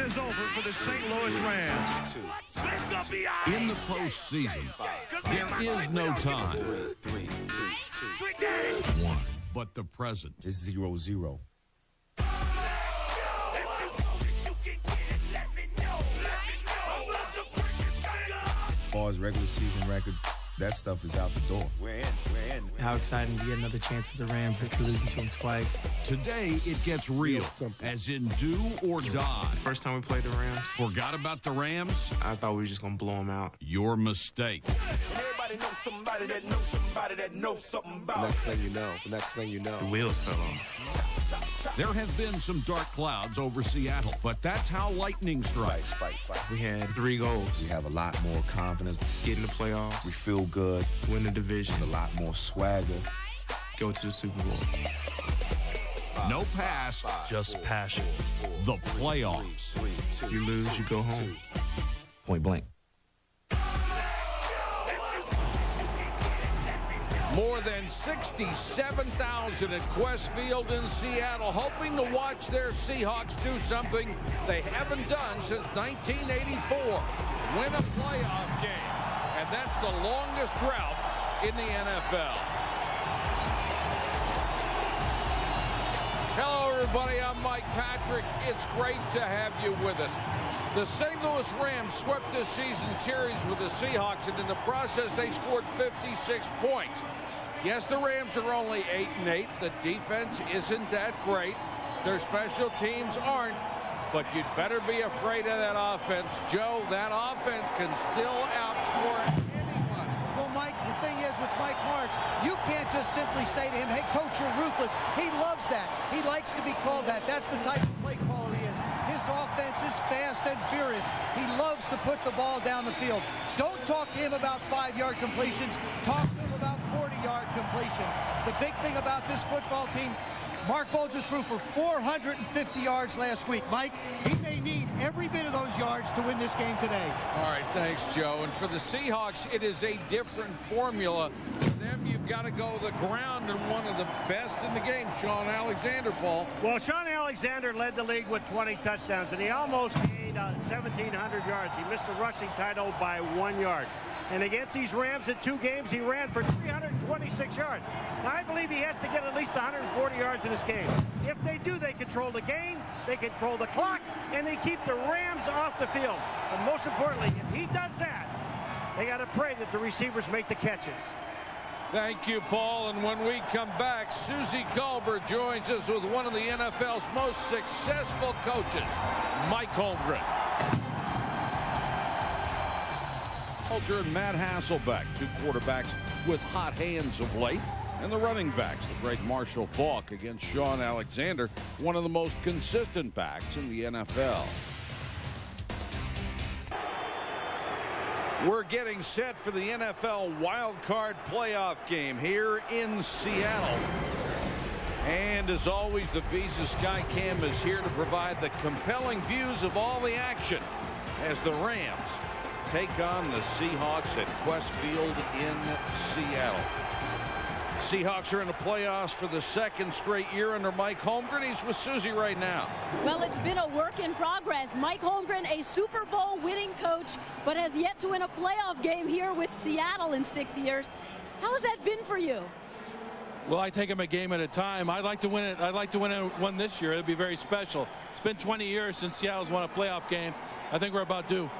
season is over for the St. Louis Rams. In the postseason, there is no time. 3, 2, 1, but the present. It's 0-0. As far as regular season records, that stuff is out the door. We're in. How exciting to get another chance at the Rams after losing to them twice. Today, it gets real, as in do or die. First time we played the Rams. Forgot about the Rams? I thought we were just going to blow them out. Your mistake. Everybody knows somebody that knows somebody that knows something about. Next thing you know, The wheels fell off. There have been some dark clouds over Seattle, but that's how lightning strikes. Fight. We had 3 goals. We have a lot more confidence. Get in the playoffs. We feel good. Win the division. There's a lot more swagger. Go to the Super Bowl. No past, just passion. The playoffs. You lose, you go home. Point blank. More than 67,000 at Quest Field in Seattle, hoping to watch their Seahawks do something they haven't done since 1984. Win a playoff game. And that's the longest drought in the NFL. Hello, everybody. I'm Mike Patrick. It's great to have you with us. The St. Louis Rams swept this season series with the Seahawks, and in the process, they scored 56 points. Yes, the Rams are only 8-8. The defense isn't that great. Their special teams aren't. But you'd better be afraid of that offense. Joe, that offense can still outscore anyone. Well, Mike, the thing is with Mike Martz, you can't just simply say to him, hey, coach, you're ruthless. He loves that. He likes to be called that. That's the type of play caller he is. His offense is fast and furious. He loves to put the ball down the field. Don't talk to him about 5-yard completions. Talk to him about 40-yard completions. The big thing about this football team, Mark Bulger threw for 450 yards last week. Mike, he may need every bit of those yards to win this game today. All right, thanks, Joe. And for the Seahawks, it is a different formula. For them, you've got to go the ground, and one of the best in the game, Sean Alexander, Paul. Well, Sean Alexander led the league with 20 touchdowns, and he almost gained 1,700 yards. He missed the rushing title by 1 yard. And against these Rams in 2 games, he ran for 326 yards. Now, I believe he has to get at least 140 yards in this game. If they do, they control the game, they control the clock, and they keep the Rams off the field. And most importantly, if he does that, they got to pray that the receivers make the catches. Thank you, Paul. And when we come back, Susie Colbert joins us with one of the NFL's most successful coaches, Mike Holmgren. And Matt Hasselbeck, 2 quarterbacks with hot hands of late, and the running backs, the great Marshall Faulk against Sean Alexander, one of the most consistent backs in the NFL. We're getting set for the NFL Wild Card Playoff game here in Seattle. And as always, the Visa Skycam is here to provide the compelling views of all the action as the Rams take on the Seahawks at Quest Field in Seattle. Seahawks are in the playoffs for the 2nd straight year under Mike Holmgren. He's with Susie right now. Well, it's been a work in progress. Mike Holmgren, a Super Bowl winning coach, but has yet to win a playoff game here with Seattle in 6 years. How has that been for you? Well, I take them a game at a time. I'd like to win it. I'd like to win one this year. It'd be very special. It's been 20 years since Seattle's won a playoff game. I think we're about due.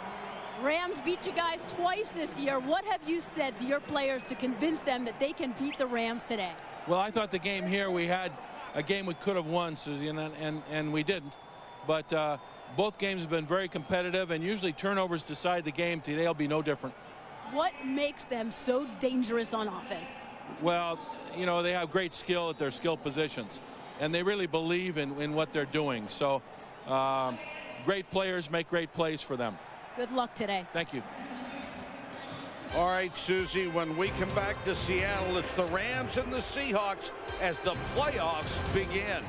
Rams beat you guys twice this year. What have you said to your players to convince them that they can beat the Rams today? Well, I thought the game here, we had a game we could have won, Susie, and we didn't. But both games have been very competitive, and usually turnovers decide the game. Today will be no different. What makes them so dangerous on offense? Well, you know, they have great skill at their skill positions, and they really believe in what they're doing. So great players make great plays for them. Good luck today. Thank you. All right, Susie, when we come back to Seattle, it's the Rams and the Seahawks as the playoffs begin.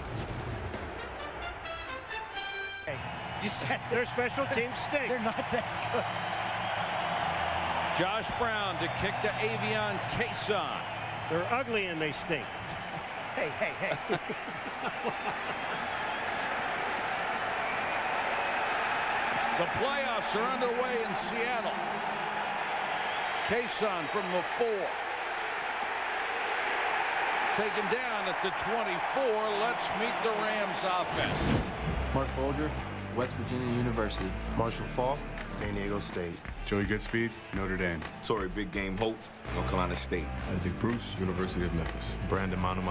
Hey, you said Their special teams stink. they're not that good. Josh Brown to kick to Avion Quezon. They're ugly and they stink. Hey. The playoffs are underway in Seattle. Kason from the 4. Taken down at the 24. Let's meet the Rams offense. Mark Folger, West Virginia University. Marshall Faulk, San Diego State. Joey Goodspeed, Notre Dame. Torrey Big Game Holt, North Carolina State. Isaac Bruce, University of Memphis. Brandon Manu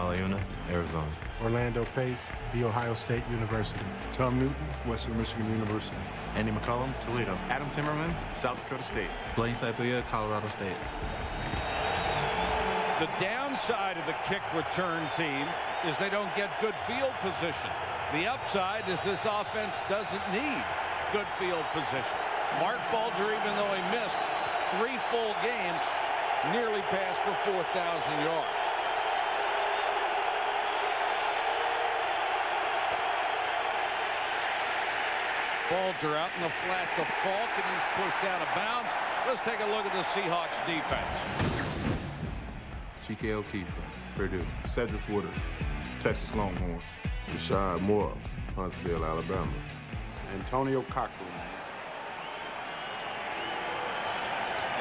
Arizona. Orlando Pace, The Ohio State University. Tom Newton, Western Michigan University. Andy McCollum, Toledo. Adam Timmerman, South Dakota State. Blaine Saipia, Colorado State. The downside of the kick return team is they don't get good field position. The upside is this offense doesn't need good field position. Mark Bulger, even though he missed 3 full games, nearly passed for 4,000 yards. Bulger out in the flat to Faulk, and he's pushed out of bounds. Let's take a look at the Seahawks defense. Chike O'Keefe, Purdue. Cedric Woodard, Texas Longhorns. Rashad Moore, Huntsville, Alabama. Antonio Cochran.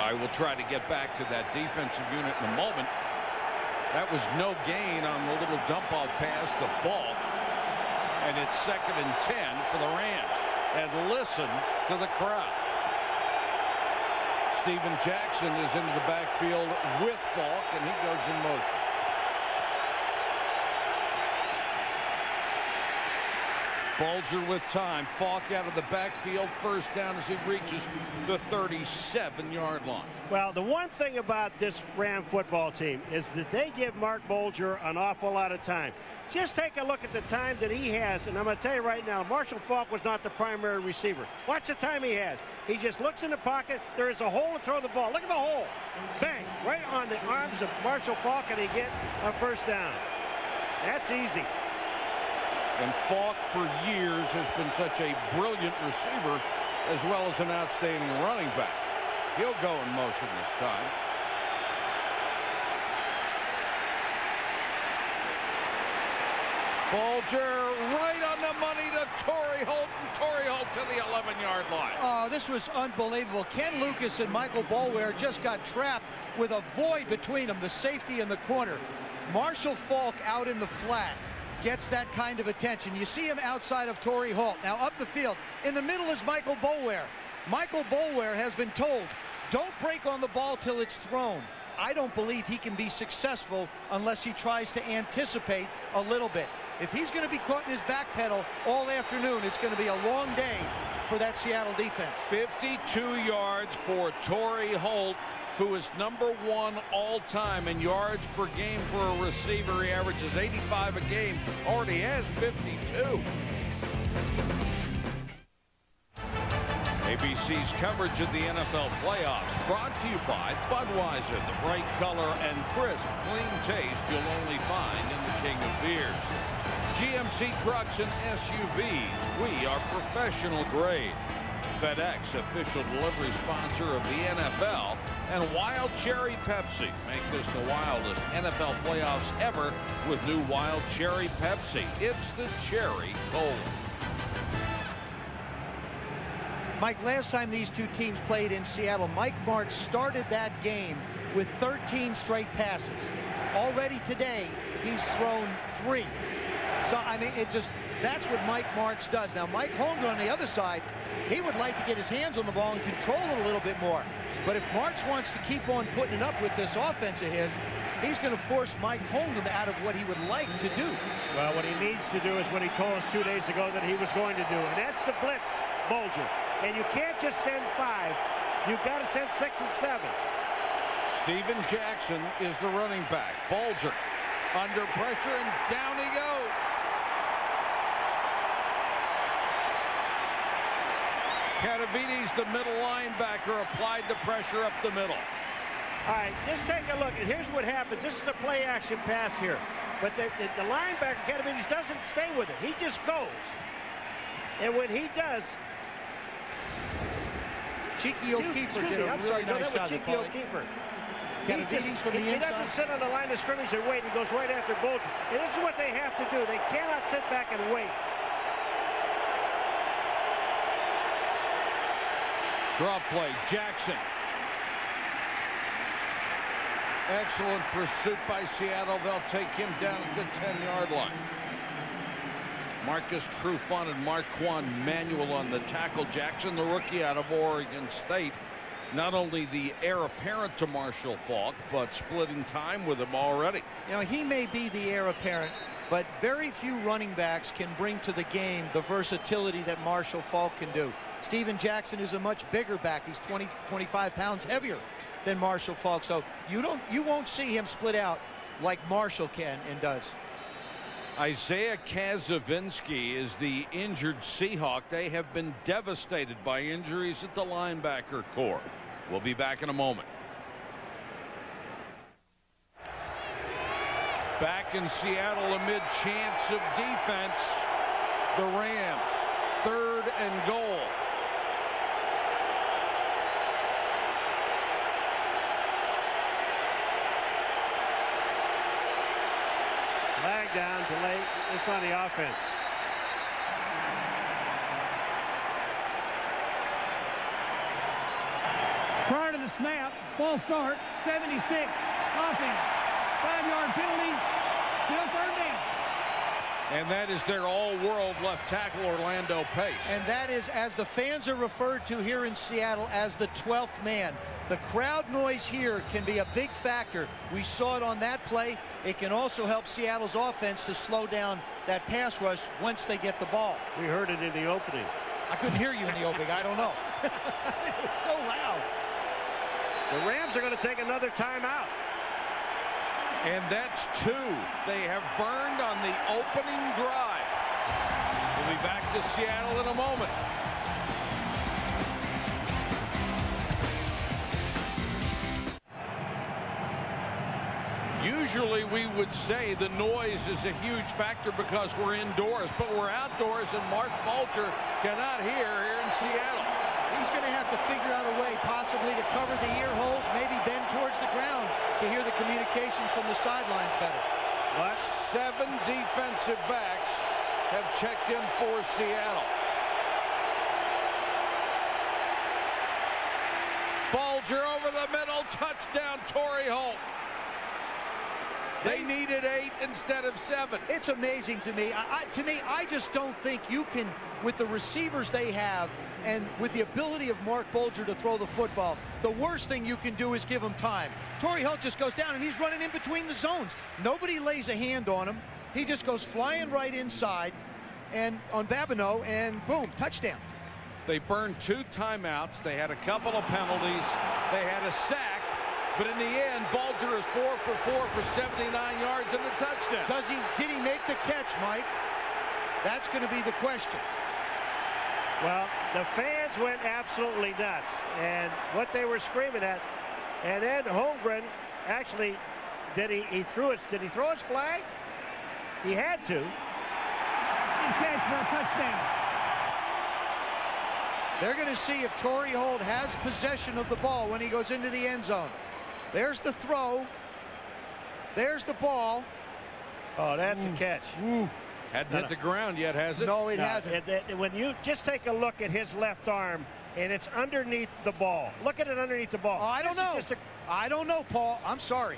I will try to get back to that defensive unit in a moment. That was no gain on the little dump-off pass to Faulk. And it's 2nd and 10 for the Rams. And listen to the crowd. Steven Jackson is into the backfield with Faulk, and he goes in motion. Bulger with time. Faulk out of the backfield. First down as he reaches the 37-yard line. Well, the one thing about this Ram football team is that they give Mark Bulger an awful lot of time. Just take a look at the time that he has, and I'm going to tell you right now, Marshall Faulk was not the primary receiver. Watch the time he has. He just looks in the pocket. There is a hole to throw the ball. Look at the hole. Bang, right on the arms of Marshall Faulk, and he gets a first down. That's easy. And Faulk for years has been such a brilliant receiver as well as an outstanding running back. He'll go in motion this time. Bulger right on the money to Torrey Holt, and Torrey Holt to the 11-yard line. Oh, this was unbelievable. Ken Lucas and Michael Boulware just got trapped with a void between them, the safety and the corner. Marshall Faulk out in the flat gets that kind of attention. You see him outside of Torrey Holt. Now up the field. In the middle is Michael Boulware. Michael Boulware has been told, don't break on the ball till it's thrown. I don't believe he can be successful unless he tries to anticipate a little bit. If he's going to be caught in his back pedal all afternoon, it's going to be a long day for that Seattle defense. 52 yards for Torrey Holt, who is #1 all-time in yards per game for a receiver. He averages 85 a game, already has 52. ABC's coverage of the NFL playoffs brought to you by Budweiser, the bright color and crisp, clean taste you'll only find in the king of beers. GMC trucks and SUVs, we are professional grade. FedEx, official delivery sponsor of the NFL, and Wild Cherry Pepsi. Make this the wildest NFL playoffs ever with new Wild Cherry Pepsi. It's the cherry cola. Mike, last time these two teams played in Seattle, Mike Martz started that game with 13 straight passes. Already today, he's thrown 3. So, I mean, that's what Mike Martz does. Now, Mike Holmgren on the other side, he would like to get his hands on the ball and control it a little bit more. But if Martz wants to keep on putting it up with this offense of his, he's going to force Mike Holmgren out of what he would like to do. Well, what he needs to do is what he told us 2 days ago that he was going to do, and that's the blitz, Bulger. And you can't just send 5. You've got to send 6 and 7. Steven Jackson is the running back. Bulger under pressure, and down he goes. Catavides, the middle linebacker, applied the pressure up the middle. All right, just take a look. Here's what happens. This is a play-action pass here. But the linebacker, Catavides, doesn't stay with it. He just goes. And when he does... Chike O'Keefe did a really nice job. Chike O'Keefe. He doesn't sit on the line of scrimmage and wait. He goes right after Bulger. And this is what they have to do. They cannot sit back and wait. Draw play, Jackson. Excellent pursuit by Seattle. They'll take him down at the 10-yard line. Marcus Trufant and Marquand Manuel on the tackle. Jackson, the rookie out of Oregon State, not only the heir apparent to Marshall Faulk, but splitting time with him already. You know, he may be the heir apparent, but very few running backs can bring to the game the versatility that Marshall Faulk can do. Steven Jackson is a much bigger back. He's 25 pounds heavier than Marshall Faulk, so you won't see him split out like Marshall can and does. Isaiah Kazavinsky is the injured Seahawk. They have been devastated by injuries at the linebacker core. We'll be back in a moment. Back in Seattle amid chance of defense. The Rams, 3rd and goal. Flag down, delay. This on the offense. Prior to the snap, false start, 76, offense, 5-yard penalty, still 3rd down. And that is their all-world left tackle, Orlando Pace. And that is, as the fans are referred to here in Seattle, as the 12th man. The crowd noise here can be a big factor. We saw it on that play. It can also help Seattle's offense to slow down that pass rush once they get the ball. We heard it in the opening. I couldn't hear you in the opening. I don't know. It was so loud. The Rams are going to take another timeout. And that's 2 they have burned on the opening drive. We'll be back to Seattle in a moment. Usually we would say the noise is a huge factor because we're indoors, but we're outdoors, and Mark Bulger cannot hear here in Seattle. He's going to have to figure out a way possibly to cover the ear holes, maybe bend towards the ground to hear the communications from the sidelines better. What? 7 defensive backs have checked in for Seattle. Bulger over the middle, touchdown, Torrey Holt. They needed 8 instead of 7. It's amazing to me. I just don't think you can, with the receivers they have and with the ability of Mark Bulger to throw the football, the worst thing you can do is give him time. Torrey Holt just goes down and he's running in between the zones. Nobody lays a hand on him. He just goes flying right inside and on Babineau, and boom, touchdown. They burned 2 timeouts. They had a couple of penalties. They had a sack. But in the end, Bulger is 4 for 4 for 79 yards and the touchdown. Did he make the catch, Mike? That's going to be the question. Well, the fans went absolutely nuts, and what they were screaming at, and Ed Holmgren actually, did he throw his flag? He had to. Good catch for a touchdown. They're going to see if Torrey Holt has possession of the ball when he goes into the end zone. There's the throw. There's the ball. Oh, that's a catch. Hadn't hit the ground yet, has it? No, it hasn't. When you just take a look at his left arm, and it's underneath the ball. Look at it underneath the ball. Oh, I don't know. I don't know, Paul. I'm sorry.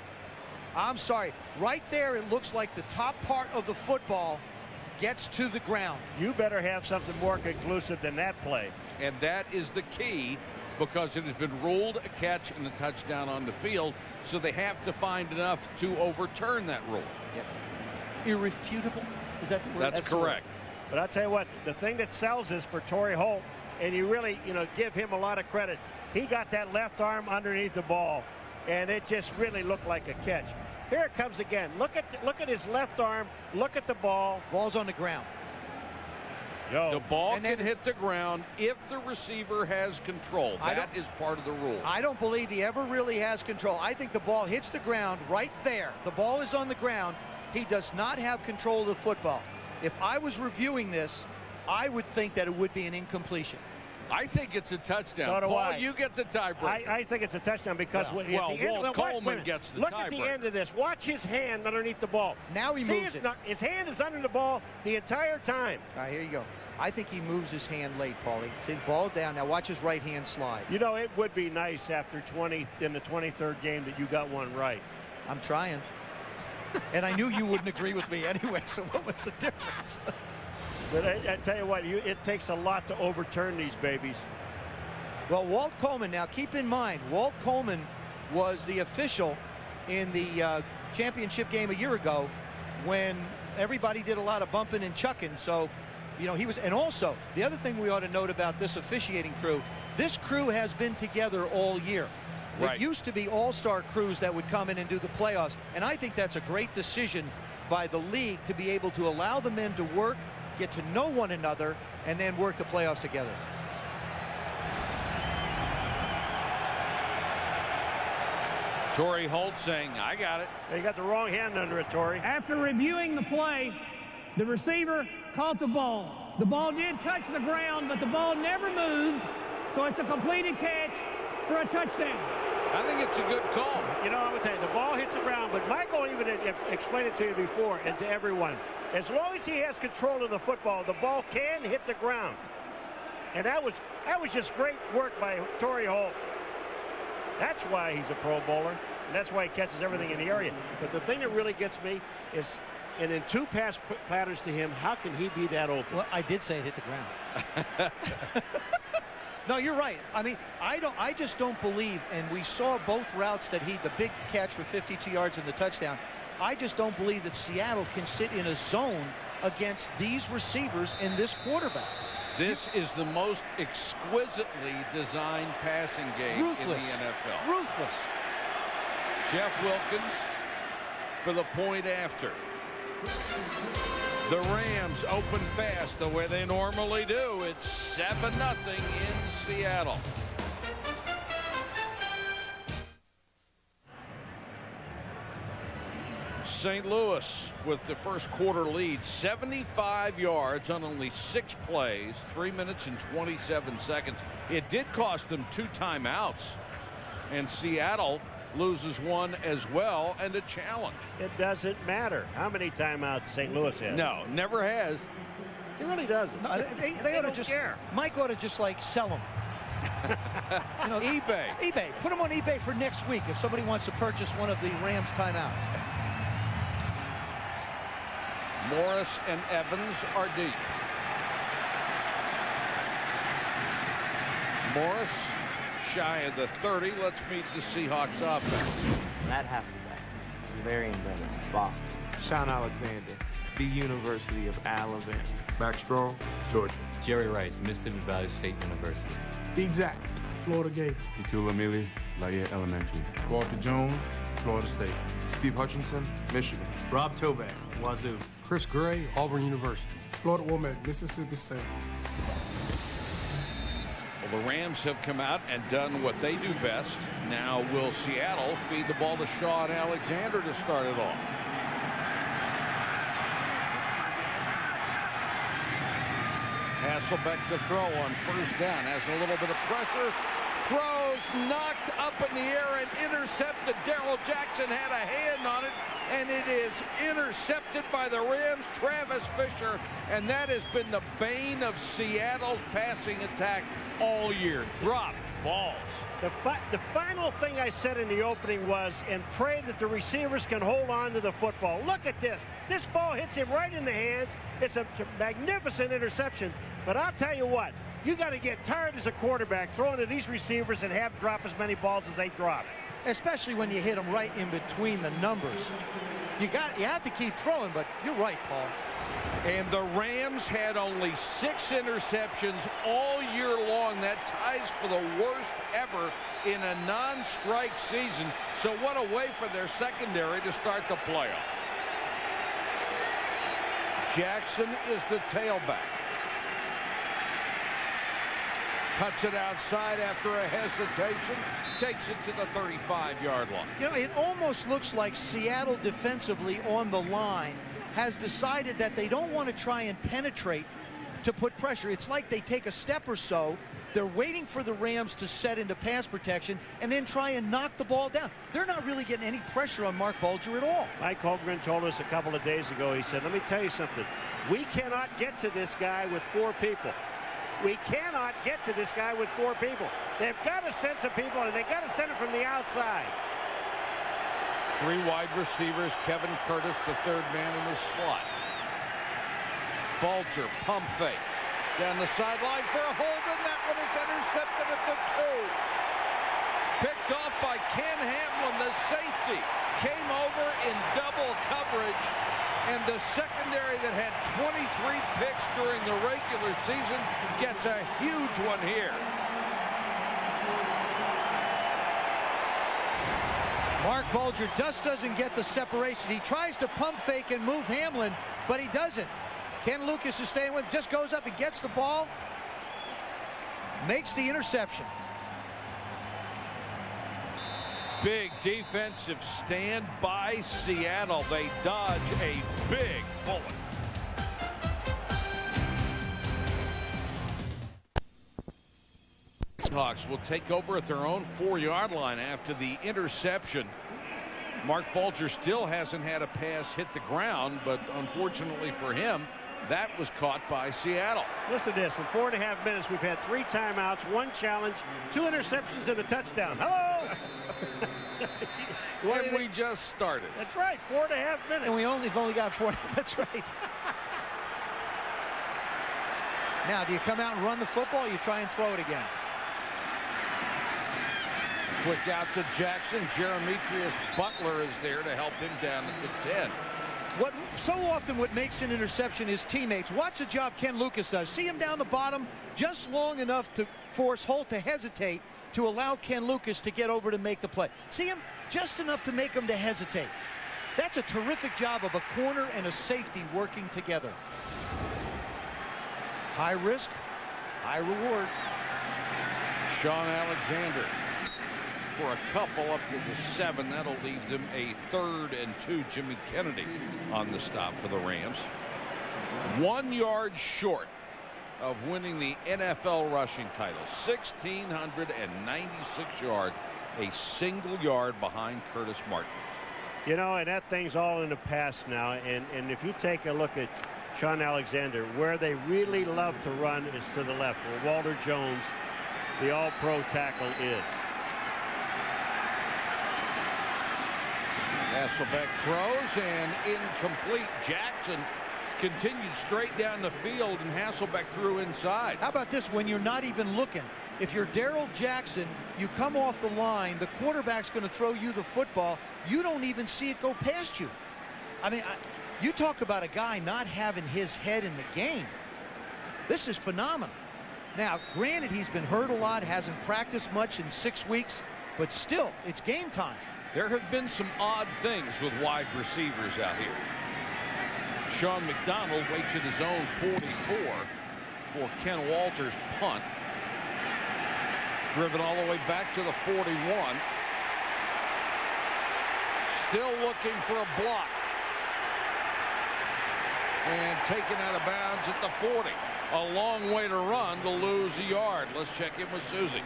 Right there, it looks like the top part of the football gets to the ground. You better have something more conclusive than that play. And that is the key, because it has been ruled a catch and a touchdown on the field, so they have to find enough to overturn that rule. Yes. Irrefutable? Is that the word? That's correct. But I'll tell you what, the thing that sells is for Torrey Holt, and you really, give him a lot of credit. He got that left arm underneath the ball, and it just really looked like a catch. Here it comes again. Look at his left arm. Look at the ball. Ball's on the ground. The ball can hit the ground if the receiver has control. That is part of the rule. I don't believe he ever really has control. I think the ball hits the ground right there. The ball is on the ground. He does not have control of the football. If I was reviewing this, I would think that it would be an incompletion. I think it's a touchdown. So do Paul, I. you get the tiebreaker. I think it's a touchdown because Walt Coleman gets the Look tiebreaker. at the end of this. Watch his hand underneath the ball. Now he moves it. His hand is under the ball the entire time. All right, here you go. I think he moves his hand late, Paulie. See the ball down. Now watch his right hand slide. You know, it would be nice after 20 in the 23rd game that you got one right. I'm trying. And I knew you wouldn't agree with me anyway, so what was the difference? But I tell you what, it takes a lot to overturn these babies. Well, Walt Coleman, now keep in mind, Walt Coleman was the official in the championship game a year ago when everybody did a lot of bumping and chucking. So, you know, he was, and also the other thing we ought to note about this officiating crew, this crew has been together all year. Right. It used to be all-star crews that would come in and do the playoffs, and I think that's a great decision by the league to be able to allow the men to work, get to know one another, and then work the playoffs together. Torrey Holt saying, I got it. You got the wrong hand under it, Torrey. After reviewing the play, the receiver caught the ball. The ball did touch the ground, but the ball never moved, so it's a completed catch for a touchdown. I think it's a good call. You know, I'm going to tell you, the ball hits the ground, but Michael even explained it to you before and to everyone. As long as he has control of the football, the ball can hit the ground. And that was just great work by Torrey Holt. That's why he's a Pro Bowler, and that's why he catches everything in the area. But the thing that really gets me is, and in 2 pass patterns to him, how can he be that open? Well, I did say it hit the ground. No, you're right. I mean, I just don't believe, and we saw both routes that the big catch for 52 yards and the touchdown. I just don't believe that Seattle can sit in a zone against these receivers and this quarterback. This is the most exquisitely designed passing game in the NFL. Ruthless. Jeff Wilkins for the point after. The Rams open fast the way they normally do. It's 7-0 in Seattle. St. Louis with the first quarter lead, 75 yards on only 6 plays, 3 minutes and 27 seconds. It did cost them 2 timeouts, and Seattle loses 1 as well, and a challenge. It doesn't matter how many timeouts St. Louis has. No, never has. It really doesn't. No, they ought to just care. Mike ought to just like sell them. You know, eBay. Put them on eBay for next week if somebody wants to purchase one of the Rams timeouts. Morris and Evans are deep. Morris shy of the 30. Let's meet the Seahawks offense. Matt Hasselbeck, Zavarian Brothers, Boston. Sean Alexander, the University of Alabama. Max Strong, Georgia. Jerry Rice, Mississippi Valley State University. Exact, Florida Gate. Itula Mili, Laya Elementary. Walter Jones, Florida State. Steve Hutchinson, Michigan. Rob Toback, Wazoo. Chris Gray, Auburn University. Florida Womack, Mississippi State. Well, the Rams have come out and done what they do best. Now will Seattle feed the ball to Shaw and Alexander to start it off? Hasselbeck to throw on first down. Has a little bit of pressure. Throws knocked up in the air and intercepted. Darrell Jackson had a hand on it, and it is intercepted by the Rams' Travis Fisher, and that has been the bane of Seattle's passing attack all year. Dropped balls. The final thing I said in the opening was, and pray that the receivers can hold on to the football. Look at this. This ball hits him right in the hands. It's a magnificent interception. But I'll tell you what, you got to get tired as a quarterback throwing to these receivers and have drop as many balls as they drop. Especially when you hit them right in between the numbers. You have to keep throwing, but you're right, Paul. And the Rams had only 6 interceptions all year long. That ties for the worst ever in a non-strike season. So what a way for their secondary to start the playoff. Jackson is the tailback. Cuts it outside after a hesitation. Takes it to the 35-yard line. You know, it almost looks like Seattle defensively on the line has decided that they don't want to try and penetrate to put pressure. It's like they take a step or so. They're waiting for the Rams to set into pass protection and then try and knock the ball down. They're not really getting any pressure on Mark Bulger at all. Mike Holmgren told us a couple of days ago, he said, let me tell you something. We cannot get to this guy with 4 people. We cannot get to this guy with 4 people. They've got to send some people, and they've got to send it from the outside. 3 wide receivers. Kevin Curtis, the 3rd man in the slot. Bulger, pump fake. Down the sideline for a hold, and that one is intercepted at the 2. Picked off by Ken Hamlin, the safety. Came over in double coverage, and the secondary that had 23 picks during the regular season gets a huge one here. Mark Bulger just doesn't get the separation. He tries to pump fake and move Hamlin, but he doesn't. Ken Lucas is staying with him, just goes up and gets the ball, makes the interception. Big defensive stand by Seattle. They dodge a big bullet. Seahawks will take over at their own 4-yard line after the interception. Mark Bulger still hasn't had a pass hit the ground, but unfortunately for him, that was caught by Seattle. Listen to this. In 4.5 minutes, we've had 3 timeouts, 1 challenge, 2 interceptions, and a touchdown. Hello! When we just started. That's right, 4.5 minutes. And we've only got 4. That's right. Now, do you come out and run the football, or you try and throw it again? Quick out to Jackson. Jeremetrius Butler is there to help him down at the 10. So often what makes an interception is teammates. Watch the job Ken Lucas does. See him down the bottom just long enough to force Holt to hesitate to allow Ken Lucas to get over to make the play. See him just enough to make him to hesitate. That's a terrific job of a corner and a safety working together. High risk, high reward. Sean Alexander for a couple up to the 7. That'll leave them a 3rd and 2. Jimmy Kennedy on the stop for the Rams. 1 yard short of winning the NFL rushing title. 1,696 yards, a single yard behind Curtis Martin. You know, and that thing's all in the past now. And if you take a look at Sean Alexander, where they really love to run is to the left, where Walter Jones, the all-pro tackle, is. Hasselbeck throws and incomplete. Jackson continued straight down the field, and Hasselbeck threw inside. How about this? When you're not even looking, if you're Darrell Jackson, you come off the line, the quarterback's going to throw you the football. You don't even see it go past you. I mean, you talk about a guy not having his head in the game. This is phenomenal. Now, granted, he's been hurt a lot, hasn't practiced much in 6 weeks, but still, it's game time. There have been some odd things with wide receivers out here. Sean McDonald waits at his own 44 for Ken Walter's punt. Driven all the way back to the 41. Still looking for a block. And taken out of bounds at the 40. A long way to run to lose a yard. Let's check in with Susie.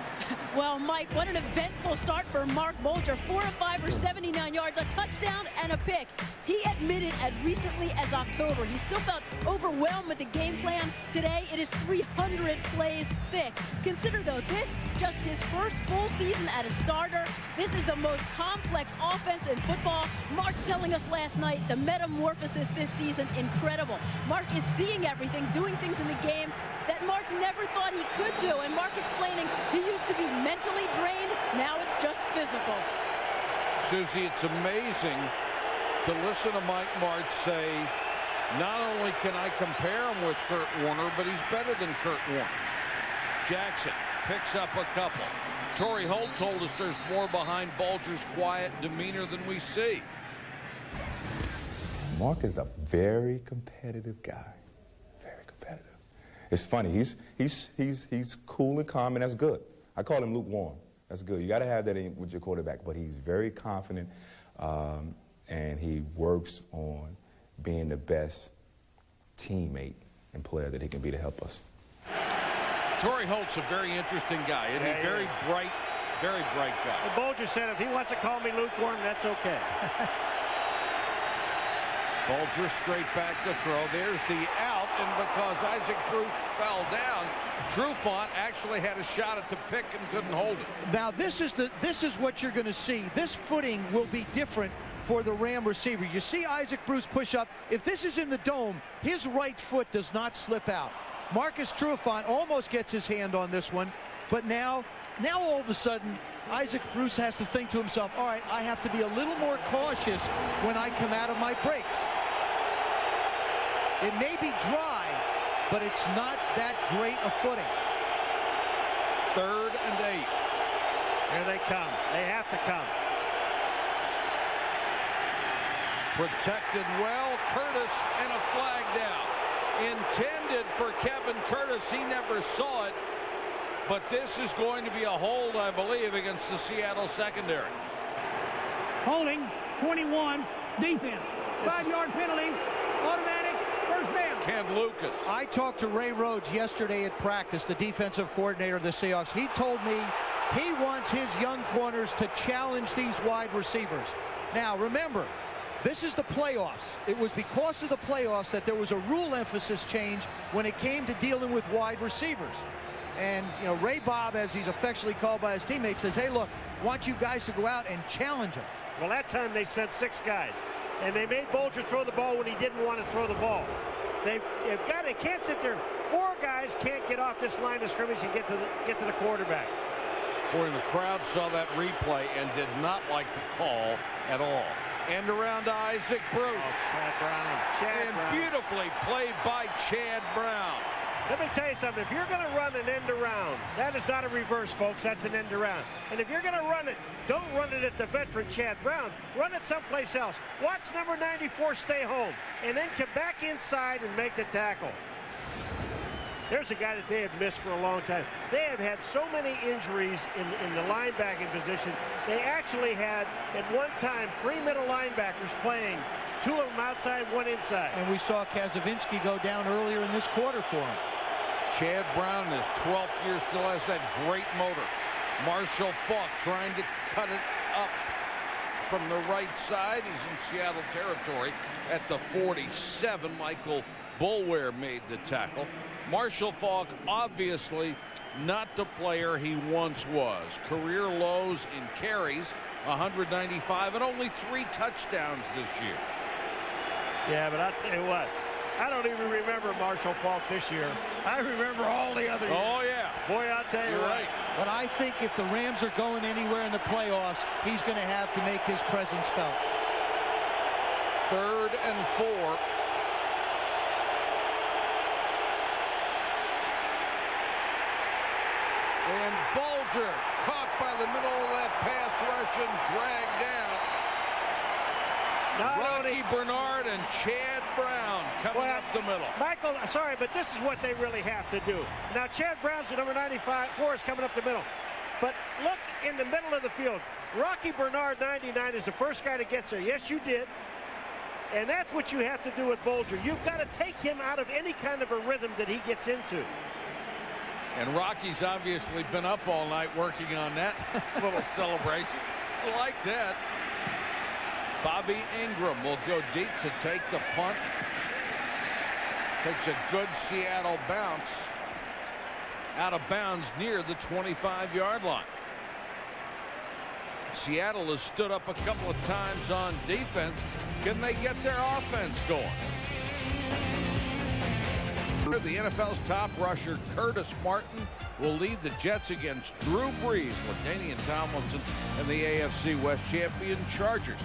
Well, Mike, what an eventful start for Mark Bulger. 4 of 5 for 79 yards, a touchdown and a pick. He admitted as recently as October he still felt overwhelmed with the game plan. Today it is 300 plays thick. Consider, though, this just his first full season as a starter. This is the most complex offense in football. Mark's telling us last night the metamorphosis this season, incredible. Mark is seeing everything, doing things in the game that Mark's never thought he could do. And Mark explaining he used to be mentally drained. Now it's just physical. Susie, it's amazing to listen to Mike Martz say, not only can I compare him with Kurt Warner, but he's better than Kurt Warner. Jackson picks up a couple. Torrey Holt told us there's more behind Bulger's quiet demeanor than we see. Mark is a very competitive guy. Very competitive. It's funny. He's cool and calm, and that's good. I call him lukewarm. That's good. You got to have that in with your quarterback. But he's very confident, and he works on being the best teammate and player that he can be to help us. Torrey Holt's a very interesting guy, and he's very bright guy. Well, Bulger said if he wants to call me lukewarm, that's okay. Bulger straight back to throw. There's the out, and because Isaac Bruce fell down, Trufant actually had a shot at the pick and couldn't hold it. Now this is what you're going to see. This footing will be different for the Ram receiver. You see Isaac Bruce push up. If this is in the dome, his right foot does not slip out. Marcus Trufant almost gets his hand on this one, but now all of a sudden Isaac Bruce has to think to himself, all right, I have to be a little more cautious when I come out of my breaks. It may be dry, but it's not that great a footing. 3rd and 8. Here they come. They have to come. Protected well, Curtis, and a flag down. Intended for Kevin Curtis. He never saw it. But this is going to be a hold, I believe, against the Seattle secondary. Holding, 21, defense. 5-yard penalty, automatic, first down. Ken Lucas. I talked to Ray Rhodes yesterday at practice, the defensive coordinator of the Seahawks. He told me he wants his young corners to challenge these wide receivers. Now, remember, this is the playoffs. It was because of the playoffs that there was a rule emphasis change when it came to dealing with wide receivers. And, you know, Ray Bob, as he's affectionately called by his teammates, says, hey, look, I want you guys to go out and challenge him. Well, that time they sent 6 guys. And they made Bulger throw the ball when he didn't want to throw the ball. They can't sit there. 4 guys can't get off this line of scrimmage and get to the quarterback. Boy, the crowd saw that replay and did not like the call at all. End around Isaac Bruce. Oh, Chad Brown. Beautifully played by Chad Brown. Let me tell you something. If you're going to run an end around, that is not a reverse, folks. That's an end around. And if you're going to run it, don't run it at the veteran Chad Brown. Run it someplace else. Watch number 94 stay home. And then come back inside and make the tackle. There's a guy that they have missed for a long time. They have had so many injuries in the linebacking position. They actually had, at one time, 3 middle linebackers playing. 2 of them outside, 1 inside. And we saw Kaczynski go down earlier in this quarter for him. Chad Brown in his 12th year still has that great motor. Marshall Faulk trying to cut it up from the right side. He's in Seattle territory at the 47. Michael Boulware made the tackle. Marshall Faulk, obviously not the player he once was. Career lows in carries, 195, and only 3 touchdowns this year. Yeah, but I'll tell you what, I don't even remember Marshall Faulk this year. I remember all the other years. Oh, yeah. Boy, I'll tell you You're what. right. But I think if the Rams are going anywhere in the playoffs, he's going to have to make his presence felt. 3rd and 4. And Bulger caught by the middle of that pass rush and dragged down. Rocky Bernard and Chad Brown coming up the middle. Michael, sorry, but this is what they really have to do. Now, Chad Brown's the number 95, is coming up the middle. But look in the middle of the field. Rocky Bernard, 99, is the first guy that gets there. Yes, you did. And that's what you have to do with Bulger. You've got to take him out of any kind of a rhythm that he gets into. And Rocky's obviously been up all night working on that little celebration. I like that. Bobby Ingram will go deep to take the punt. Takes a good Seattle bounce. Out of bounds near the 25-yard line. Seattle has stood up a couple of times on defense. Can they get their offense going? The NFL's top rusher, Curtis Martin, will lead the Jets against Drew Brees, LaDainian Tomlinson, and the AFC West champion Chargers.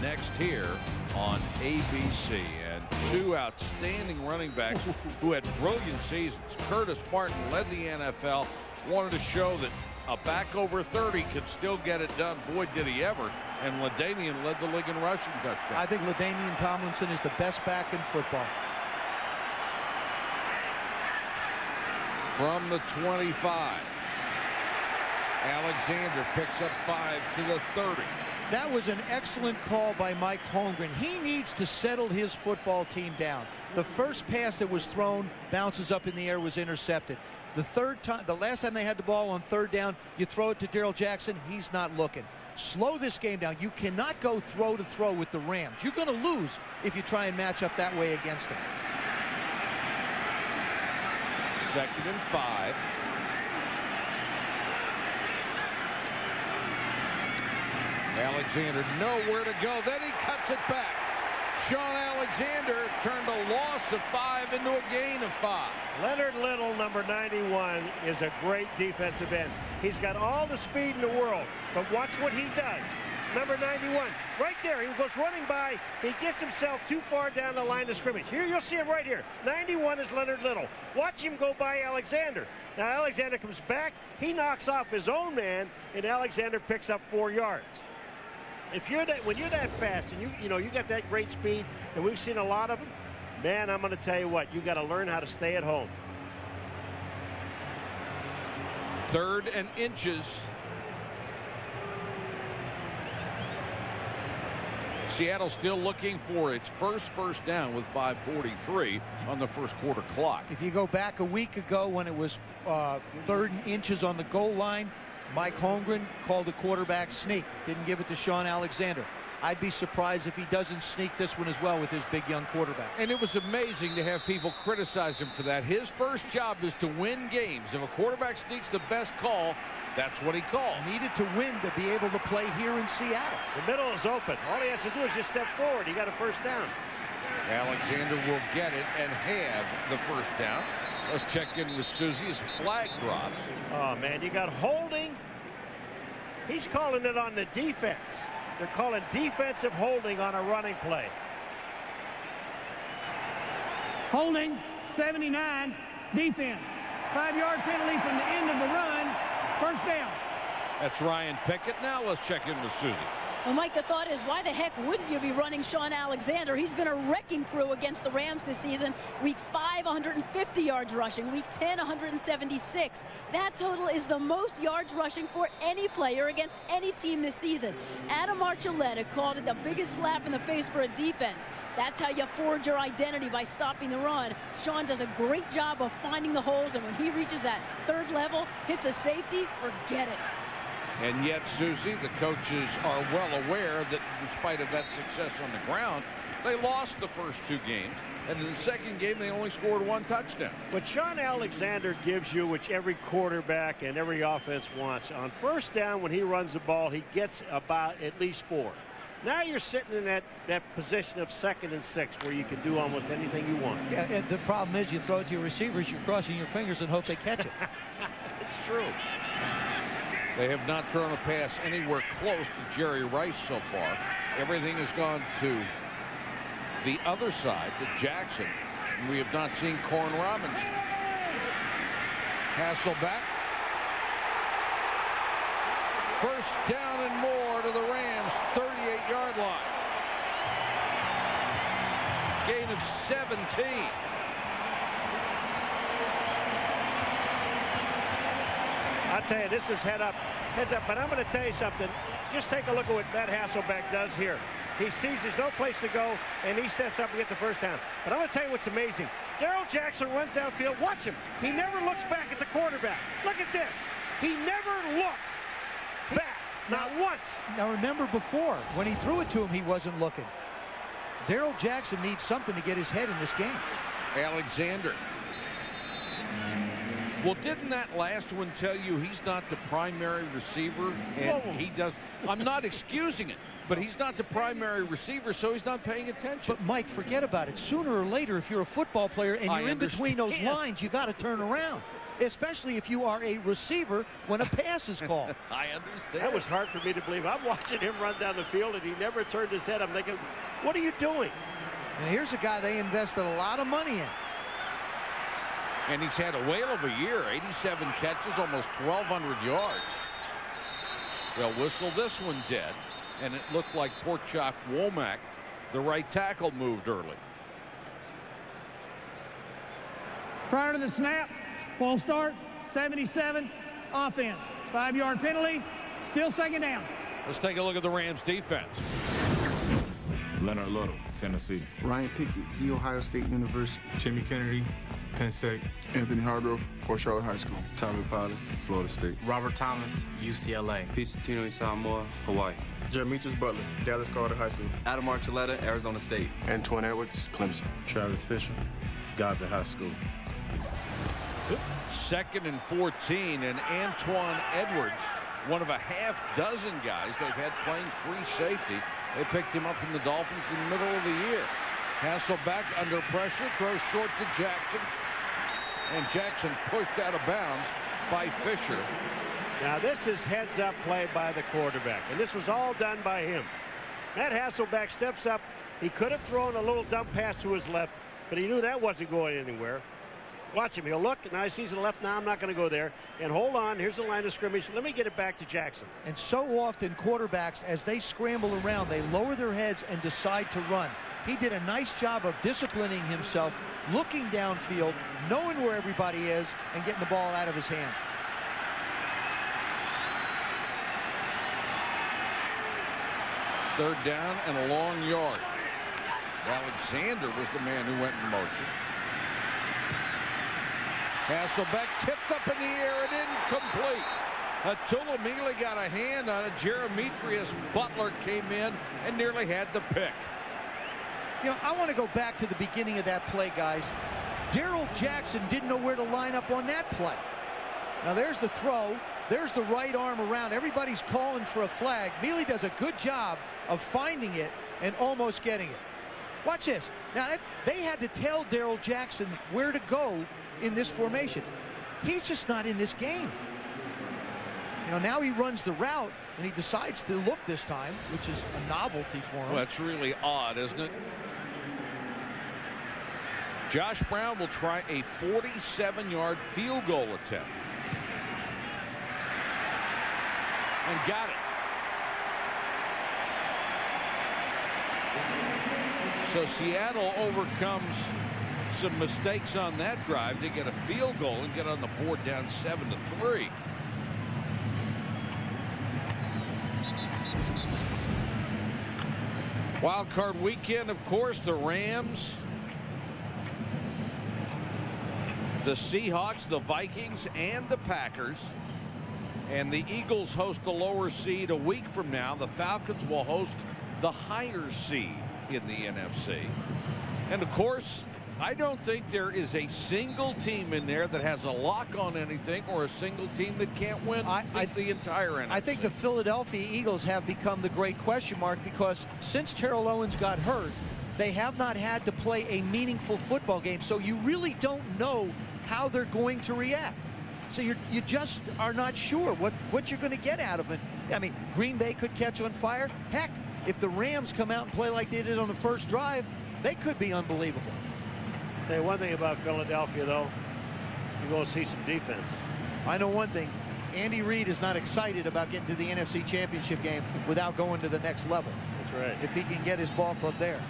Next here on ABC. And 2 outstanding running backs who had brilliant seasons. Curtis Martin led the NFL, wanted to show that a back over 30 could still get it done. Boy, did he ever. And LaDainian led the league in rushing touchdowns. I think LaDainian Tomlinson is the best back in football. From the 25. Alexander picks up 5 to the 30. That was an excellent call by Mike Holmgren. He needs to settle his football team down. The first pass that was thrown, bounces up in the air, was intercepted. The last time they had the ball on third down, you throw it to Darrell Jackson, he's not looking. Slow this game down. You cannot go throw to throw with the Rams. You're going to lose if you try and match up that way against them. 2nd and 5. Alexander nowhere to go. Then he cuts it back. Sean Alexander turned a loss of 5 into a gain of 5. Leonard Little, number 91, is a great defensive end. He's got all the speed in the world, but watch what he does. Number 91, right there, he goes running by. He gets himself too far down the line of scrimmage. Here, you'll see him right here. 91 is Leonard Little. Watch him go by Alexander. Now, Alexander comes back. He knocks off his own man, and Alexander picks up 4 yards. If you're that, when you're that fast and you got that great speed, and we've seen a lot of them, man, I'm going to tell you what, you got to learn how to stay at home. 3rd and inches. Seattle still looking for its first down with 5:43 on the first quarter clock. If you go back a week ago when it was 3rd and inches on the goal line, Mike Holmgren called the quarterback sneak. Didn't give it to Sean Alexander. I'd be surprised if he doesn't sneak this one as well with his big young quarterback. And it was amazing to have people criticize him for that. His first job is to win games. If a quarterback sneaks the best call, that's what he called. Needed to win to be able to play here in Seattle. The middle is open. All he has to do is just step forward. He got a first down. Alexander will get it and have the first down. Let's check in with Susie as flag drops. Oh, man, you got holding. He's calling it on the defense. They're calling defensive holding on a running play. Holding, 79, defense. 5-yard penalty from the end of the run. First down. That's Ryan Pickett. Now let's check in with Susie. Well, Mike, the thought is, why the heck wouldn't you be running Sean Alexander? He's been a wrecking crew against the Rams this season. Week 5, 150 yards rushing. Week 10, 176. That total is the most yards rushing for any player against any team this season. Adam Archuleta called it the biggest slap in the face for a defense. That's how you forge your identity, by stopping the run. Sean does a great job of finding the holes, and when he reaches that 3rd level, hits a safety, forget it. And yet, Susie, the coaches are well aware that in spite of that success on the ground, they lost the first 2 games. And in the second game, they only scored 1 touchdown. What Sean Alexander gives you, which every quarterback and every offense wants, on first down when he runs the ball, he gets about at least 4. Now you're sitting in that position of 2nd and 6 where you can do almost anything you want. Yeah, and the problem is you throw it to your receivers, you're crossing your fingers and hope they catch it. It's true. They have not thrown a pass anywhere close to Jerry Rice so far. Everything has gone to the other side, to Jackson. We have not seen Corn Robinson. Hasselbeck. First down and more to the Rams, 38-yard line. Gain of 17. I'll tell you, this is heads up. But I'm going to tell you something. Just take a look at what Matt Hasselbeck does here. He sees there's no place to go, and he steps up and gets the first down. But I'm going to tell you what's amazing. Darrell Jackson runs downfield. Watch him. He never looks back at the quarterback. Look at this. He never looked back, not once. Now remember before, when he threw it to him, he wasn't looking. Darrell Jackson needs something to get his head in this game. Alexander. Well, didn't that last one tell you he's not the primary receiver? And he does. I'm not excusing it, but he's not the primary receiver, so he's not paying attention. But, Mike, forget about it. Sooner or later, if you're a football player and you're in between those lines, you got to turn around, especially if you are a receiver when a pass is called. I understand. That was hard for me to believe. I'm watching him run down the field, and he never turned his head. I'm thinking, what are you doing? And here's a guy they invested a lot of money in. And he's had a whale of a year. 87 catches, almost 1,200 yards. They'll whistle this one dead. And it looked like Porchak Womack, the right tackle, moved early. Prior to the snap, false start, 77, offense. 5-yard penalty, still 2nd down. Let's take a look at the Rams defense. Leonard Little, Tennessee. Ryan Pickett, The Ohio State University. Jimmy Kennedy, Penn State. Anthony Hargrove, Port Charlotte High School. Tommy Pollard, Florida State. Robert Thomas, UCLA. Pisatino Samoa, Hawaii. Jeremias Butler, Dallas Carter High School. Adam Archuleta, Arizona State. Antoine Edwards, Clemson. Travis Fisher, Godby High School. 2nd and 14, and Antoine Edwards, one of a half dozen guys they've had playing free safety. They picked him up from the Dolphins in the middle of the year. Hasselbeck under pressure, throws short to Jackson, and Jackson pushed out of bounds by Fisher. Now this is heads-up play by the quarterback, and this was all done by him. Matt Hasselbeck steps up. He could have thrown a little dump pass to his left, but he knew that wasn't going anywhere. Watch him. He'll look. Now he sees the left. Now I'm not going to go there. And hold on. Here's the line of scrimmage. Let me get it back to Jackson. And so often quarterbacks, as they scramble around, they lower their heads and decide to run. He did a nice job of disciplining himself, looking downfield, knowing where everybody is, and getting the ball out of his hand. Third down and a long yard. Alexander was the man who went in motion. Hasselbeck tipped up in the air and incomplete. Tulamili got a hand on it. Jeremias Butler came in and nearly had the pick. You know, I want to go back to the beginning of that play, guys. Darrell Jackson didn't know where to line up on that play. Now there's the throw. There's the right arm around. Everybody's calling for a flag. Mealy does a good job of finding it and almost getting it. Watch this. Now they had to tell Darrell Jackson where to go in this formation. He's just not in this game. You know, now he runs the route and he decides to look this time, which is a novelty for him. Well, that's really odd, isn't it? Josh Brown will try a 47-yard field goal attempt. And got it. So Seattle overcomes some mistakes on that drive to get a field goal and get on the board down 7-3. Wild card weekend, of course, the Rams, the Seahawks, the Vikings, and the Packers. And the Eagles host the lower seed a week from now. The Falcons will host the higher seed in the NFC. And of course, I don't think there is a single team in there that has a lock on anything or a single team that can't win the entire NFC. I think the Philadelphia Eagles have become the great question mark because since Terrell Owens got hurt, they have not had to play a meaningful football game. So you really don't know how they're going to react. So you just are not sure what you're going to get out of it. I mean, Green Bay could catch on fire. Heck, if the Rams come out and play like they did on the first drive, they could be unbelievable. Tell you one thing about Philadelphia, though, you're going to see some defense. I know one thing. Andy Reid is not excited about getting to the NFC Championship game without going to the next level. That's right. If he can get his ball club there.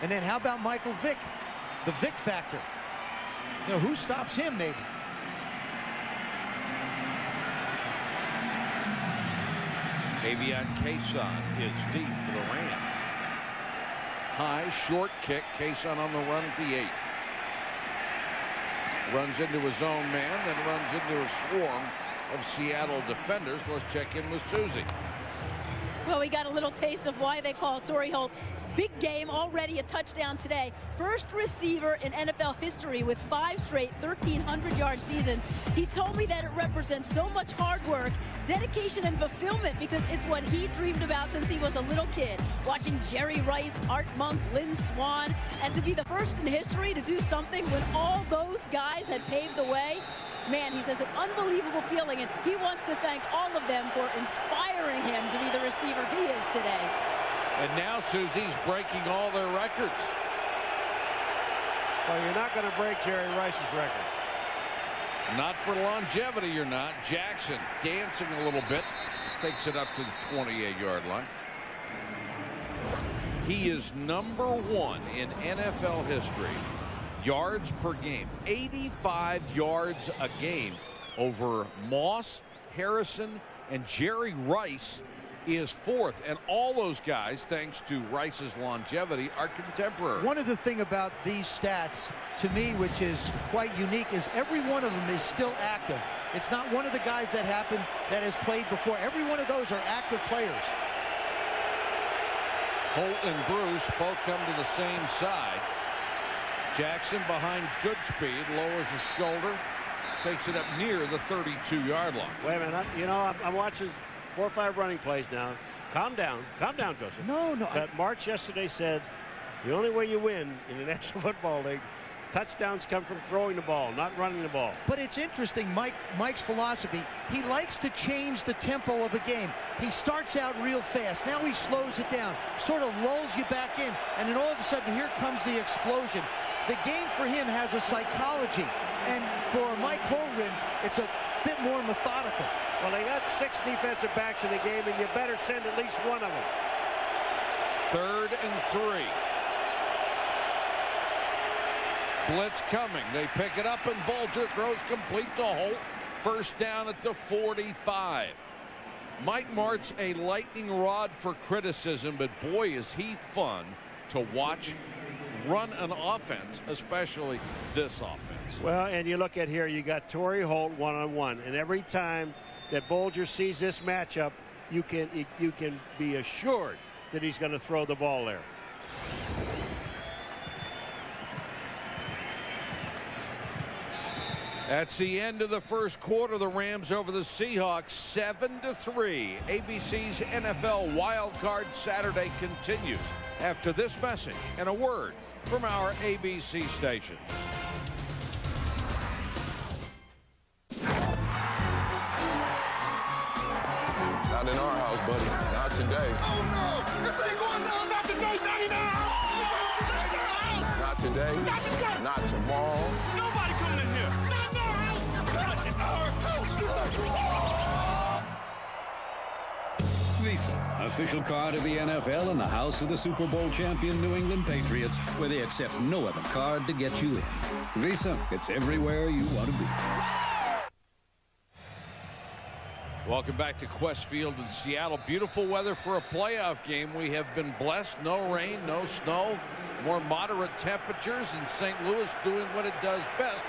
And then how about Michael Vick? The Vick factor. You know, who stops him, maybe? Avion Cason is deep for the Rams. High, short kick. Cason on the run at the 8. Runs into his own man, then runs into a swarm of Seattle defenders. Let's check in with Susie. Well, we got a little taste of why they call Torrey Holt. Big game, already a touchdown today. First receiver in NFL history with 5 straight 1,300-yard seasons. He told me that it represents so much hard work, dedication, and fulfillment because it's what he dreamed about since he was a little kid. Watching Jerry Rice, Art Monk, Lynn Swann, and to be the first in history to do something when all those guys had paved the way. Man, he says an unbelievable feeling, and he wants to thank all of them for inspiring him to be the receiver he is today. And now Susie's breaking all their records. Well, you're not going to break Jerry Rice's record. Not for longevity, you're not. Jackson dancing a little bit. Takes it up to the 28-yard line. He is number 1 in NFL history. Yards per game. 85 yards a game over Moss, Harrison, and Jerry Rice is fourth, and all those guys, thanks to Rice's longevity, are contemporary. One of the thing about these stats, to me, which is quite unique, is every one of them is still active. It's not one of the guys that happened that has played before. Every one of those are active players. Holt and Bruce both come to the same side. Jackson behind Goodspeed, lowers his shoulder, takes it up near the 32-yard line. Wait a minute. You know, I'm watching 4 or 5 running plays now. Calm down, Joseph. No. But March yesterday said the only way you win in the National Football League, touchdowns come from throwing the ball, not running the ball. But it's interesting, Mike's philosophy. He likes to change the tempo of a game. He starts out real fast. Now he slows it down, sort of lulls you back in, and then all of a sudden here comes the explosion. The game for him has a psychology, and for Mike Holmgren, it's a bit more methodical. Well, they got 6 defensive backs in the game, and you better send at least one of them. 3rd and 3. Blitz coming. They pick it up, and Bulger throws complete to Holt. First down at the 45. Mike Martz, a lightning rod for criticism, but boy, is he fun to watch run an offense, especially this offense. Well, and you look at here, you got Torrey Holt one-on-one, and every time that Bulger sees this matchup, you can be assured that he's going to throw the ball there. That's the end of the first quarter. The Rams over the Seahawks 7-3. ABC's NFL Wild Card Saturday continues after this message and a word from our ABC station. Not in our house, buddy. Not today. Oh, no. This ain't going down. Not today, not in our house. Not today. Not today. Not tomorrow. Nobody coming in here. Not in our house. Not in our house. Visa, official card of the NFL and the house of the Super Bowl champion New England Patriots, where they accept no other card to get you in. Visa, it's everywhere you want to be. Welcome back to Quest Field in Seattle. Beautiful weather for a playoff game. We have been blessed. No rain, no snow, more moderate temperatures, and St. Louis doing what it does best,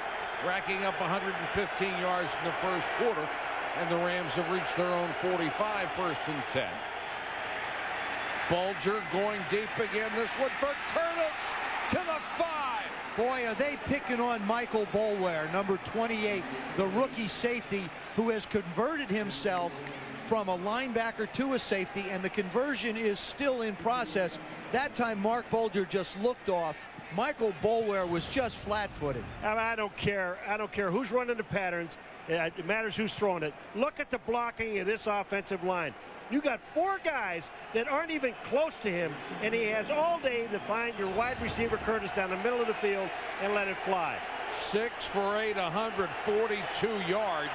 racking up 115 yards in the first quarter, and the Rams have reached their own 45, 1st and 10. Bulger going deep again. This one for Curtis to the 5. Boy, are they picking on Michael Boulware, number 28, the rookie safety who has converted himself from a linebacker to a safety, and the conversion is still in process. That time Mark Bulger just looked off. Michael Boulware was just flat-footed. I don't care who's running the patterns. It matters who's throwing it. Look at the blocking of this offensive line. You got 4 guys that aren't even close to him, and he has all day to find your wide receiver Curtis down the middle of the field and let it fly. 6 for 8, 142 yards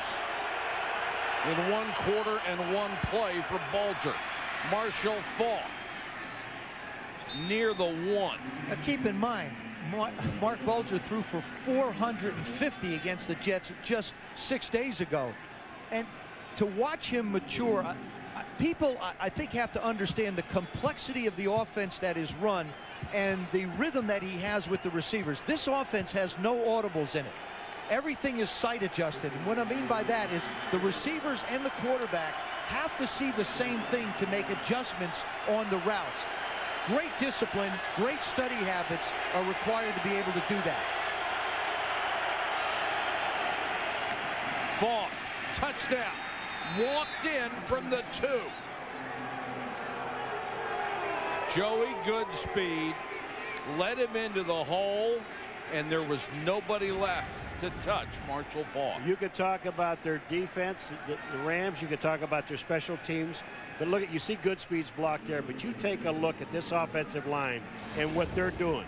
in 1 quarter and 1 play for Bulger. Marshall Faulk near the 1. Now keep in mind, Mark Bulger threw for 450 against the Jets just 6 days ago. And to watch him mature, people, I think, have to understand the complexity of the offense that is run and the rhythm that he has with the receivers. This offense has no audibles in it. Everything is sight adjusted. And what I mean by that is the receivers and the quarterback have to see the same thing to make adjustments on the routes. Great discipline, great study habits are required to be able to do that. Faulk, touchdown. Walked in from the 2. Joey Goodspeed led him into the hole, and there was nobody left to touch Marshall Faulk. You could talk about their defense, the Rams. You could talk about their special teams. But look, you see Goodspeed's block there, but you take a look at this offensive line and what they're doing.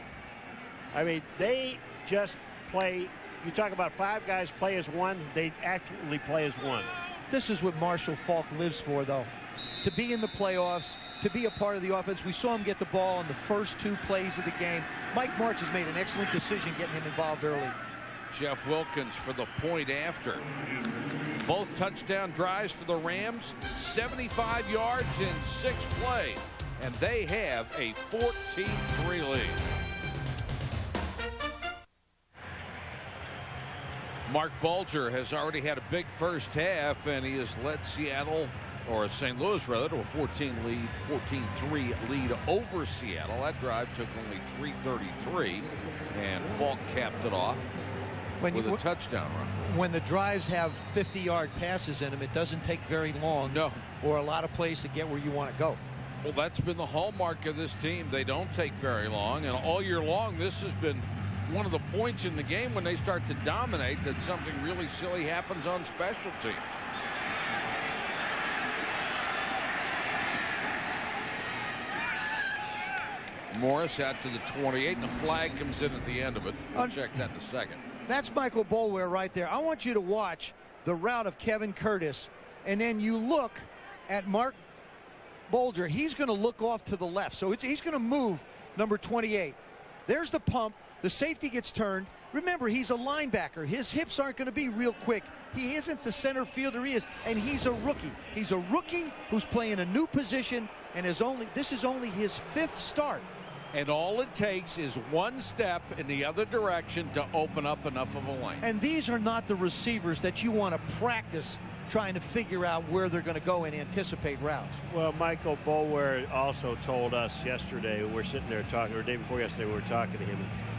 I mean, they just play. You talk about 5 guys play as one. They actually play as one. This is what Marshall Faulk lives for, though. To be in the playoffs, to be a part of the offense. We saw him get the ball in the first 2 plays of the game. Mike Martz has made an excellent decision getting him involved early. Jeff Wilkins for the point after. Both touchdown drives for the Rams, 75 yards in 6 plays, and they have a 14-3 lead. Mark Bulger has already had a big first half, and he has led Seattle, or St. Louis rather, to a 14-3 lead over Seattle. That drive took only 3:33, and Falk capped it off with a touchdown run. When the drives have 50-yard passes in them, it doesn't take very long or a lot of plays to get where you want to go. Well, that's been the hallmark of this team. They don't take very long, and all year long this has been one of the points in the game when they start to dominate, that something really silly happens on special teams. Morris out to the 28, and the flag comes in at the end of it. I'll check that in a second. That's Michael Boulware right there. I want you to watch the route of Kevin Curtis, and then you look at Mark Bulger. He's going to look off to the left, so he's going to move number 28. There's the pump. The safety gets turned. Remember, he's a linebacker. His hips aren't going to be real quick. He isn't the center fielder he is, and he's a rookie. He's a rookie who's playing a new position, and this is only his 5th start. And all it takes is one step in the other direction to open up enough of a lane. And these are not the receivers that you want to practice trying to figure out where they're going to go and anticipate routes. Well, Michael Boulware also told us yesterday, we're sitting there talking, or the day before yesterday, we were talking to him.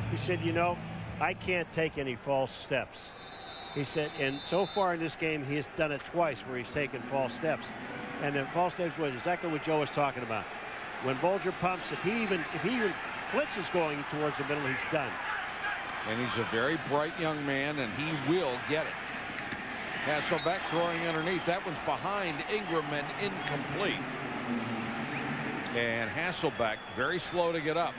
He said, you know, I can't take any false steps. He said, and so far in this game, he has done it twice where he's taken false steps. And the false steps was exactly what Joe was talking about. When Bulger pumps, if he even flinches going towards the middle, he's done. And he's a very bright young man, and he will get it. Hasselbeck throwing underneath. That one's behind Ingram and incomplete. And Hasselbeck very slow to get up.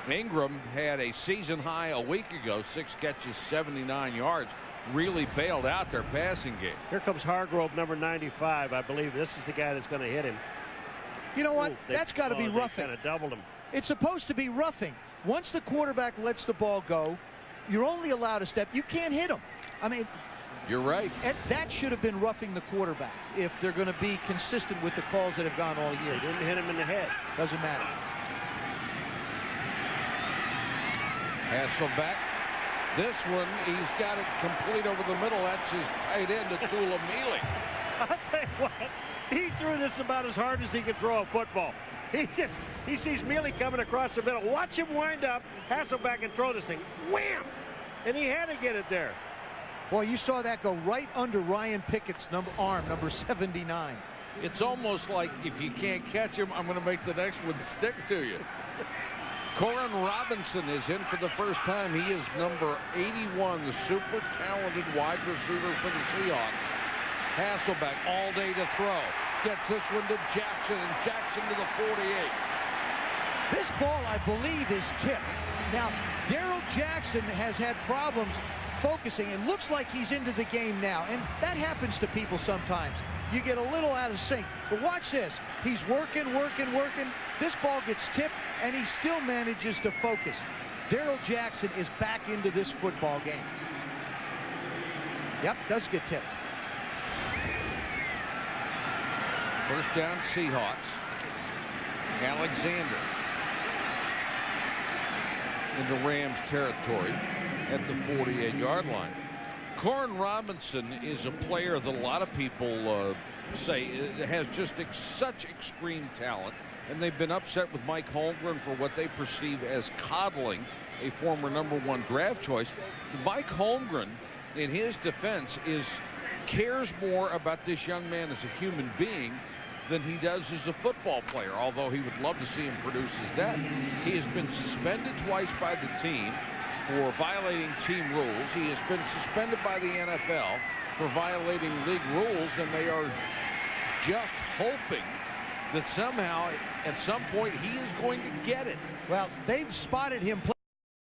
Ingram had a season high a week ago, 6 catches, 79 yards. Really bailed out their passing game. Here comes Hargrove, number 95. I believe this is the guy that's going to hit him. You know what? That's got to be roughing. Kind of doubled him. It's supposed to be roughing. Once the quarterback lets the ball go, you're only allowed a step. You can't hit him. I mean, you're right. That should have been roughing the quarterback if they're going to be consistent with the calls that have gone all year. They didn't hit him in the head. Doesn't matter. Hasselbeck. This one, he's got it complete over the middle. That's his tight end, Atula Mealy. I'll tell you what, he threw this about as hard as he could throw a football. He sees Mealy coming across the middle. Watch him wind up, Hasselbeck, and throw this thing. Wham! And he had to get it there. Boy, you saw that go right under Ryan Pickett's arm, number 79. It's almost like if you can't catch him, I'm going to make the next one stick to you. Corin Robinson is in for the first time. He is number 81, the super talented wide receiver for the Seahawks. Hasselbeck all day to throw. Gets this one to Jackson, and Jackson to the 48. This ball, I believe, is tipped. Now, Darrell Jackson has had problems focusing. It looks like he's into the game now, and that happens to people sometimes. You get a little out of sync. But watch this. He's working. This ball gets tipped, and he still manages to focus. Darrell Jackson is back into this football game. Yep, does get tipped. First down, Seahawks. Alexander into Rams territory at the 48-yard line. Corin Robinson is a player that a lot of people say has just such extreme talent, and they've been upset with Mike Holmgren for what they perceive as coddling a former #1 draft choice. Mike Holmgren, in his defense, cares more about this young man as a human being than he does as a football player, although he would love to see him produce as that. He has been suspended twice by the team for violating team rules. He has been suspended by the NFL for violating league rules, and they are just hoping that somehow at some point he is going to get it. Well, they've spotted him.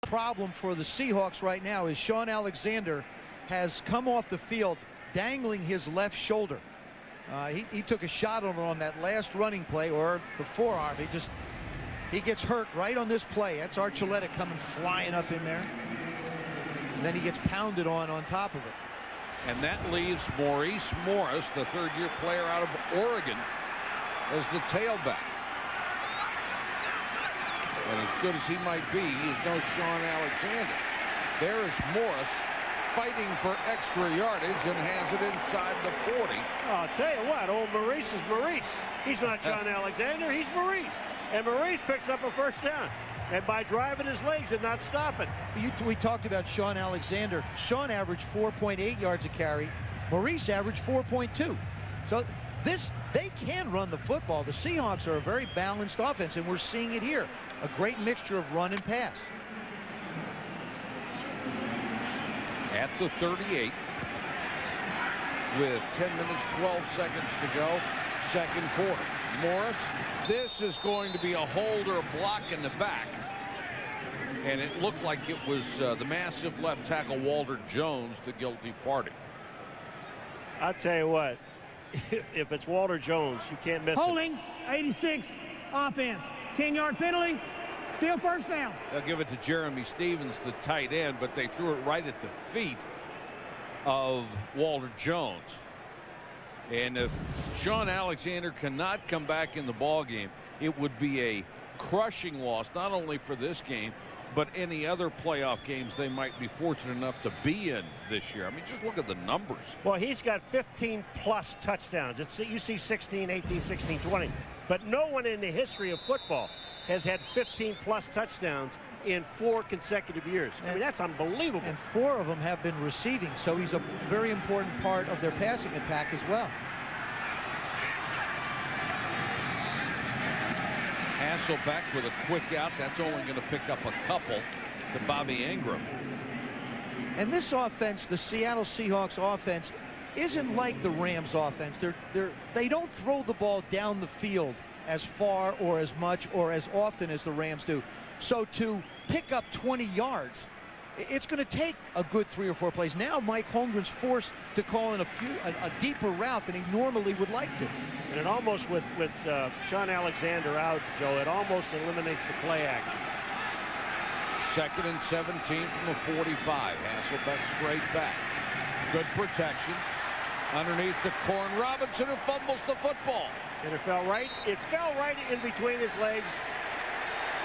The problem for the Seahawks right now is Sean Alexander has come off the field dangling his left shoulder. He took a shot on that last running play, or the forearm. He gets hurt right on this play. That's Archuleta coming flying up in there. And then he gets pounded on top of it. And that leaves Maurice Morris, the third-year player out of Oregon, as the tailback. And as good as he might be, he is no Sean Alexander. There is Morris fighting for extra yardage and has it inside the 40. I'll tell you what, old Maurice is Maurice. He's not Sean Alexander, he's Maurice. And Maurice picks up a first down. And by driving his legs and not stopping. We talked about Sean Alexander. Sean averaged 4.8 yards a carry. Maurice averaged 4.2. So they can run the football. The Seahawks are a very balanced offense, and we're seeing it here. A great mixture of run and pass. At the 38, with 10 minutes, 12 seconds to go, second quarter. Morris, this is going to be a hold or a block in the back. And it looked like it was the massive left tackle Walter Jones, the guilty party. I'll tell you what, if it's Walter Jones, you can't miss Holding, 86, offense. 10-yard penalty, still first down. They'll give it to Jeremy Stevens, the tight end, but they threw it right at the feet of Walter Jones. And if Sean Alexander cannot come back in the ball game, it would be a crushing loss, not only for this game, but any other playoff games they might be fortunate enough to be in this year. I mean, just look at the numbers. Well, he's got 15-plus touchdowns. You see 16, 18, 16, 20. But no one in the history of football has had 15-plus touchdowns in 4 consecutive years. I mean, that's unbelievable. And 4 of them have been receiving, so he's a very important part of their passing attack as well. Hasselbeck with a quick out. That's only going to pick up a couple to Bobby Ingram. And this offense, the Seattle Seahawks offense, isn't like the Rams offense. They don't throw the ball down the field as far or as much or as often as the Rams do. So to pick up 20 yards, it's going to take a good 3 or 4 plays. Now Mike Holmgren's forced to call in a deeper route than he normally would like to. And it almost, with Sean Alexander out, Joe, it almost eliminates the play action. 2nd and 17 from the 45. Hasselbeck straight back. Good protection. Underneath to Corn Robinson, who fumbles the football. And it fell right in between his legs.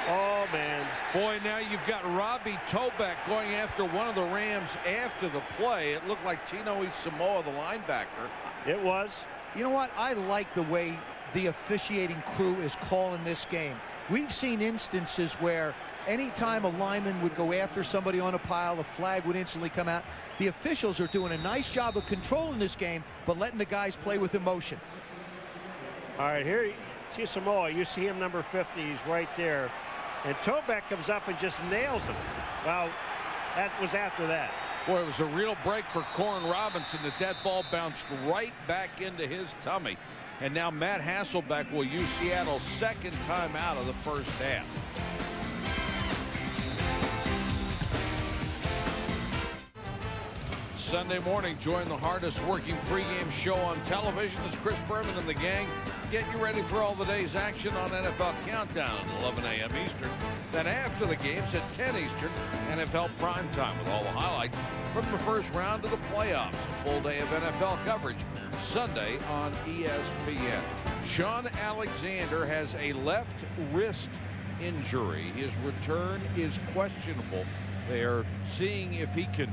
Oh, man. Boy, now you've got Robbie Tobeck going after one of the Rams after the play. It looked like Tino Isamoa, the linebacker. It was. You know what? I like the way the officiating crew is calling this game. We've seen instances where anytime a lineman would go after somebody on a pile, a flag would instantly come out. The officials are doing a nice job of controlling this game, but letting the guys play with emotion. All right, here, see Samoa. You see him, number 50. He's right there. And Tobeck comes up and just nails him. Well, that was after that. Boy, it was a real break for Corn Robinson that ball bounced right back into his tummy. And now Matt Hasselbeck will use Seattle's 2nd time out of the first half. Sunday morning, join the hardest working pregame show on television as Chris Berman and the gang get you ready for all the day's action on NFL Countdown at 11 a.m. Eastern. Then after the games at 10 Eastern, NFL Primetime with all the highlights from the first round of the playoffs. A full day of NFL coverage Sunday on ESPN. Sean Alexander has a left wrist injury. His return is questionable. They are seeing if he can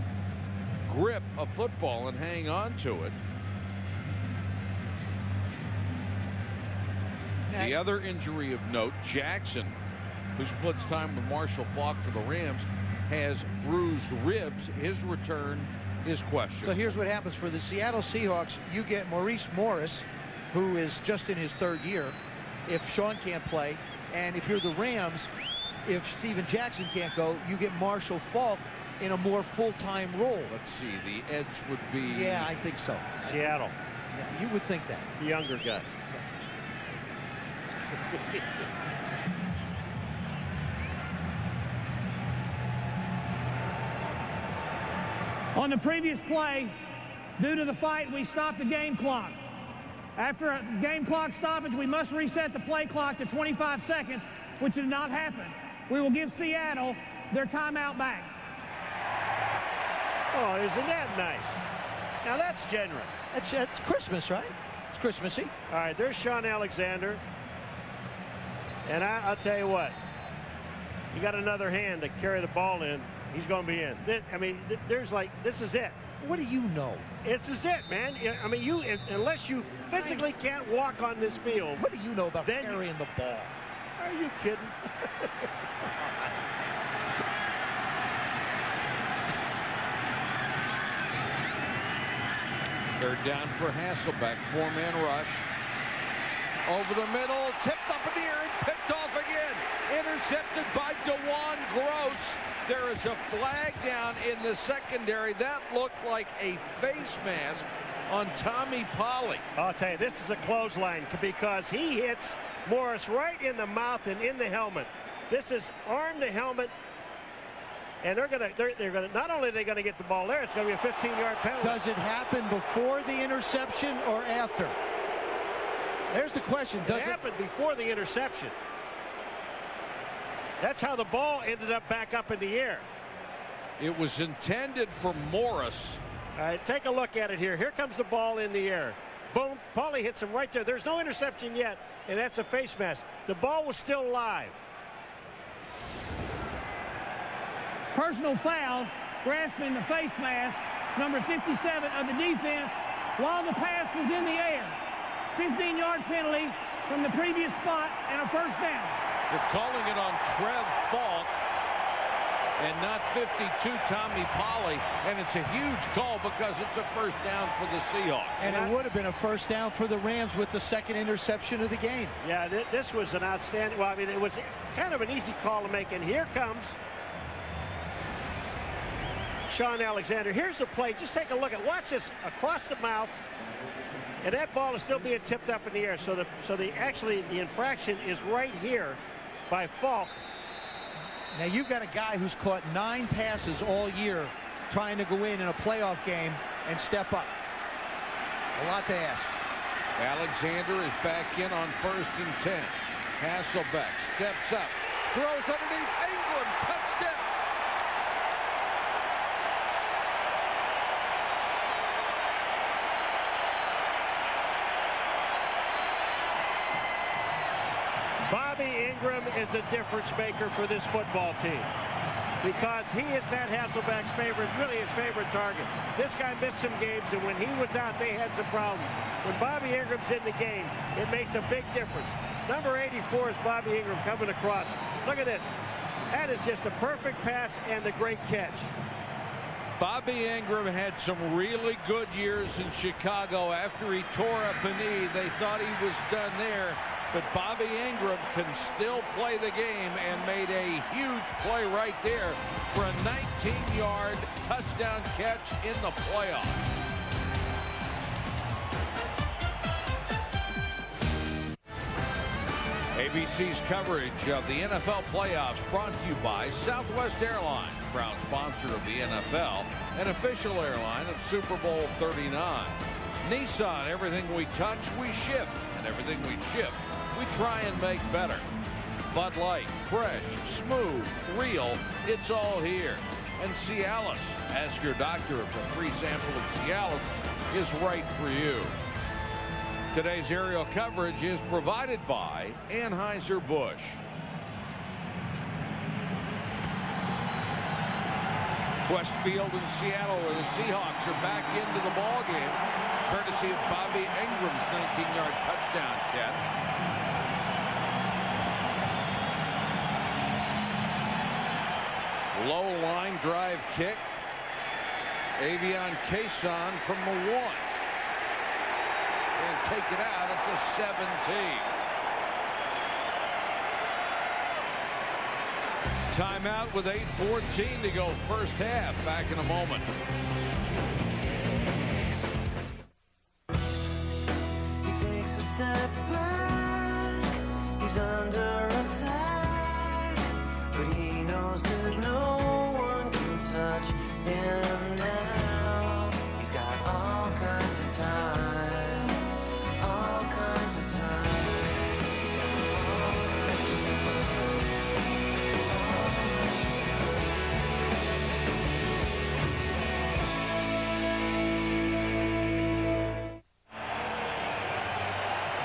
grip a football and hang on to it. The other injury of note, Jackson, who splits time with Marshall Faulk for the Rams, has bruised ribs. His return is questionable. So here's what happens for the Seattle Seahawks. You get Maurice Morris, who is just in his 3rd year, if Sean can't play. And if you're the Rams, if Steven Jackson can't go, you get Marshall Faulk in a more full-time role. Let's see, the edge would be... Yeah, I think so. Seattle. Yeah, you would think that. The younger guy. On the previous play, due to the fight, we stopped the game clock. After a game clock stoppage, we must reset the play clock to 25 seconds, which did not happen. We will give Seattle their timeout back. Oh, isn't that nice? Now that's generous. It's Christmas, right? It's Christmassy. All right, there's Sean Alexander. And I'll tell you what. You got another hand to carry the ball in. He's going to be in. I mean, there's like, this is it. What do you know? This is it, man. I mean, unless you physically can't walk on this field. What do you know about carrying the ball? Are you kidding? Third down for Hasselbeck. 4-man rush. Over the middle, tipped up in the air and picked off again. Intercepted by DeJuan Gross. There is a flag down in the secondary. That looked like a face mask on Tommy Polley. I'll tell you, this is a clothesline because he hits Morris right in the mouth and in the helmet. This is arm to helmet. And they're gonna not only are they gonna get the ball there, it's gonna be a 15-yard penalty. Does it happen before the interception or after? There's the question. Does it happen before the interception? That's how the ball ended up back up in the air. It was intended for Morris. All right, take a look at it here. Here comes the ball in the air. Boom, Paulie hits him right there. There's no interception yet, and that's a face mask. The ball was still live. Personal foul, grasping the face mask, number 57 of the defense, while the pass was in the air. 15-yard penalty from the previous spot and a first down. They're calling it on Trev Falk and not 52 Tommy Polley, and it's a huge call because it's a first down for the Seahawks. And it would have been a first down for the Rams with the second interception of the game. Yeah, this was an outstanding, well, I mean, it was kind of an easy call to make, and here comes Sean Alexander. Here's the play. Just take a look at, watch this, across the mouth, and that ball is still being tipped up in the air. So the infraction is right here by Falk. Now you've got a guy who's caught 9 passes all year trying to go in a playoff game and step up. A lot to ask. Alexander is back in on 1st and 10. Hasselbeck steps up, throws underneath Ingram, touchdown. Bobby Ingram is a difference maker for this football team because he is Matt Hasselbeck's favorite, really his favorite target. This guy missed some games, and when he was out, they had some problems. When Bobby Ingram's in the game, it makes a big difference. Number 84 is Bobby Ingram coming across. Look at this. That is just a perfect pass and the great catch. Bobby Ingram had some really good years in Chicago. After he tore up a knee, they thought he was done there. But Bobby Ingram can still play the game and made a huge play right there for a 19-yard touchdown catch in the playoffs. ABC's coverage of the NFL playoffs brought to you by Southwest Airlines, proud sponsor of the NFL, an official airline of Super Bowl 39. Nissan, everything we touch, we shift, and everything we shift, we try and make better. Bud Light, fresh, smooth, real, it's all here. And Cialis, ask your doctor if a free sample of Cialis is right for you. Today's aerial coverage is provided by Anheuser-Busch. Quest Field in Seattle, where the Seahawks are back into the ballgame, courtesy of Bobby Ingram's 19-yard touchdown catch. Low line drive kick. Avion Cason from the 1. And take it out at the 17. Timeout with 8:14 to go first half. Back in a moment. He takes a step back. He's under attack. But he knows that no one can touch him now. He's got all kinds of time. All kinds of time.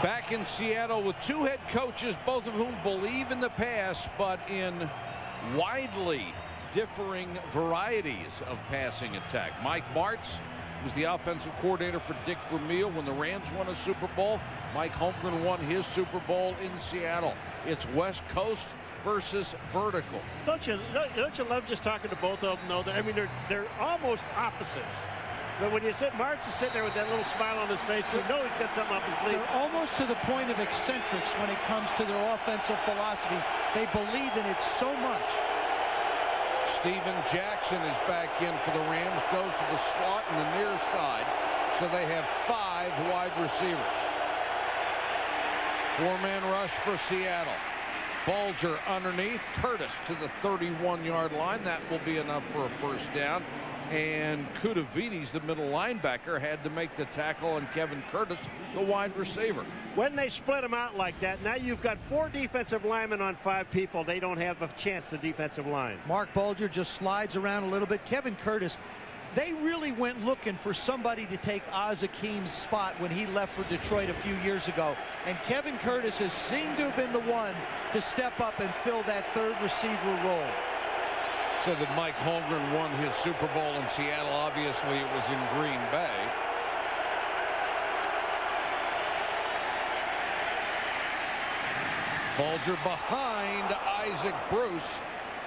Back in Seattle with two head coaches, both of whom believe in the pass, but in widely differing varieties of passing attack. Mike Martz was the offensive coordinator for Dick Vermeil when the Rams won a Super Bowl. Mike Holmgren won his Super Bowl in Seattle. It's West Coast versus vertical. Don't you love just talking to both of them, though? I mean, they're almost opposites. But when you sit, Martz is sitting there with that little smile on his face, you know he's got something up his sleeve. They're almost to the point of eccentrics when it comes to their offensive philosophies. They believe in it so much. Steven Jackson is back in for the Rams, goes to the slot in the near side, so they have 5 wide receivers. 4-man rush for Seattle. Bulger underneath, Curtis to the 31-yard line. That will be enough for a first down. And Kudavides, the middle linebacker, had to make the tackle on Kevin Curtis, the wide receiver. When they split them out like that, now you've got 4 defensive linemen on 5 people. They don't have a chance, the defensive line. Mark Bulger just slides around a little bit. Kevin Curtis, they really went looking for somebody to take Oz Akim's spot when he left for Detroit a few years ago. And Kevin Curtis has seemed to have been the one to step up and fill that 3rd receiver role. So that Mike Holmgren won his Super Bowl in Seattle. Obviously, it was in Green Bay. Bulger behind Isaac Bruce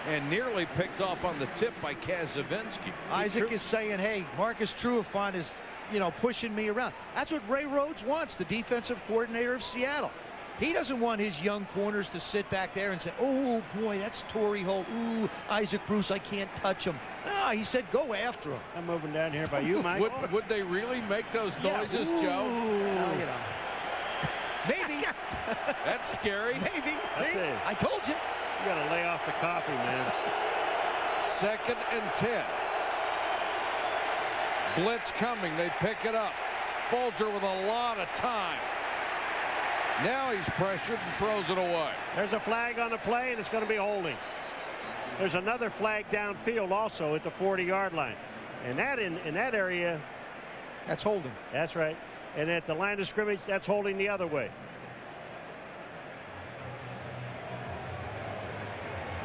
and nearly picked off on the tip by Kaczynski. Isaac is saying, hey, Marcus Truafont is, pushing me around. That's what Ray Rhodes wants, the defensive coordinator of Seattle. He doesn't want his young corners to sit back there and say, oh, boy, that's Torrey Holt. Ooh, Isaac Bruce, I can't touch him. No, he said go after him. I'm moving down here by you, Mike. Would they really make those noises, Joe? Well, maybe. That's scary. Maybe. See, I told you. You got to lay off the coffee, man. 2nd and 10. Blitz coming. They pick it up. Bulger with a lot of time. Now he's pressured and throws it away. There's a flag on the play, and it's going to be holding. There's another flag downfield also at the 40-yard line. And that in that area, that's holding. That's right. And at the line of scrimmage, that's holding the other way.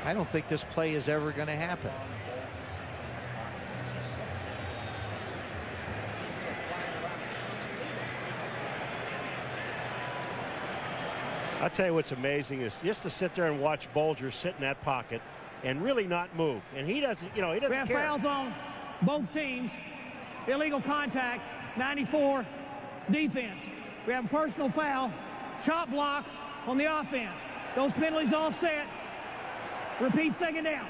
I don't think this play is ever going to happen. I'll tell you what's amazing is just to sit there and watch Bulger sit in that pocket and really not move. And he doesn't, he doesn't care. We have fouls on both teams. Illegal contact, 94 defense. We have a personal foul, chop block on the offense. Those penalties all set. Repeat 2nd down.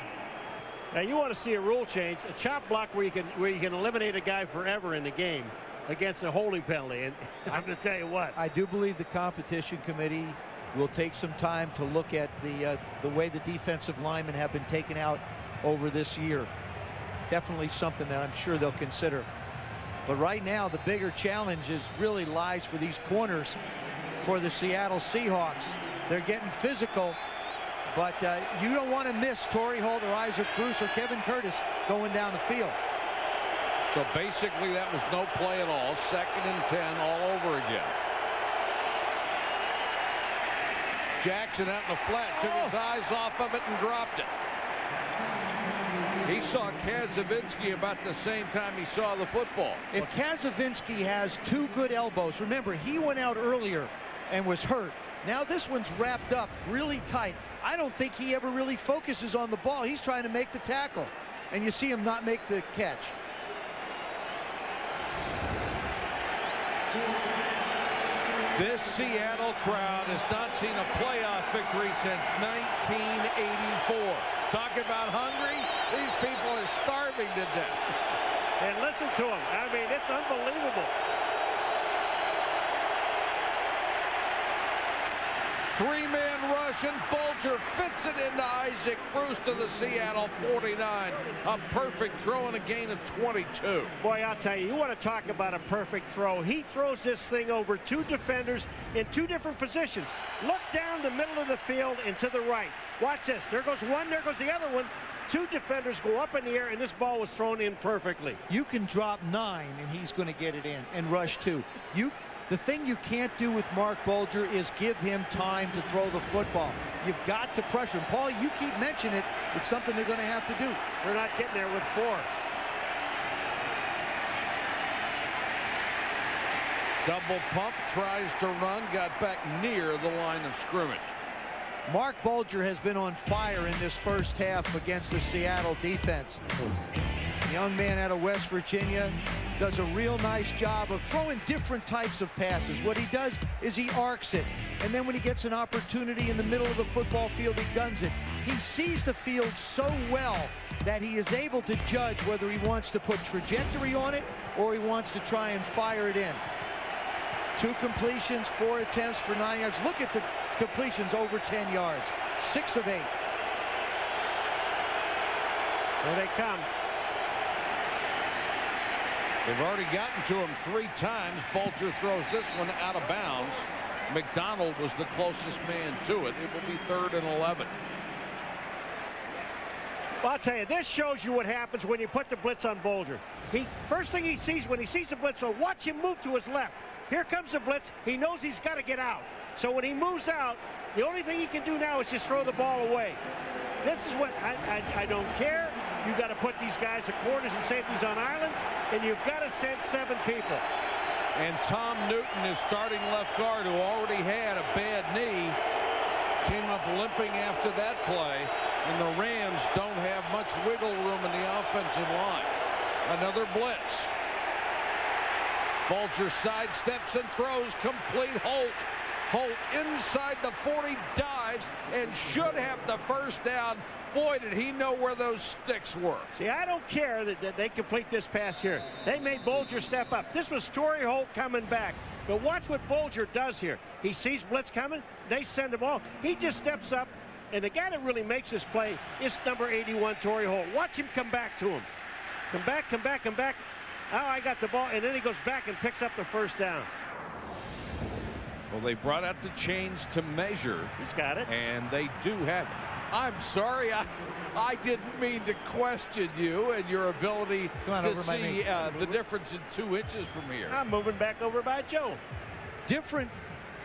Now you want to see a rule change, a chop block where you can eliminate a guy forever in the game against a holding penalty. And I'm going to tell you what. I do believe the competition committee will take some time to look at the way the defensive linemen have been taken out over this year. Definitely something that I'm sure they'll consider. But right now, the bigger challenge really lies for these corners for the Seattle Seahawks. They're getting physical, but you don't want to miss Torrey Holt or Isaac Bruce or Kevin Curtis going down the field. So basically that was no play at all. 2nd and 10 all over again. Jackson out in the flat, took his eyes off of it and dropped it. He saw Kaczynski about the same time he saw the football. If Kaczynski has 2 good elbows, remember he went out earlier and was hurt. Now this one's wrapped up really tight. I don't think he ever really focuses on the ball. He's trying to make the tackle, and you see him not make the catch. This Seattle crowd has not seen a playoff victory since 1984. Talking about hungry, these people are starving to death. And listen to them. I mean, it's unbelievable. 3-man rush, and Bulger fits it into Isaac Bruce to the Seattle 49. A perfect throw and a gain of 22. Boy, I'll tell you want to talk about a perfect throw. He throws this thing over 2 defenders in 2 different positions. Look down the middle of the field and to the right. Watch this. There goes one, there goes the other one. 2 defenders go up in the air, and this ball was thrown in perfectly. You can drop 9, and he's going to get it in and rush 2. The thing you can't do with Mark Bulger is give him time to throw the football. You've got to pressure him. Paul, you keep mentioning it. It's something they're going to have to do. They're not getting there with 4. Double pump, tries to run, got back near the line of scrimmage. Mark Bulger has been on fire in this first half against the Seattle defense. Young man out of West Virginia does a real nice job of throwing different types of passes. What he does is he arcs it, and then when he gets an opportunity in the middle of the football field, he guns it. He sees the field so well that he is able to judge whether he wants to put trajectory on it or he wants to try and fire it in. 2 completions, 4 attempts for 9 yards. Look at the completions over 10 yards. 6 of 8. Here they come. They've already gotten to him 3 times. Bulger throws this one out of bounds. McDonald was the closest man to it. It will be 3rd and 11. Well, I'll tell you, this shows you what happens when you put the blitz on Bulger. First thing he sees when he sees the blitz, so watch him move to his left. Here comes the blitz. He knows he's got to get out. So when he moves out, the only thing he can do now is just throw the ball away. This is what I don't care. You've got to put these guys, the corners and safeties, on islands, and you've got to send 7 people. And Tom Newton, his starting left guard, who already had a bad knee, came up limping after that play, and the Rams don't have much wiggle room in the offensive line. Another blitz. Bulger sidesteps and throws complete. Holt inside the 40, dives and should have the first down. Boy, did he know where those sticks were. See, I don't care that they complete this pass here. They made Bulger step up. This was Torrey Holt coming back. But watch what Bulger does here. He sees blitz coming. They send the ball. He just steps up. And the guy that really makes this play is number 81, Torrey Holt. Watch him come back to him. Come back, come back, come back. Oh, I got the ball. And then he goes back and picks up the first down. Well, they brought out the chains to measure. He's got it. And they do have it. I'm sorry, I didn't mean to question you and your ability to see the difference in 2 inches from here. I'm moving back over by Joe. Different.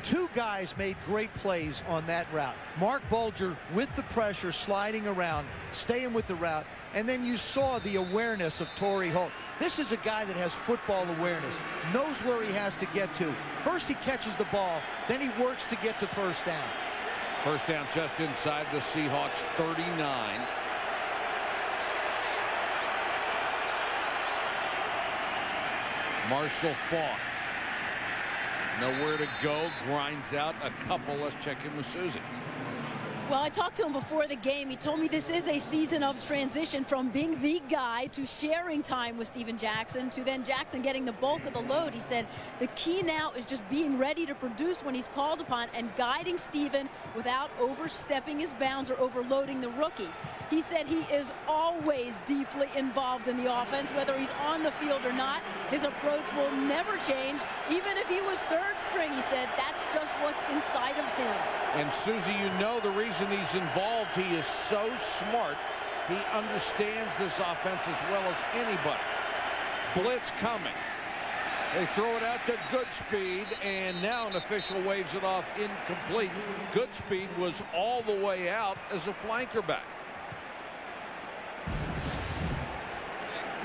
2 guys made great plays on that route. Mark Bulger with the pressure, sliding around, staying with the route, and then you saw the awareness of Torrey Holt. This is a guy that has football awareness, knows where he has to get to. First he catches the ball, then he works to get to first down. First down just inside the Seahawks 39. Marshall Faulk. Nowhere to go, grinds out a couple. Let's check in with Susie. Well, I talked to him before the game. He told me this is a season of transition from being the guy to sharing time with Steven Jackson to then Jackson getting the bulk of the load. He said the key now is just being ready to produce when he's called upon and guiding Steven without overstepping his bounds or overloading the rookie. He said he is always deeply involved in the offense, whether he's on the field or not. His approach will never change. Even if he was 3rd string, he said that's just what's inside of him. And Susie, you know the reason he's involved. He is so smart. He understands this offense as well as anybody. Blitz coming. They throw it out to Goodspeed, and now an official waves it off incomplete. Goodspeed was all the way out as a flanker back.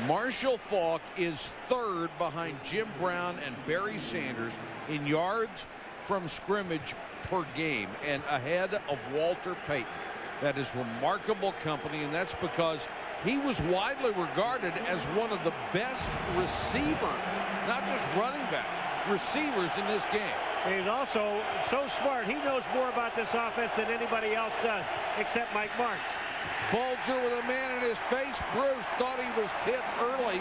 Marshall Faulk is 3rd behind Jim Brown and Barry Sanders in yards from scrimmage per game and ahead of Walter Payton. That is remarkable company, and that's because he was widely regarded as one of the best receivers, not just running backs, receivers in this game. He's also so smart. He knows more about this offense than anybody else does, except Mike Martz. Bulger with a man in his face. Bruce thought he was hit early,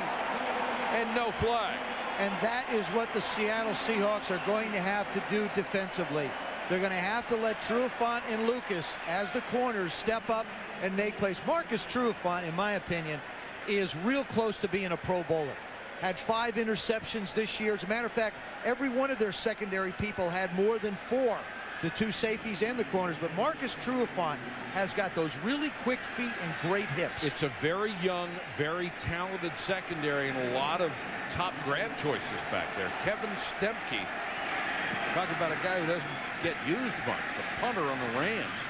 and no flag. And that is what the Seattle Seahawks are going to have to do defensively. They're going to have to let Trufant and Lucas, as the corners, step up and make plays. Marcus Trufant, in my opinion, is real close to being a Pro Bowler. Had 5 interceptions this year. As a matter of fact, every one of their secondary people had more than 4. The 2 safeties and the corners. But Marcus Trufant has got those really quick feet and great hips. It's a very young, very talented secondary and a lot of top draft choices back there. Kevin Stempke Talk about a guy who doesn't get used much. The punter on the Rams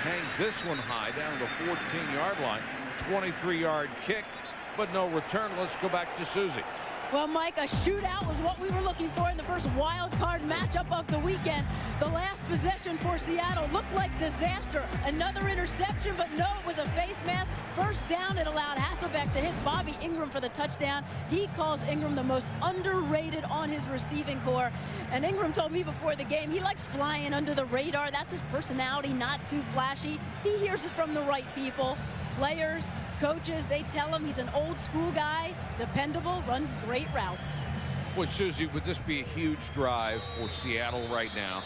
hangs this one high down to the 14-yard line. 23-yard kick, but no return. Let's go back to Susie. Well, Mike, a shootout was what we were looking for in the first wild card matchup of the weekend. The last possession for Seattle looked like disaster. Another interception, but no, it was a face mask. First down, it allowed Hasselbeck to hit Bobby Ingram for the touchdown. He calls Ingram the most underrated on his receiving corps. And Ingram told me before the game he likes flying under the radar. That's his personality, not too flashy. He hears it from the right people. Players, coaches, they tell him he's an old school guy, dependable, runs great routes. Well, Susie, would this be a huge drive for Seattle right now?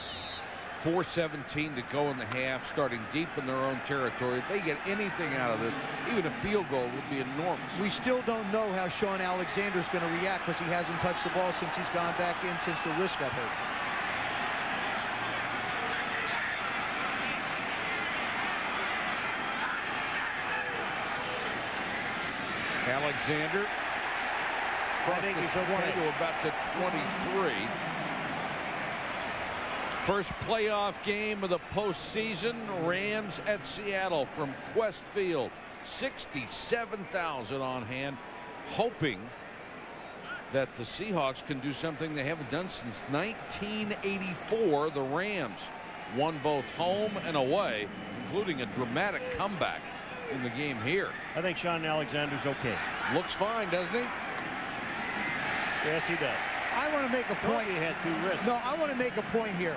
4:17 to go in the half, starting deep in their own territory. If they get anything out of this, even a field goal would be enormous. We still don't know how Sean Alexander's going to react because he hasn't touched the ball since he's gone back in since the wrist got hurt. Alexander across the 20 to about the 23. First playoff game of the postseason. Rams at Seattle from Quest Field. 67,000 on hand, hoping that the Seahawks can do something they haven't done since 1984. The Rams won both home and away, including a dramatic comeback in the game here. I think Sean Alexander's okay. Looks fine, doesn't he? Yes, he does. I want to make a point. He had 2 wrists. No, I want to make a point here.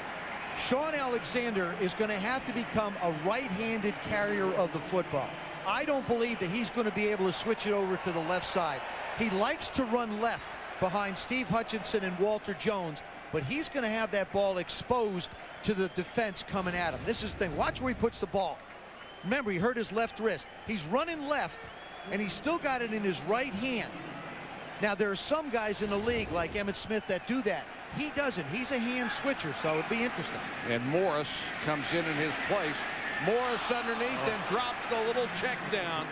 Sean Alexander is going to have to become a right-handed carrier of the football. I don't believe that he's going to be able to switch it over to the left side. He likes to run left behind Steve Hutchinson and Walter Jones, but he's going to have that ball exposed to the defense coming at him. This is the thing. Watch where he puts the ball. Remember, he hurt his left wrist. He's running left, and he's still got it in his right hand. Now, there are some guys in the league, like Emmitt Smith, that do that. He doesn't. He's a hand switcher, so it'd be interesting. And Morris comes in his place. Morris underneath and drops the little check down.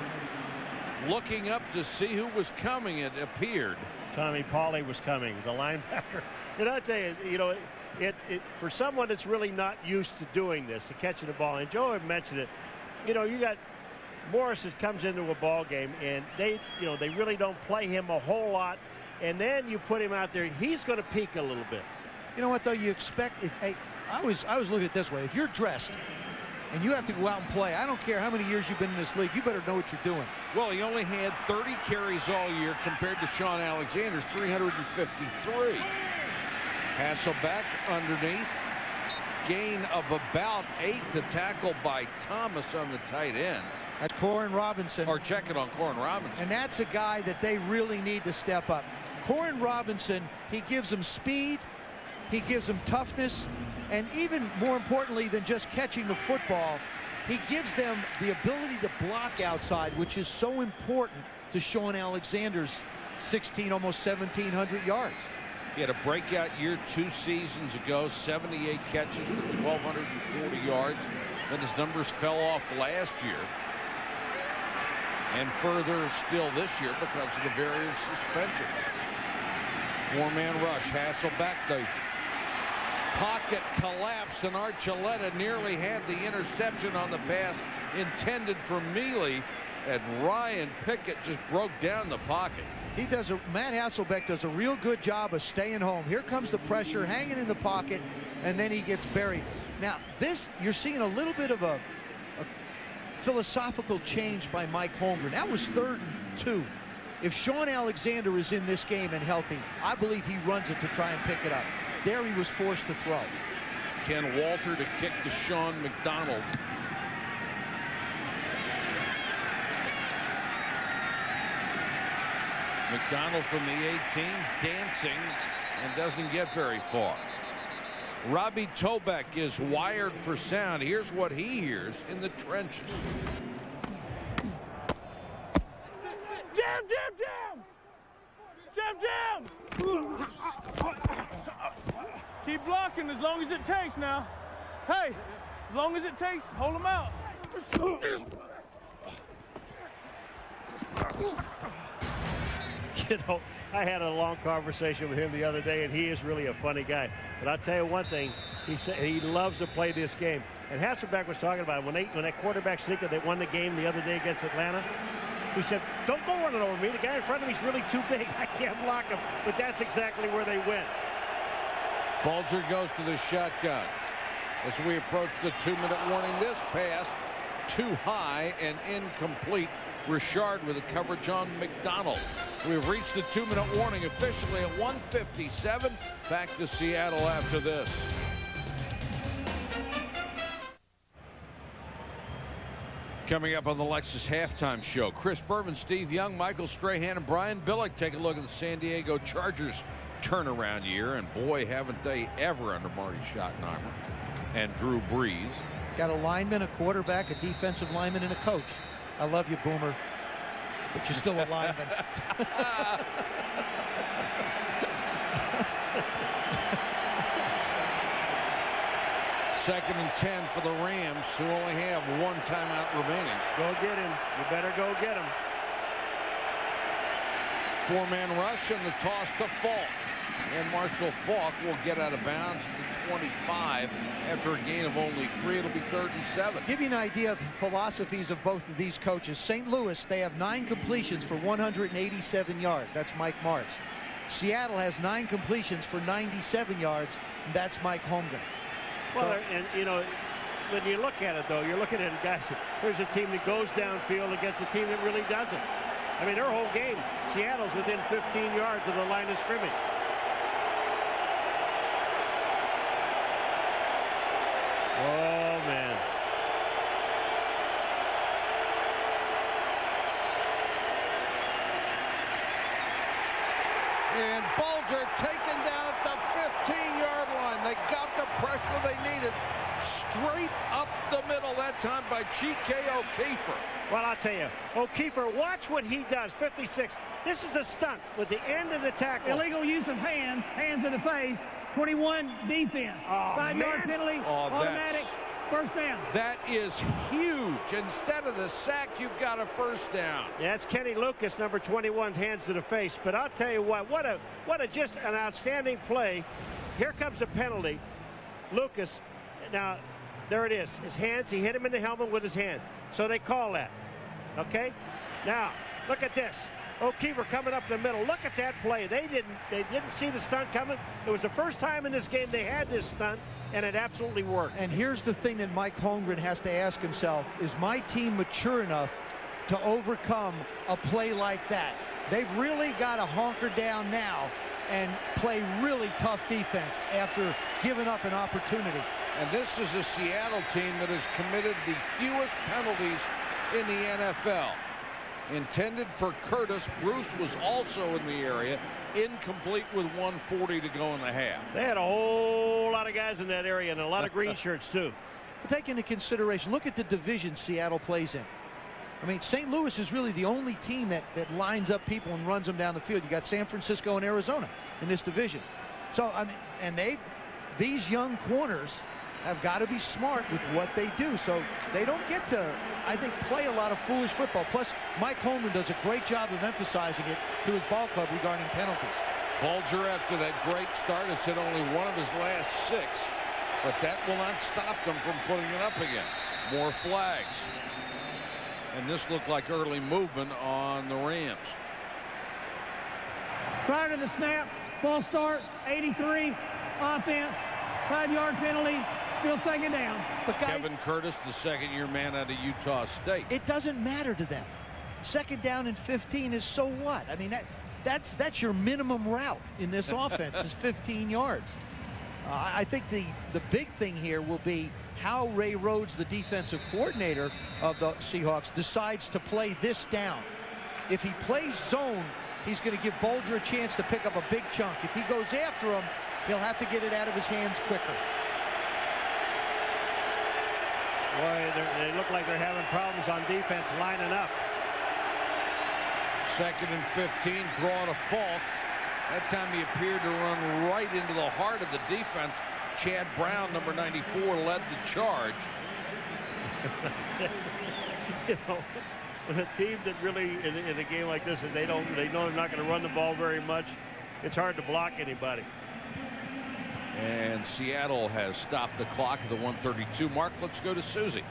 Looking up to see who was coming, it appeared. Tommy Pauly was coming, the linebacker. And I tell you, for someone that's really not used to doing this, to catching the ball, and Joe had mentioned it, you got Morris that comes into a ball game, and they really don't play him a whole lot. And then you put him out there, he's going to peak a little bit. You know what, though? You expect I was looking at it this way. If you're dressed and you have to go out and play, I don't care how many years you've been in this league, you better know what you're doing. Well, he only had 30 carries all year compared to Sean Alexander's 353. Hasselbeck underneath. Gain of about 8 to tackle by Thomas on the tight end. That's Corin Robinson. Or check it on Corin Robinson. And that's a guy that they really need to step up. Corin Robinson, he gives them speed, he gives them toughness, and even more importantly than just catching the football, he gives them the ability to block outside, which is so important to Sean Alexander's almost 1,700 yards. He had a breakout year 2 seasons ago, 78 catches for 1,240 yards. Then his numbers fell off last year. And further still this year because of the various suspensions. 4-man rush. Hasselbeck, the pocket collapsed, and Archuleta nearly had the interception on the pass intended for Mealy, and Ryan Pickett just broke down the pocket. Matt Hasselbeck does a real good job of staying home. Here comes the pressure, hanging in the pocket, and then he gets buried. Now, you're seeing a little bit of a philosophical change by Mike Holmgren. That was 3rd and 2. If Sean Alexander is in this game and healthy, I believe he runs it to try and pick it up. There he was forced to throw. Ken Walter to kick to Sean McDonald. McDonald from the 18, dancing, and doesn't get very far. Robbie Tobeck is wired for sound. Here's what he hears in the trenches. Jam, jam, jam! Jam, jam! Keep blocking as long as it takes now. Hey, as long as it takes, hold them out. You know, I had a long conversation with him the other day, and he is really a funny guy. But I'll tell you one thing, he said he loves to play this game. And Hasselbeck was talking about it. When that quarterback sneaker that won the game the other day against Atlanta, he said, don't go running over me. The guy in front of me is really too big. I can't block him. But that's exactly where they went. Bulger goes to the shotgun. As we approach the 2-minute warning, this pass too high and incomplete. Richard with the coverage on McDonald. We've reached the 2-minute warning officially at 1:57. Back to Seattle after this. Coming up on the Lexus halftime show, Chris Berman, Steve Young, Michael Strahan, and Brian Billick take a look at the San Diego Chargers turnaround year. And boy, haven't they ever under Marty Schottenheimer and Drew Brees. Got a lineman, a quarterback, a defensive lineman, and a coach. I love you, Boomer, but you're still a lineman. Second and 10 for the Rams, who only have one timeout remaining. Go get him. You better go get him. Four-man rush and the toss to Falk. And Marshall Falk will get out of bounds to 25 after a gain of only 3. It'll be 3rd and 7. Give you an idea of the philosophies of both of these coaches. St. Louis, they have 9 completions for 187 yards. That's Mike Martz. Seattle has 9 completions for 97 yards. And that's Mike Holmgren. Well, and you know, when you look at it, though, you're looking at it, guys. There's a team that goes downfield against a team that really doesn't. I mean, their whole game, Seattle's within 15 yards of the line of scrimmage. Oh, man. And Bulger taken down at the 15-yard line. They got the pressure they needed. Straight up the middle that time by G.K. O'Keefer. Well, I'll tell you, O'Keefer, watch what he does. 56. This is a stunt with the end of the tackle. Illegal use of hands in the face. 21 defense. Oh, 5-yard penalty, automatic. First down. That is huge. Instead of the sack, you've got a first down. Yeah, that's Kenny Lucas, number 21, hands to the face. But I'll tell you what a just an outstanding play. Here comes a penalty. Lucas, now, there it is. His hands, he hit him in the helmet with his hands. So they call that. Okay? Now, look at this. O'Keefer coming up the middle. Look at that play. They didn't see the stunt coming. It was the first time in this game they had this stunt, and it absolutely worked. And here's the thing that Mike Holmgren has to ask himself. Is my team mature enough to overcome a play like that? They've really got to hunker down now and play really tough defense after giving up an opportunity. And this is a Seattle team that has committed the fewest penalties in the NFL. Intended for Curtis. Bruce was also in the area. Incomplete with 1:40 to go in the half. They had a whole lot of guys in that area and a lot of green shirts too. But take into consideration, look at the division Seattle plays in. I mean, St. Louis is really the only team that lines up people and runs them down the field. You got San Francisco and Arizona in this division. So, I mean, and these young corners have got to be smart with what they do. So they don't get to, I think, play a lot of foolish football. Plus, Mike Holmgren does a great job of emphasizing it to his ball club regarding penalties. Bulger, after that great start, has hit only one of his last 6. But that will not stop them from putting it up again. More flags. And this looked like early movement on the Rams. Prior to the snap, false start, 83, offense, 5-yard penalty, still second down. But guys, Kevin Curtis, the second-year man out of Utah State. It doesn't matter to them. Second down and 15 is so what? I mean, that's your minimum route in this offense is 15 yards. I think the big thing here will be how Ray Rhodes, the defensive coordinator of the Seahawks, decides to play this down. If he plays zone, he's going to give Bulger a chance to pick up a big chunk. If he goes after him, he'll have to get it out of his hands quicker. Boy, they look like they're having problems on defense lining up. Second and 15, draw to Falk. That time he appeared to run right into the heart of the defense. Chad Brown, number 94, led the charge. You know, a team that really, in a game like this, and they know they're not going to run the ball very much, it's hard to block anybody. And Seattle has stopped the clock at the 1:32 mark. Let's go to Susie.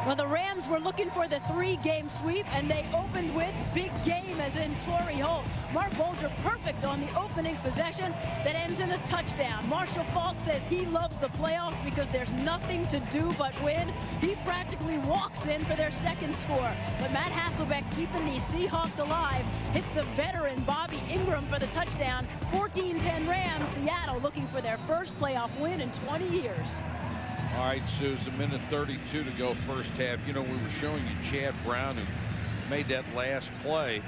Well, the Rams were looking for the 3-game sweep, and they opened with big game as in Torrey Holt. Mark Bulger perfect on the opening possession that ends in a touchdown. Marshall Faulk says he loves the playoffs because there's nothing to do but win. He practically walks in for their second score. But Matt Hasselbeck keeping the Seahawks alive. Hits the veteran Bobby Ingram for the touchdown. 14-10 Rams. Seattle looking for their first playoff win in 20 years. All right, Suze, a minute 32 to go first half. You know, we were showing you Chad Brown, who made that last play.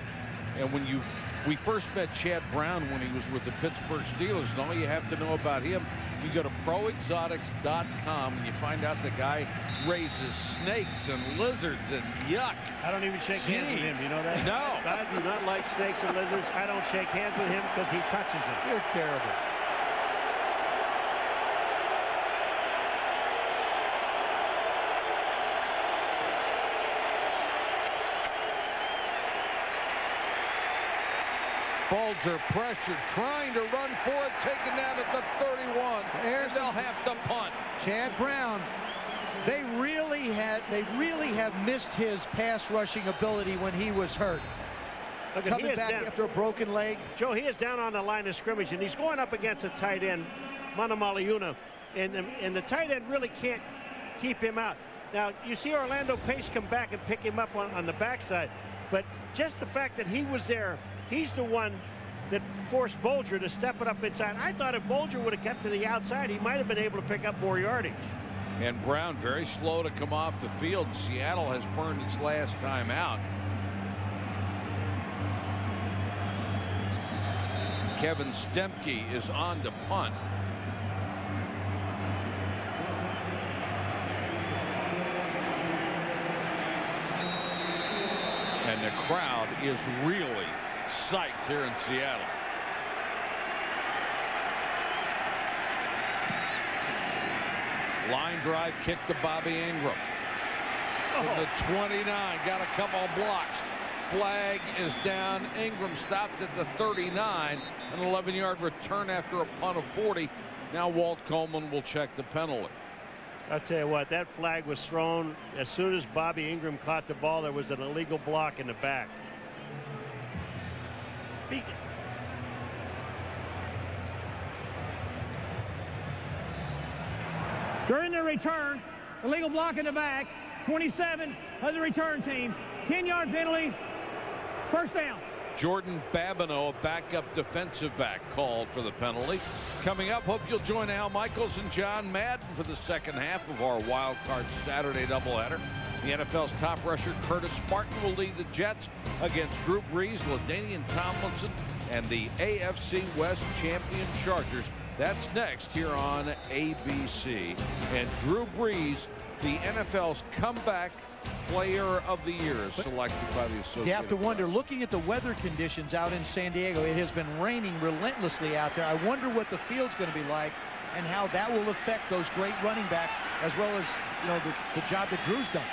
And when we first met Chad Brown when he was with the Pittsburgh Steelers, and all you have to know about him, you go to proexotics.com and you find out the guy raises snakes and lizards and yuck. I don't even shake hands with him. You know that? No. I do not like snakes and lizards. I don't shake hands with him because he touches them. You're terrible. Bulger pressured, trying to run for it, taken down at the 31. And they'll have to punt. Chad Brown, they really have missed his pass rushing ability when he was hurt. Look, Coming back after a broken leg. Joe, he is down on the line of scrimmage, and he's going up against a tight end, Manamaliuna, and the tight end really can't keep him out. Now, you see Orlando Pace come back and pick him up on the backside, but just the fact that he was there, he's the one that forced Bulger to step it up inside. I thought if Bulger would have kept to the outside, he might have been able to pick up more yardage. And Brown very slow to come off the field. Seattle has burned its last time out. Kevin Stemke is on to punt. And the crowd is really psyched here in Seattle. Line drive kick to Bobby Ingram. From the 29, got a couple of blocks. Flag is down. Ingram stopped at the 39. An 11-yard return after a punt of 40. Now Walt Coleman will check the penalty. I'll tell you what, that flag was thrown as soon as Bobby Ingram caught the ball. There was an illegal block in the back. During the return, illegal block in the back, 27 of the return team, 10-yard penalty, first down. Jordan Babineau, a backup defensive back, called for the penalty. Coming up, hope you'll join Al Michaels and John Madden for the second half of our Wild Card Saturday doubleheader. The NFL's top rusher, Curtis Spartan, will lead the Jets against Drew Brees, LaDainian Tomlinson, and the AFC West champion Chargers. That's next here on ABC. And Drew Brees, the NFL's comeback player of the year, is selected by the Associated. You have to wonder, looking at the weather conditions out in San Diego, it has been raining relentlessly out there. I wonder what the field's going to be like and how that will affect those great running backs, as well as, you know, the job that Drew's done.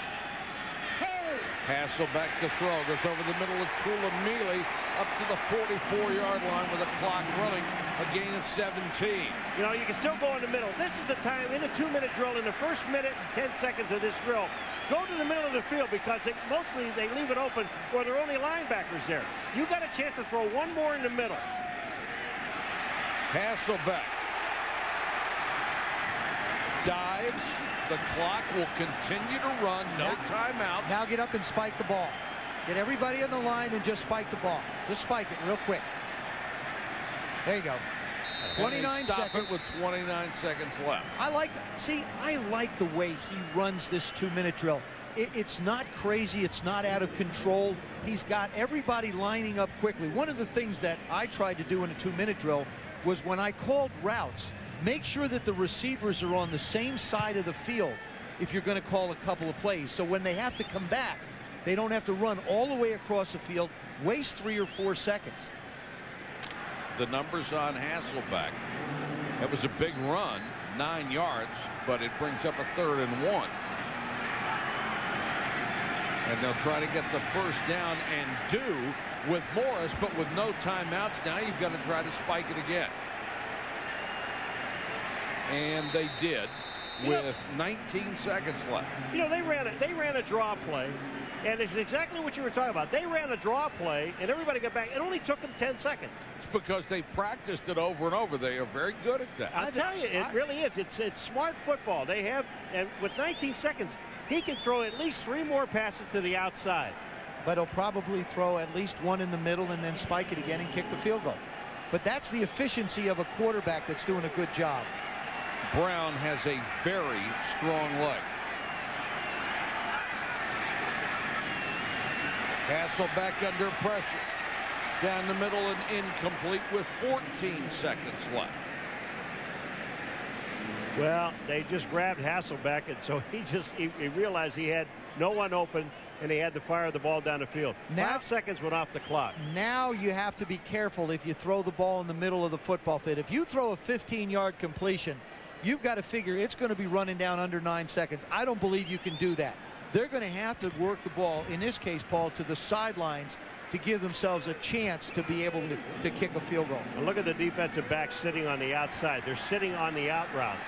Hasselbeck to throw, goes over the middle of Tulamili up to the 44-yard line with the clock running, a gain of 17. You know, you can still go in the middle. This is the time in a 2-minute drill, in the first minute and 10 seconds of this drill, go to the middle of the field because mostly they leave it open or there are only linebackers there. You got a chance to throw one more in the middle. Hasselbeck dives. The clock will continue to run. No timeouts. Now get up and spike the ball. Get everybody on the line and just spike the ball. Just spike it real quick. There you go. 29 seconds. It with 29 seconds left. I like the way he runs this 2-minute drill. It's not crazy. It's not out of control. He's got everybody lining up quickly. One of the things that I tried to do in a 2-minute drill was when I called routes, make sure that the receivers are on the same side of the field if you're going to call a couple of plays. So when they have to come back, they don't have to run all the way across the field, waste 3 or 4 seconds. The numbers on Hasselbeck. That was a big run, 9 yards, but it brings up a 3rd and 1. And they'll try to get the first down and do with Morris, but with no timeouts. Now you've got to try to spike it again. And they did with 19 seconds left. You know, they ran a draw play, and it's exactly what you were talking about. They ran a draw play, and everybody got back. It only took them 10 seconds. It's because they practiced it over and over. They are very good at that. I tell you, it really is. It's smart football. They have, and with 19 seconds, he can throw at least 3 more passes to the outside. But he'll probably throw at least one in the middle and then spike it again and kick the field goal. But that's the efficiency of a quarterback that's doing a good job. Brown has a very strong leg. Hasselbeck under pressure. Down the middle and incomplete with 14 seconds left. Well, they just grabbed Hasselbeck, and so he realized he had no one open, and he had to fire the ball down the field. Now, 5 seconds went off the clock. Now you have to be careful if you throw the ball in the middle of the football field. If you throw a 15-yard completion, you've got to figure it's going to be running down under 9 seconds. I don't believe you can do that. They're going to have to work the ball, in this case, Paul, to the sidelines to give themselves a chance to be able to kick a field goal. And look at the defensive backs sitting on the outside. They're sitting on the out routes.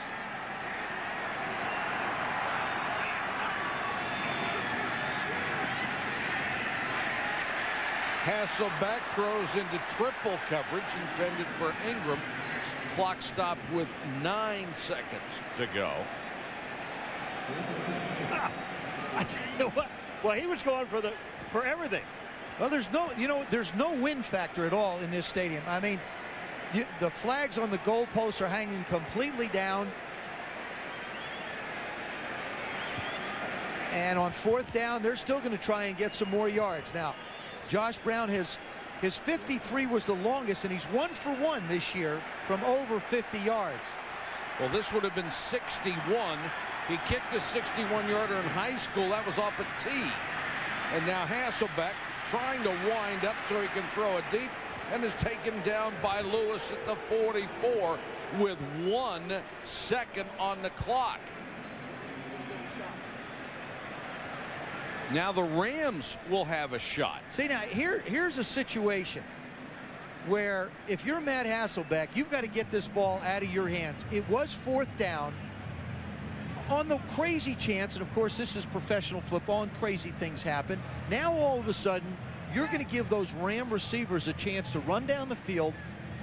Hasselbeck throws into triple coverage intended for Ingram. Clock stopped with 9 seconds to go. I tell you what, well, he was going for everything. Well, there's no win factor at all in this stadium. I mean, the flags on the goalposts are hanging completely down. And on 4th down, they're still going to try and get some more yards. Now, Josh Brown, his 53 was the longest, and he's 1 for 1 this year from over 50 yards. Well, this would have been 61. He kicked a 61-yarder in high school. That was off a tee. And now Hasselbeck trying to wind up so he can throw it deep, and is taken down by Lewis at the 44 with 1 second on the clock. Now the Rams will have a shot. See, now here's a situation where if you're Matt Hasselbeck, you've got to get this ball out of your hands. It was 4th down. On the crazy chance, and of course this is professional football and crazy things happen, now all of a sudden you're going to give those Ram receivers a chance to run down the field,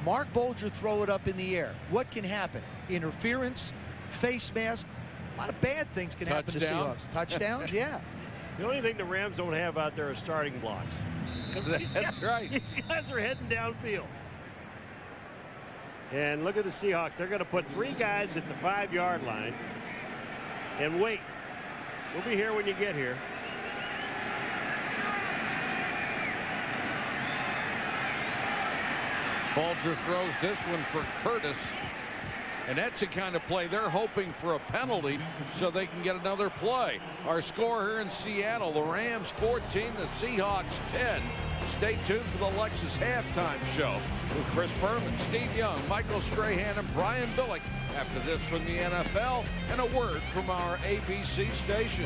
Mark Bolger throw it up in the air. What can happen? Interference, face mask, a lot of bad things can happen to Seahawks. Touchdowns, yeah. The only thing the Rams don't have out there are starting blocks. That's right. These guys are heading downfield. And look at the Seahawks. They're going to put 3 guys at the 5-yard line and wait. We'll be here when you get here. Bolger throws this one for Curtis. And that's the kind of play they're hoping for a penalty so they can get another play. Our score here in Seattle, the Rams 14, the Seahawks 10. Stay tuned for the Lexus halftime show with Chris Berman, Steve Young, Michael Strahan, and Brian Billick. After this from the NFL and a word from our ABC station.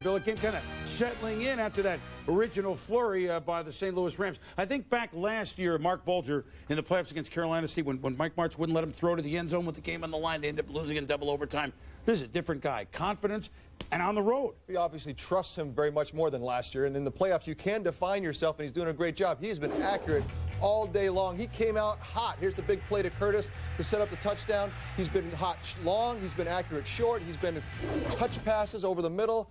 Billick kind of settling in after that original flurry by the St. Louis Rams. I think back last year, Mark Bolger in the playoffs against Carolina State, when Mike Martz wouldn't let him throw to the end zone with the game on the line, they ended up losing in double overtime. This is a different guy. Confidence and on the road. He obviously trusts him very much more than last year, and in the playoffs you can define yourself, and he's doing a great job. He has been accurate all day long. He came out hot. Here's the big play to Curtis to set up the touchdown. He's been hot long. He's been accurate short. He's been touch passes over the middle.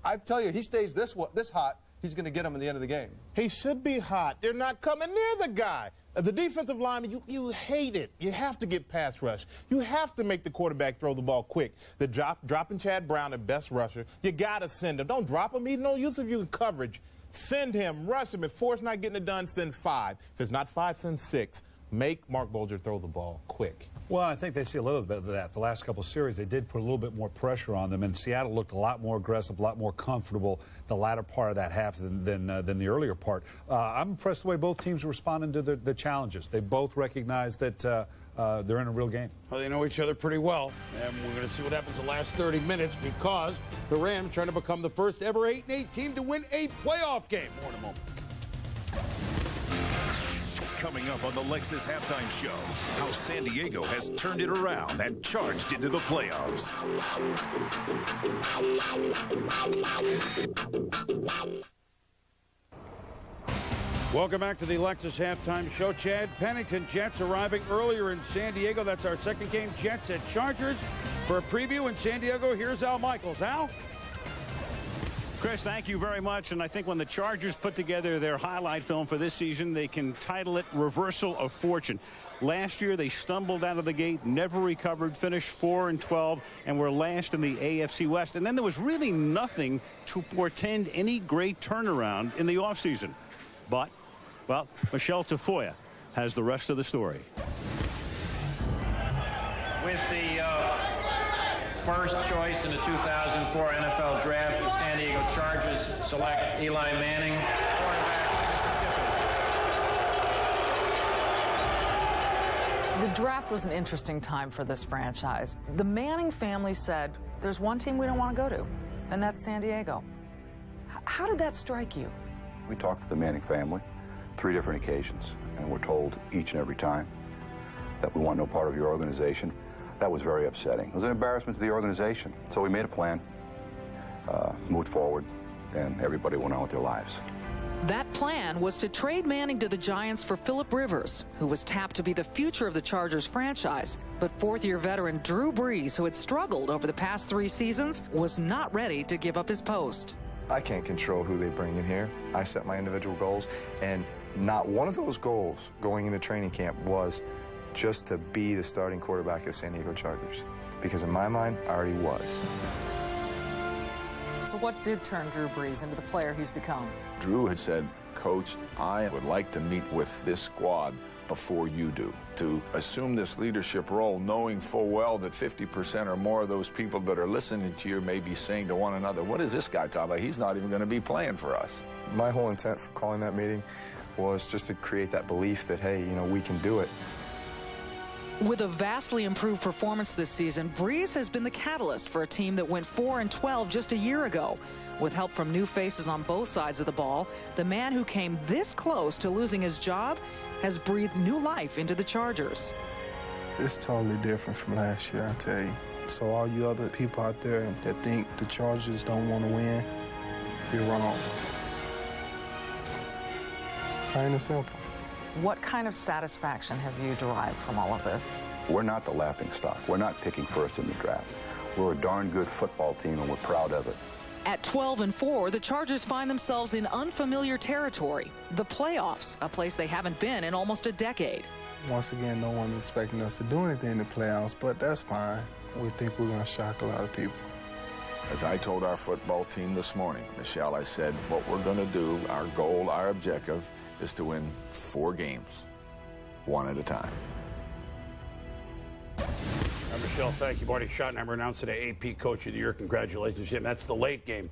I tell you, he stays this hot, he's going to get him in the end of the game. He should be hot. They're not coming near the guy. The defensive lineman, you hate it. You have to get pass rush. You have to make the quarterback throw the ball quick. The dropping Chad Brown, the best rusher, you got to send him. Don't drop him. He's no use of you in coverage. Send him, rush him. If 4's not getting it done, send 5. If it's not 5, send 6. Make Mark Bulger throw the ball quick. Well, I think they see a little bit of that. The last couple of series, they did put a little bit more pressure on them, and Seattle looked a lot more aggressive, a lot more comfortable the latter part of that half than the earlier part. I'm impressed the way both teams are responding to the challenges. They both recognize that they're in a real game. Well, they know each other pretty well, and we're going to see what happens the last 30 minutes because the Rams trying to become the first ever 8-8 team to win a playoff game. More in a moment. Coming up on the Lexus Halftime Show, how San Diego has turned it around and charged into the playoffs. Welcome back to the Lexus Halftime Show. Chad Pennington, Jets arriving earlier in San Diego. That's our second game, Jets at Chargers. For a preview in San Diego, here's Al Michaels. Al? Chris, thank you very much. And I think when the Chargers put together their highlight film for this season, they can title it Reversal of Fortune. Last year, they stumbled out of the gate, never recovered, finished 4-12, and were last in the AFC West. And then there was really nothing to portend any great turnaround in the offseason. But, well, Michelle Tafoya has the rest of the story. With the first choice in the 2004 NFL Draft, the San Diego Chargers select Eli Manning, quarterback, Mississippi. The draft was an interesting time for this franchise. The Manning family said, there's one team we don't want to go to, and that's San Diego. How did that strike you? We talked to the Manning family 3 different occasions, and we're told each and every time that we want no part of your organization. That was very upsetting. It was an embarrassment to the organization. So we made a plan, moved forward, and everybody went on with their lives. That plan was to trade Manning to the Giants for Phillip Rivers, who was tapped to be the future of the Chargers franchise. But fourth-year veteran Drew Brees, who had struggled over the past 3 seasons, was not ready to give up his post. I can't control who they bring in here. I set my individual goals, and not one of those goals going into training camp was just to be the starting quarterback of the San Diego Chargers. Because in my mind, I already was. So what did turn Drew Brees into the player he's become? Drew had said, Coach, I would like to meet with this squad before you do, to assume this leadership role, knowing full well that 50% or more of those people that are listening to you may be saying to one another, what is this guy talking about? He's not even going to be playing for us. My whole intent for calling that meeting was just to create that belief that, hey, you know, we can do it. With a vastly improved performance this season, Brees has been the catalyst for a team that went 4-12 just a year ago. With help from new faces on both sides of the ball, the man who came this close to losing his job has breathed new life into the Chargers. It's totally different from last year, I tell you. So all you other people out there that think the Chargers don't want to win, you're wrong. Plain and simple. What kind of satisfaction have you derived from all of this? We're not the laughing stock. We're not picking first in the draft. We're a darn good football team, and we're proud of it. At 12-4, the Chargers find themselves in unfamiliar territory, the playoffs, a place they haven't been in almost a decade. Once again, no one's expecting us to do anything in the playoffs, but that's fine. We think we're going to shock a lot of people. As I told our football team this morning, Michelle, I said, what we're going to do, our goal, our objective, is to win 4 games, 1 at a time. Michelle, thank you. Marty Schottenheimer announced today AP Coach of the Year. Congratulations to him. That's the late game.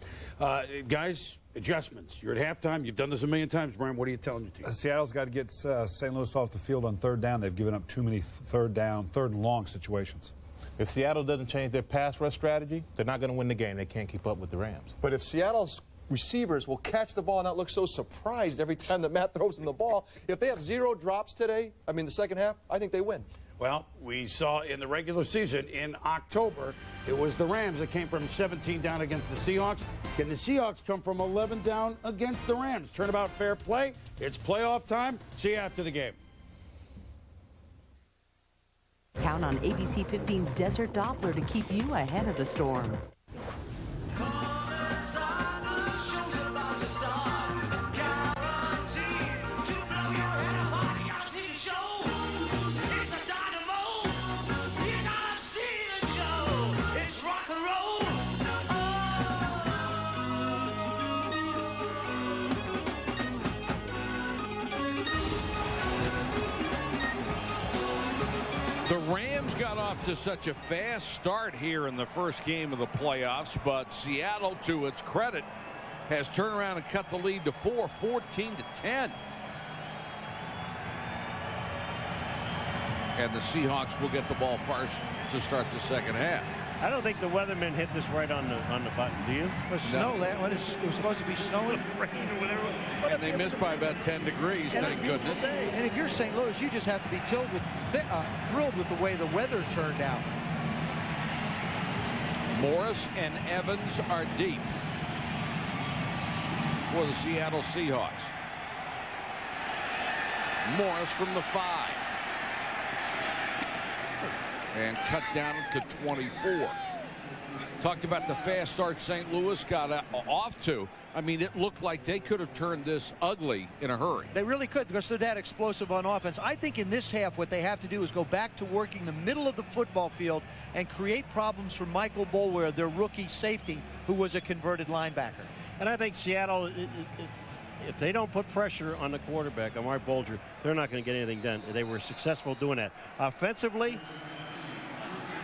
Guys, adjustments. You're at halftime. You've done this a million times, Brian. What are you telling your team? Seattle's got to get St. Louis off the field on 3rd down. They've given up too many 3rd and long situations. If Seattle doesn't change their pass rush strategy, they're not going to win the game. They can't keep up with the Rams. But if Seattle's receivers will catch the ball and not look so surprised every time that Matt throws them the ball, if they have 0 drops today, the second half, I think they win. Well, we saw in the regular season in October, it was the Rams that came from 17 down against the Seahawks. Can the Seahawks come from 11 down against the Rams? Turnabout fair play. It's playoff time. See you after the game. Count on ABC 15's Desert Doppler to keep you ahead of the storm. The Rams got off to such a fast start here in the first game of the playoffs, but Seattle, to its credit, has turned around and cut the lead to 4, 14-10. And the Seahawks will get the ball first to start the second half. I don't think the weathermen hit this right on the button, do you? It was snow. It was supposed to be snowing. Rain or whatever. And they missed by about 10 degrees, thank goodness. And if you're St. Louis, you just have to be thrilled with the way the weather turned out. Morris and Evans are deep for the Seattle Seahawks. Morris from the 5. And cut down to 24. Talked about the fast start St. Louis got off to. I mean, it looked like they could have turned this ugly in a hurry. They really could, because they're that explosive on offense. I think in this half what they have to do is go back to working the middle of the football field and create problems for Michael Boulware, their rookie safety, who was a converted linebacker. And I think Seattle, if they don't put pressure on the quarterback, on Mark Bulger, they're not going to get anything done. They were successful doing that. Offensively,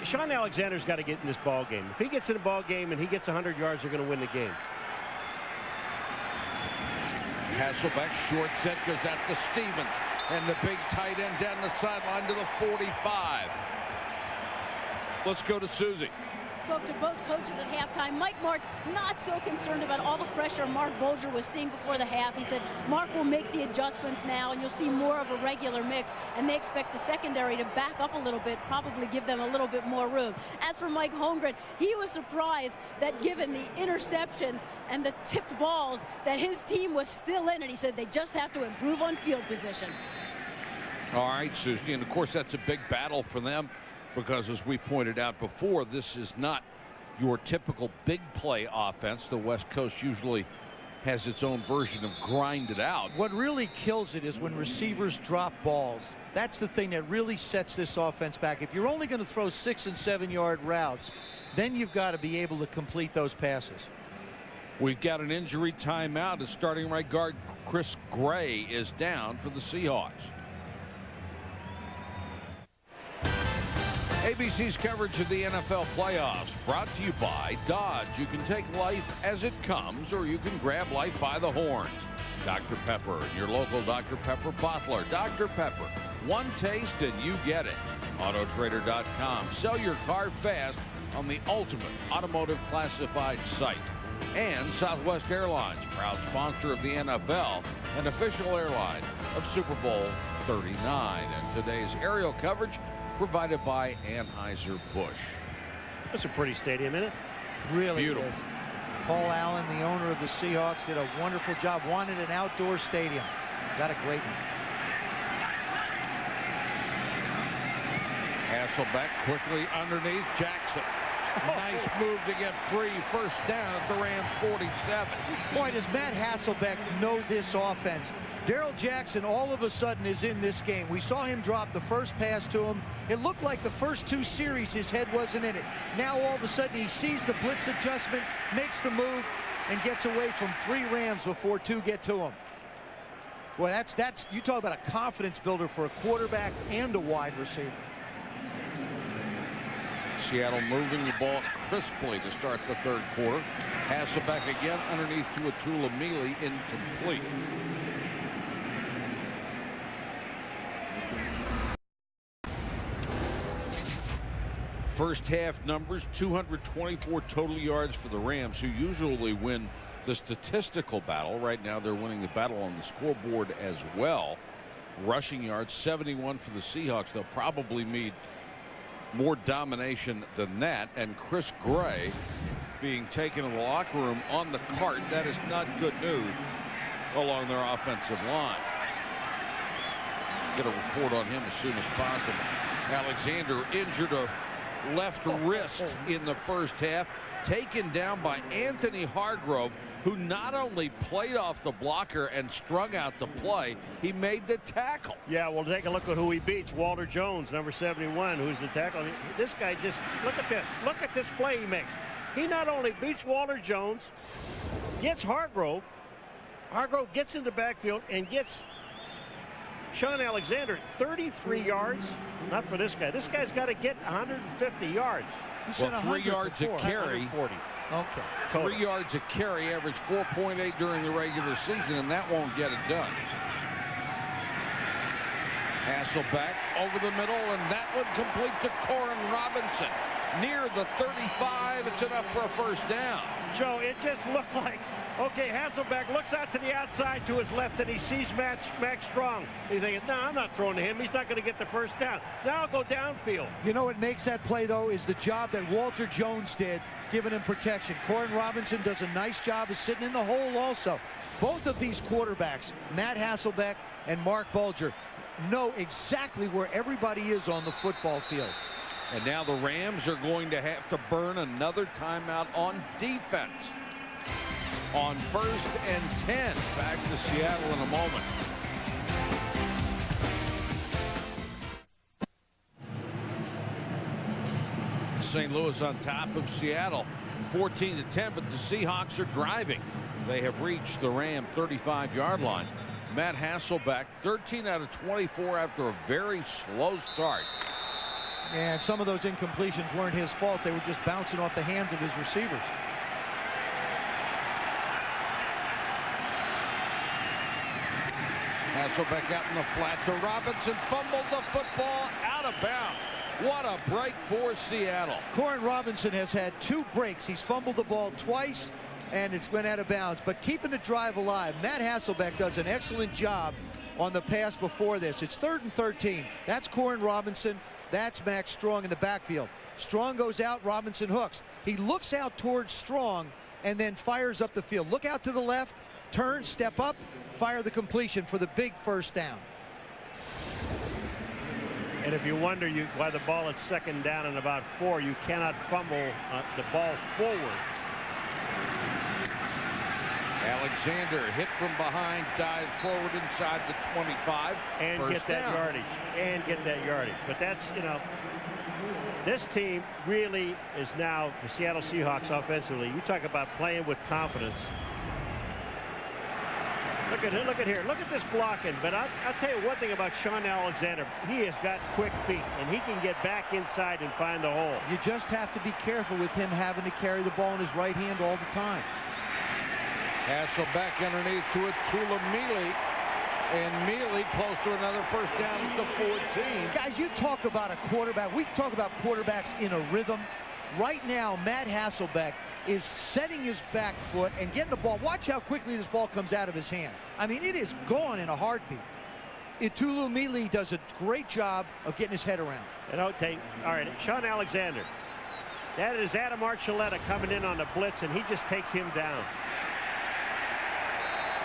Sean Alexander's got to get in this ball game. If he gets in the ball game and he gets 100 yards, they're going to win the game. Hasselbeck, short set, goes out to Stevens. And the big tight end down the sideline to the 45. Let's go to Susie. Spoke to both coaches at halftime. Mike Martz not so concerned about all the pressure Mark Bulger was seeing before the half. He said Mark will make the adjustments now, and you'll see more of a regular mix, and they expect the secondary to back up a little bit, probably give them a little bit more room. As for Mike Holmgren, he was surprised that given the interceptions and the tipped balls that his team was still in, and he said they just have to improve on field position. All right, Susie, and of course that's a big battle for them, because as we pointed out before, this is not your typical big play offense. The West Coast usually has its own version of grind it out. What really kills it is when receivers drop balls. That's the thing that really sets this offense back. If you're only going to throw 6- and 7-yard routes, then you've got to be able to complete those passes. We've got an injury timeout as starting right guard Chris Gray is down for the Seahawks. ABC's coverage of the NFL playoffs brought to you by Dodge. You can take life as it comes, or you can grab life by the horns. Dr. Pepper, your local Dr. Pepper bottler. Dr. Pepper, one taste and you get it. Autotrader.com. Sell your car fast on the ultimate automotive classified site. And Southwest Airlines, proud sponsor of the NFL and official airline of Super Bowl 39. And today's aerial coverage provided by Anheuser-Busch. That's a pretty stadium, isn't it? Really beautiful. Good. Paul Allen, the owner of the Seahawks, did a wonderful job. Wanted an outdoor stadium. Got a great one. Hasselbeck quickly underneath Jackson. Nice move to get free. First down at the Rams 47. Boy, does Matt Hasselbeck know this offense. Darrell Jackson all of a sudden is in this game. We saw him drop the first pass to him. It looked like the first 2 series his head wasn't in it. Now all of a sudden he sees the blitz adjustment, makes the move, and gets away from 3 Rams before 2 get to him. Boy, that's you talk about a confidence builder for a quarterback and a wide receiver. Seattle moving the ball crisply to start the third quarter. Hasselbeck again underneath to Atulamili, incomplete. First half numbers, 224 total yards for the Rams, who usually win the statistical battle. Right now they're winning the battle on the scoreboard as well. Rushing yards, 71 for the Seahawks. They'll probably need more domination than that. And Chris Gray being taken in the locker room on the cart. That is not good news along their offensive line. Get a report on him as soon as possible. Alexander injured a left wrist in the first half, taken down by Anthony Hargrove, who not only played off the blocker and strung out the play, he made the tackle. Yeah, well, take a look at who he beats. Walter Jones, number 71, who's the tackle. This guy just, look at this. Look at this play he makes. He not only beats Walter Jones, gets Hargrove. Hargrove gets in the backfield and gets Sean Alexander, 33 yards. Not for this guy. This guy's got to get 150 yards. Well, 3 yards a carry. 140. Okay. 3 yards a carry, average 4.8 during the regular season, and that won't get it done. Hasselbeck over the middle, and that would complete to Corin Robinson. Near the 35, it's enough for a first down. Joe, it just looked like, okay, Hasselbeck looks out to the outside to his left, and he sees Max Strong. He's thinking, no, I'm not throwing to him. He's not going to get the first down. Now I'll go downfield. You know what makes that play, though, is the job that Walter Jones did, giving him protection. Corin Robinson does a nice job of sitting in the hole also. Both of these quarterbacks, Matt Hasselbeck and Mark Bulger, know exactly where everybody is on the football field. And now the Rams are going to have to burn another timeout on defense. On 1st and 10. Back to Seattle in a moment. St. Louis on top of Seattle 14-10, but the Seahawks are driving. They have reached the Ram 35-yard line. Matt Hasselbeck, 13 out of 24 after a very slow start. And some of those incompletions weren't his fault. They were just bouncing off the hands of his receivers. Hasselbeck out in the flat to Robinson. Fumbled the football out of bounds. What a break for Seattle. Corin Robinson has had 2 breaks. He's fumbled the ball twice, and it's went out of bounds. But keeping the drive alive, Matt Hasselbeck does an excellent job on the pass before this. It's 3rd and 13. That's Corin Robinson. That's Max Strong in the backfield. Strong goes out, Robinson hooks. He looks out towards Strong and then fires up the field. Look out to the left, turn, step up, fire the completion for the big first down. And if you wonder why the ball is 2nd down and about 4, you cannot fumble the ball forward. Alexander hit from behind, dives forward inside the 25. And first get that down. yardage. And get that yardage. But that's, you know, this team really is now the Seattle Seahawks offensively. You talk about playing with confidence. Look at here. Look at this blocking. But I'll tell you one thing about Sean Alexander. He has got quick feet, and he can get back inside and find the hole. You just have to be careful with him having to carry the ball in his right hand all the time. Hasselbeck underneath to a Tulamili, and Mealy close to another first down at the 14. Guys, you talk about a quarterback. We talk about quarterbacks in a rhythm. Right now, Matt Hasselbeck is setting his back foot and getting the ball. Watch how quickly this ball comes out of his hand. I mean, it is gone in a heartbeat. Tulamili does a great job of getting his head around. And okay, all right, Sean Alexander. That is Adam Archuleta coming in on the blitz, and he just takes him down.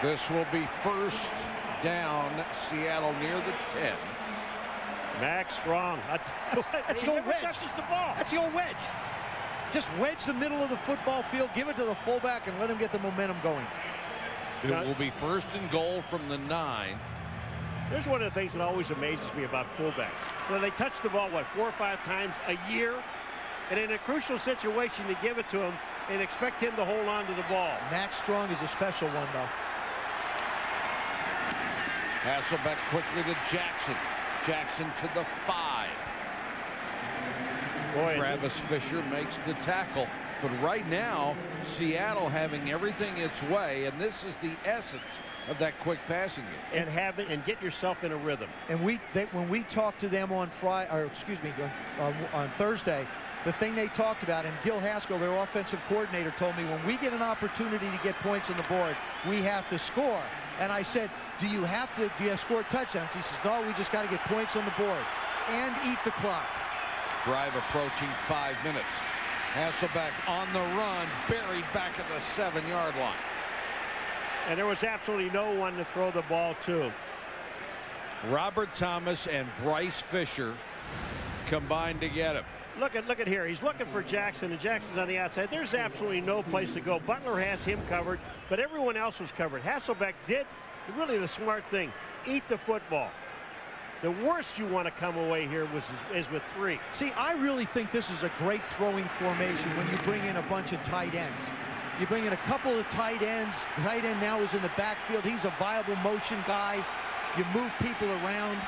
This will be first down, Seattle near the 10. Max Strong. That's the old wedge. The ball. That's the old wedge. Just wedge the middle of the football field, give it to the fullback, and let him get the momentum going. It will be 1st and goal from the 9. Here's one of the things that always amazes me about fullbacks. You know, they touch the ball, 4 or 5 times a year? And in a crucial situation, to give it to him and expect him to hold on to the ball. Max Strong is a special one, though. Hasselbeck quickly to Jackson. Jackson to the 5. Boy, Travis Fisher makes the tackle. But right now, Seattle having everything its way, and this is the essence of that quick passing game. And get yourself in a rhythm. And when we talked to them on on Thursday, the thing they talked about, and Gil Haskell, their offensive coordinator, told me, when we get an opportunity to get points on the board, we have to score. And I said, do you have to score touchdowns? He says, no, we just got to get points on the board and eat the clock. Drive approaching 5 minutes. Hasselbeck on the run, buried back at the 7-yard line. And there was absolutely no one to throw the ball to. Robert Thomas and Bryce Fisher combined to get him. Look at here. He's looking for Jackson, and Jackson's on the outside. There's absolutely no place to go. Butler has him covered, but everyone else was covered. Hasselbeck did really the smart thing. Eat the football. The worst you want to come away here is with 3. See, I really think this is a great throwing formation when you bring in a bunch of tight ends. You bring in a couple of tight ends. The tight end now is in the backfield. He's a viable motion guy. You move people around.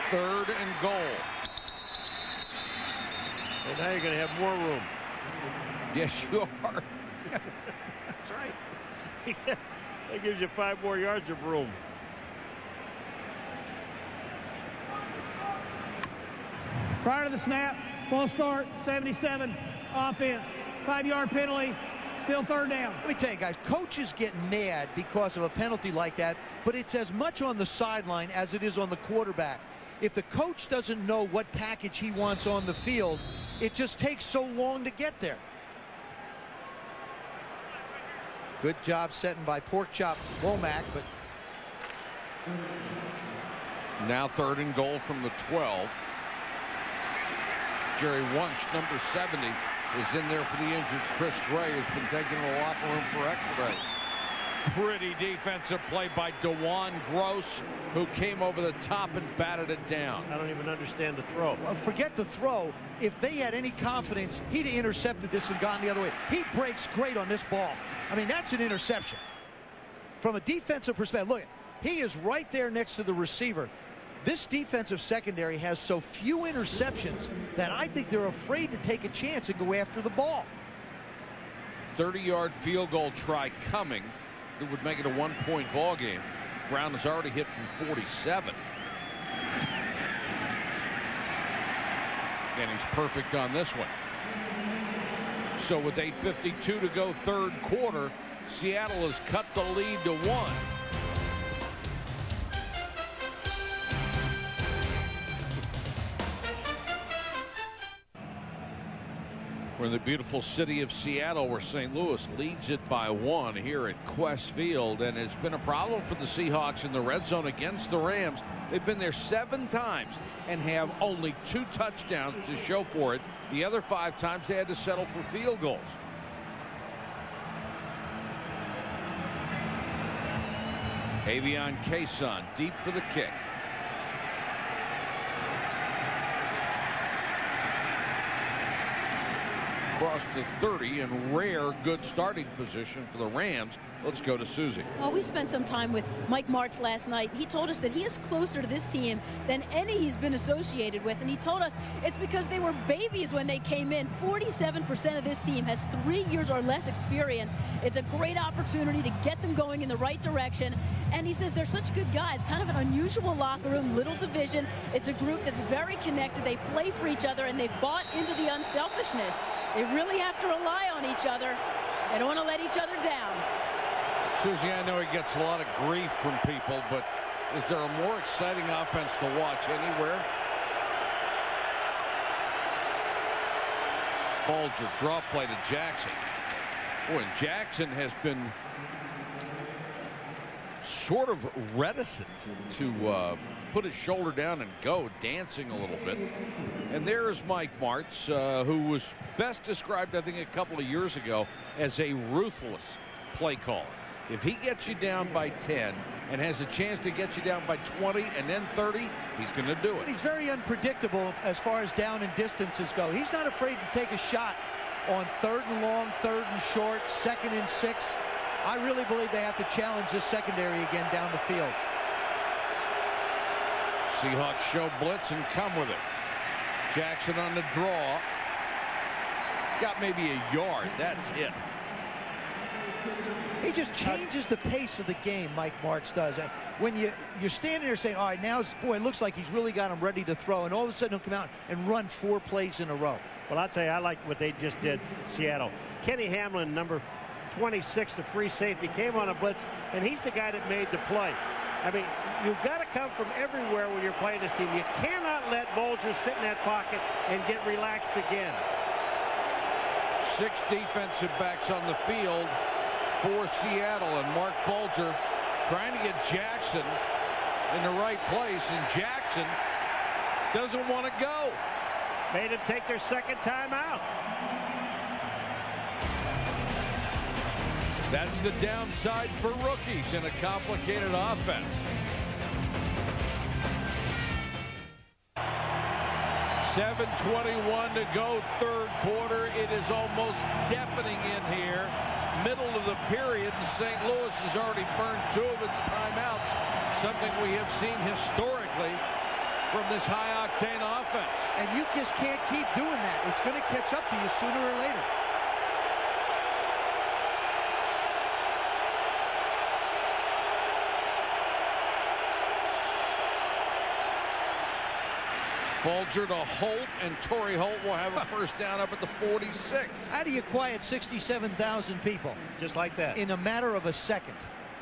3rd and goal. And now you're going to have more room. Yes, you are. That's right. That gives you 5 more yards of room. Prior to the snap, false start, 77, offense, 5-yard penalty, still 3rd down. Let me tell you guys, coaches get mad because of a penalty like that, but it's as much on the sideline as it is on the quarterback. If the coach doesn't know what package he wants on the field, it just takes so long to get there. Good job setting by Porkchop Womack, but now 3rd and goal from the 12. Jerry Wunsch, number 70, is in there for the injured Chris Gray, who's been taken to the locker room for X-ray. Pretty defensive play by DeJuan Gross, who came over the top and batted it down. I don't even understand the throw. Well, forget the throw. If they had any confidence, he'd have intercepted this and gone the other way. He breaks great on this ball. I mean, that's an interception. From a defensive perspective, look, he is right there next to the receiver. This defensive secondary has so few interceptions that I think they're afraid to take a chance and go after the ball. 30-yard field goal try coming. It would make it a 1-point ball game. Brown has already hit from 47. And he's perfect on this one. So with 8:52 to go 3rd quarter, Seattle has cut the lead to 1. We're in the beautiful city of Seattle, where St. Louis leads it by 1 here at Qwest Field, and it's been a problem for the Seahawks in the red zone against the Rams. They've been there 7 times and have only 2 touchdowns to show for it. The other 5 times they had to settle for field goals. Avion Cason deep for the kick. Across the 30, and rare good starting position for the Rams. Let's go to Susie. Well, we spent some time with Mike Martz last night. He told us that he is closer to this team than any he's been associated with, and he told us it's because they were babies when they came in. 47% of this team has 3 years or less experience. It's a great opportunity to get them going in the right direction, and he says they're such good guys. Kind of an unusual locker room, little division. It's a group that's very connected. They play for each other, and they've bought into the unselfishness. They really have to rely on each other. They don't want to let each other down. Susie, I know he gets a lot of grief from people, but is there a more exciting offense to watch anywhere? Bulger, draw play to Jackson. Boy, and Jackson has been sort of reticent to put his shoulder down and go, dancing a little bit. And there's Mike Martz, who was best described, I think, a couple of years ago as a ruthless play caller. If he gets you down by 10 and has a chance to get you down by 20 and then 30, he's going to do it. He's very unpredictable as far as down and distances go. He's not afraid to take a shot on 3rd and long, 3rd and short, 2nd and 6. I really believe they have to challenge this secondary again down the field. Seahawks show blitz and come with it. Jackson on the draw. Got maybe a yard. That's it. He just changes the pace of the game, Mike Martz does. When you're standing there saying, all right, now, boy, it looks like he's really got him ready to throw, and all of a sudden he'll come out and run 4 plays in a row. Well, I'll tell you, I like what they just did in Seattle. Kenny Hamlin, number 26, the free safety, came on a blitz, and he's the guy that made the play. I mean, you've got to come from everywhere when you're playing this team. You cannot let Bulger sit in that pocket and get relaxed again. 6 defensive backs on the field for Seattle, and Mark Bulger trying to get Jackson in the right place, and Jackson doesn't want to go. Made him take their 2nd time out. That's the downside for rookies in a complicated offense. 7:21 to go, third quarter. It is almost deafening in here. Middle of the period, and St. Louis has already burned 2 of its timeouts, something we have seen historically from this high-octane offense. And you just can't keep doing that. It's going to catch up to you sooner or later. Bulger to Holt, and Torrey Holt will have a first down up at the 46. How do you quiet 67,000 people? Just like that. In a matter of a second.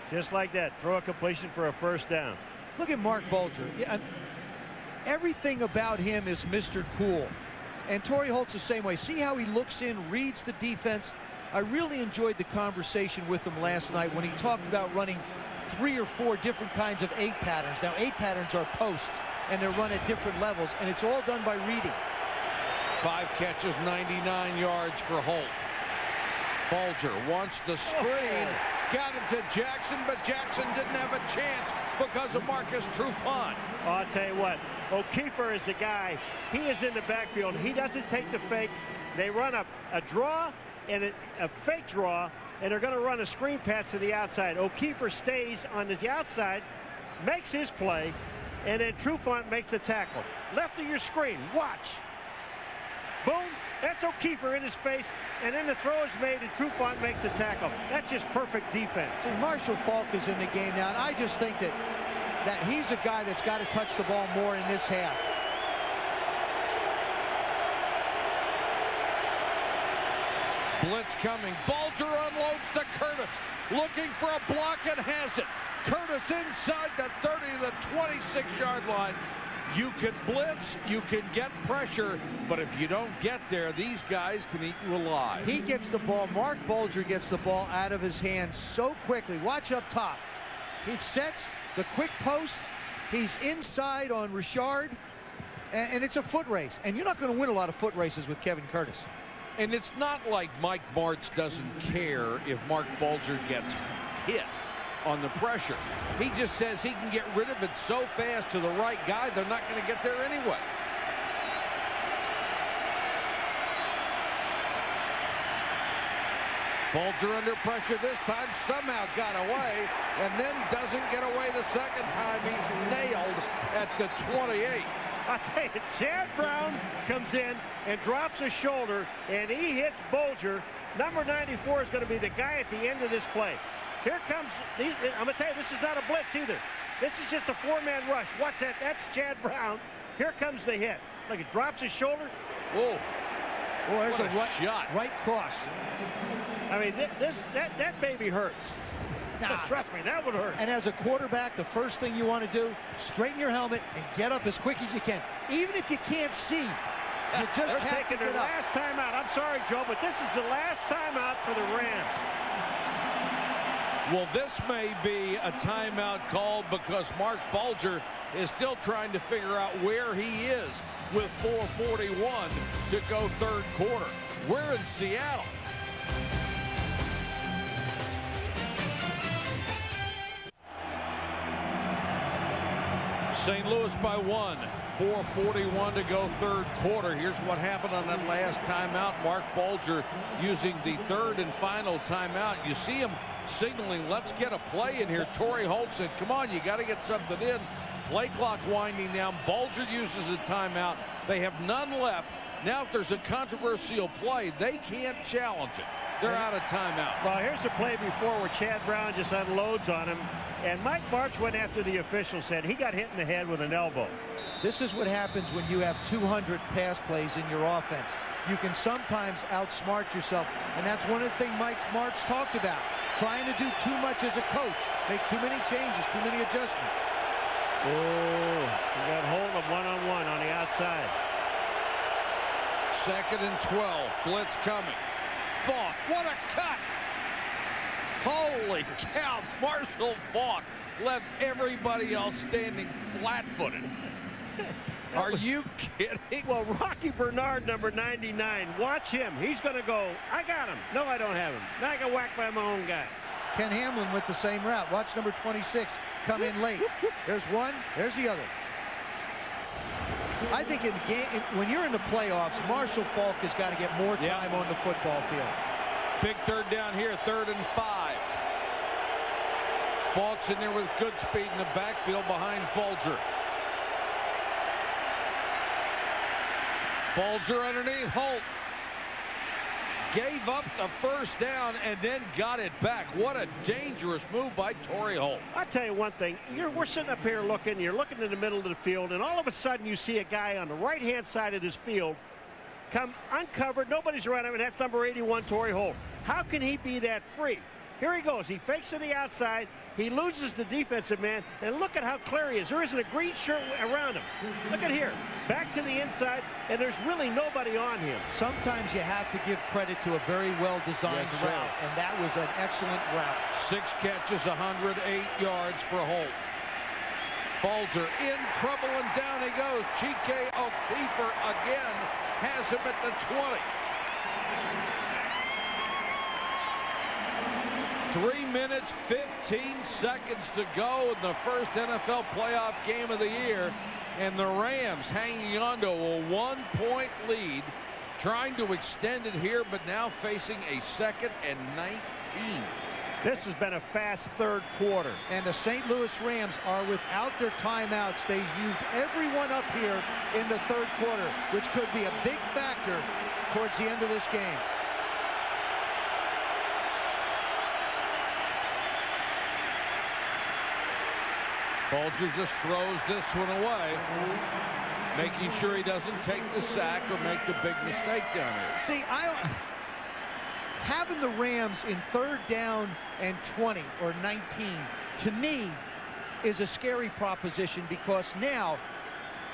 Just like that. Throw a completion for a first down. Look at Mark Bulger. Yeah, everything about him is Mr. Cool. And Torrey Holt's the same way. See how he looks in, reads the defense. I really enjoyed the conversation with him last night when he talked about running 3 or 4 different kinds of 8 patterns. Now, 8 patterns are posts, and they're run at different levels, and it's all done by reading. 5 catches, 99 yards for Holt. Bulger wants the screen, got it to Jackson, but Jackson didn't have a chance because of Marcus Trufant. Oh, I'll tell you what, O'Keefer is the guy. He is in the backfield. He doesn't take the fake. They run a draw and a fake draw, and they're going to run a screen pass to the outside. O'Keefer stays on the outside, makes his play, and then Trufant makes the tackle. Left of your screen, watch. Boom, that's O'Keefer in his face, and then the throw is made, and Trufant makes the tackle. That's just perfect defense. And Marshall Faulk is in the game now, and I just think that he's a guy that's got to touch the ball more in this half. Blitz coming. Bulger unloads to Curtis. Looking for a block and has it. Curtis inside the 30 to the 26-yard line. You can blitz, you can get pressure, but if you don't get there, these guys can eat you alive. He gets the ball. Mark Bulger gets the ball out of his hands so quickly. Watch up top. He sets the quick post. He's inside on Richard, and it's a foot race. And you're not going to win a lot of foot races with Kevin Curtis. And it's not like Mike Martz doesn't care if Mark Bulger gets hit on the pressure. He just says he can get rid of it so fast to the right guy, they're not going to get there anyway. Bulger under pressure this time, somehow got away, and then doesn't get away the second time. He's nailed at the 28. I tell you, Chad Brown comes in and drops his shoulder, and he hits Bulger. Number 94 is going to be the guy at the end of this play. Here comes, I'm going to tell you, this is not a blitz either. This is just a 4-man rush. Watch that. That's Chad Brown. Here comes the hit. Look, it drops his shoulder. Whoa. Oh, there's what a shot. Right cross. I mean, that baby hurts. Nah. Trust me, that would hurt. And as a quarterback, the first thing you want to do, straighten your helmet and get up as quick as you can. Even if you can't see, you just They're have taking to their get up. last timeout. I'm sorry, Joe, but this is the last timeout for the Rams. Well, this may be a timeout called because Mark Bulger is still trying to figure out where he is with 4:41 to go third quarter. We're in Seattle. St. Louis by 1. 4:41 to go third quarter. Here's what happened on that last timeout. Mark Bulger using the third and final timeout. You see him signaling, let's get a play in here. Torrey Holt said, come on, you got to get something in. Play clock winding down. Bulger uses a timeout. They have none left. Now if there's a controversial play, they can't challenge it. They're out of timeout. Well, here's the play before where Chad Brown just unloads on him. And Mike Martz went after the official, said he got hit in the head with an elbow. This is what happens when you have 200 pass plays in your offense. You can sometimes outsmart yourself, and that's one of the things Mike Martz talked about. Trying to do too much as a coach. Make too many changes, too many adjustments. Oh, he got hold of one-on-one on the outside. 2nd and 12. Blitz coming. Faulk, what a cut! Holy cow, Marshall Faulk left everybody else standing flat-footed. Are you kidding? Well, Rocky Bernard, number 99, watch him. He's going to go, I got him. No, I don't have him. Now I got whacked by my own guy. Ken Hamlin with the same route. Watch number 26 come in late. There's one, there's the other. I think when you're in the playoffs, Marshall Faulk has got to get more time on the football field. Big third down here, 3rd and 5. Faulk's in there with good speed in the backfield behind Bulger. Bulger underneath Holt. Gave up the first down and then got it back. What a dangerous move by Torrey Holt. I'll tell you one thing. We're sitting up here looking. You're looking in the middle of the field, and all of a sudden you see a guy on the right-hand side of this field come uncovered. Nobody's around him, and that's number 81, Torrey Holt. How can he be that free? Here he goes. He fakes to the outside. He loses the defensive man. And look at how clear he is. There isn't a green shirt around him. Look at here. Back to the inside, and there's really nobody on him. Sometimes you have to give credit to a very well-designed route, and that was an excellent route. 6 catches, 108 yards for Holt. Bulger in trouble, and down he goes. Chike O'Keefer again has him at the 20. 3 minutes, 15 seconds to go in the first NFL playoff game of the year. And the Rams hanging on to a 1-point lead, trying to extend it here, but now facing a 2nd and 19. This has been a fast third quarter. And the St. Louis Rams are without their timeouts. They've used everyone up here in the third quarter, which could be a big factor towards the end of this game. Bulger just throws this one away, making sure he doesn't take the sack or make the big mistake down here. See, having the Rams in 3rd down and 20 or 19, to me, is a scary proposition, because now,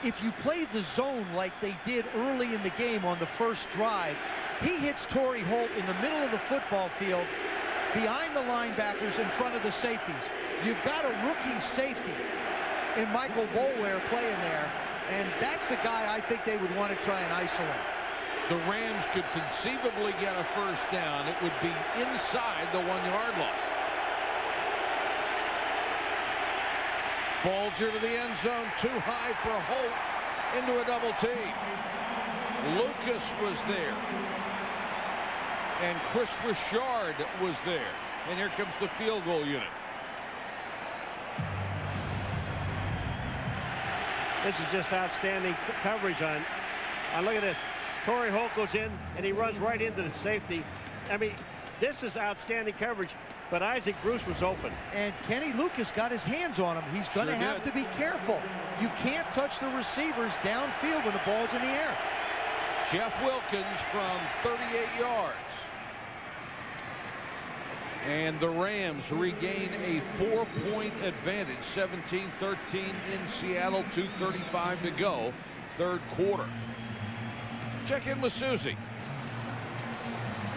if you play the zone like they did early in the game on the first drive, he hits Torrey Holt in the middle of the football field, behind the linebackers, in front of the safeties. You've got a rookie safety in Michael Boulware playing there, and that's the guy I think they would want to try and isolate. The Rams could conceivably get a first down. It would be inside the 1-yard line. Bulger to the end zone, too high for Holt, into a double team. Lucas was there. And Chris Richard was there. And here comes the field goal unit. This is just outstanding coverage on look at this. Torrey Holt goes in, and he runs right into the safety. I mean, this is outstanding coverage, but Isaac Bruce was open. And Kenny Lucas got his hands on him. He's going to have to be careful. You can't touch the receivers downfield when the ball's in the air. Jeff Wilkins from 38 yards. And the Rams regain a 4-point advantage, 17-13 in Seattle, 2:35 to go, third quarter. Check in with Susie.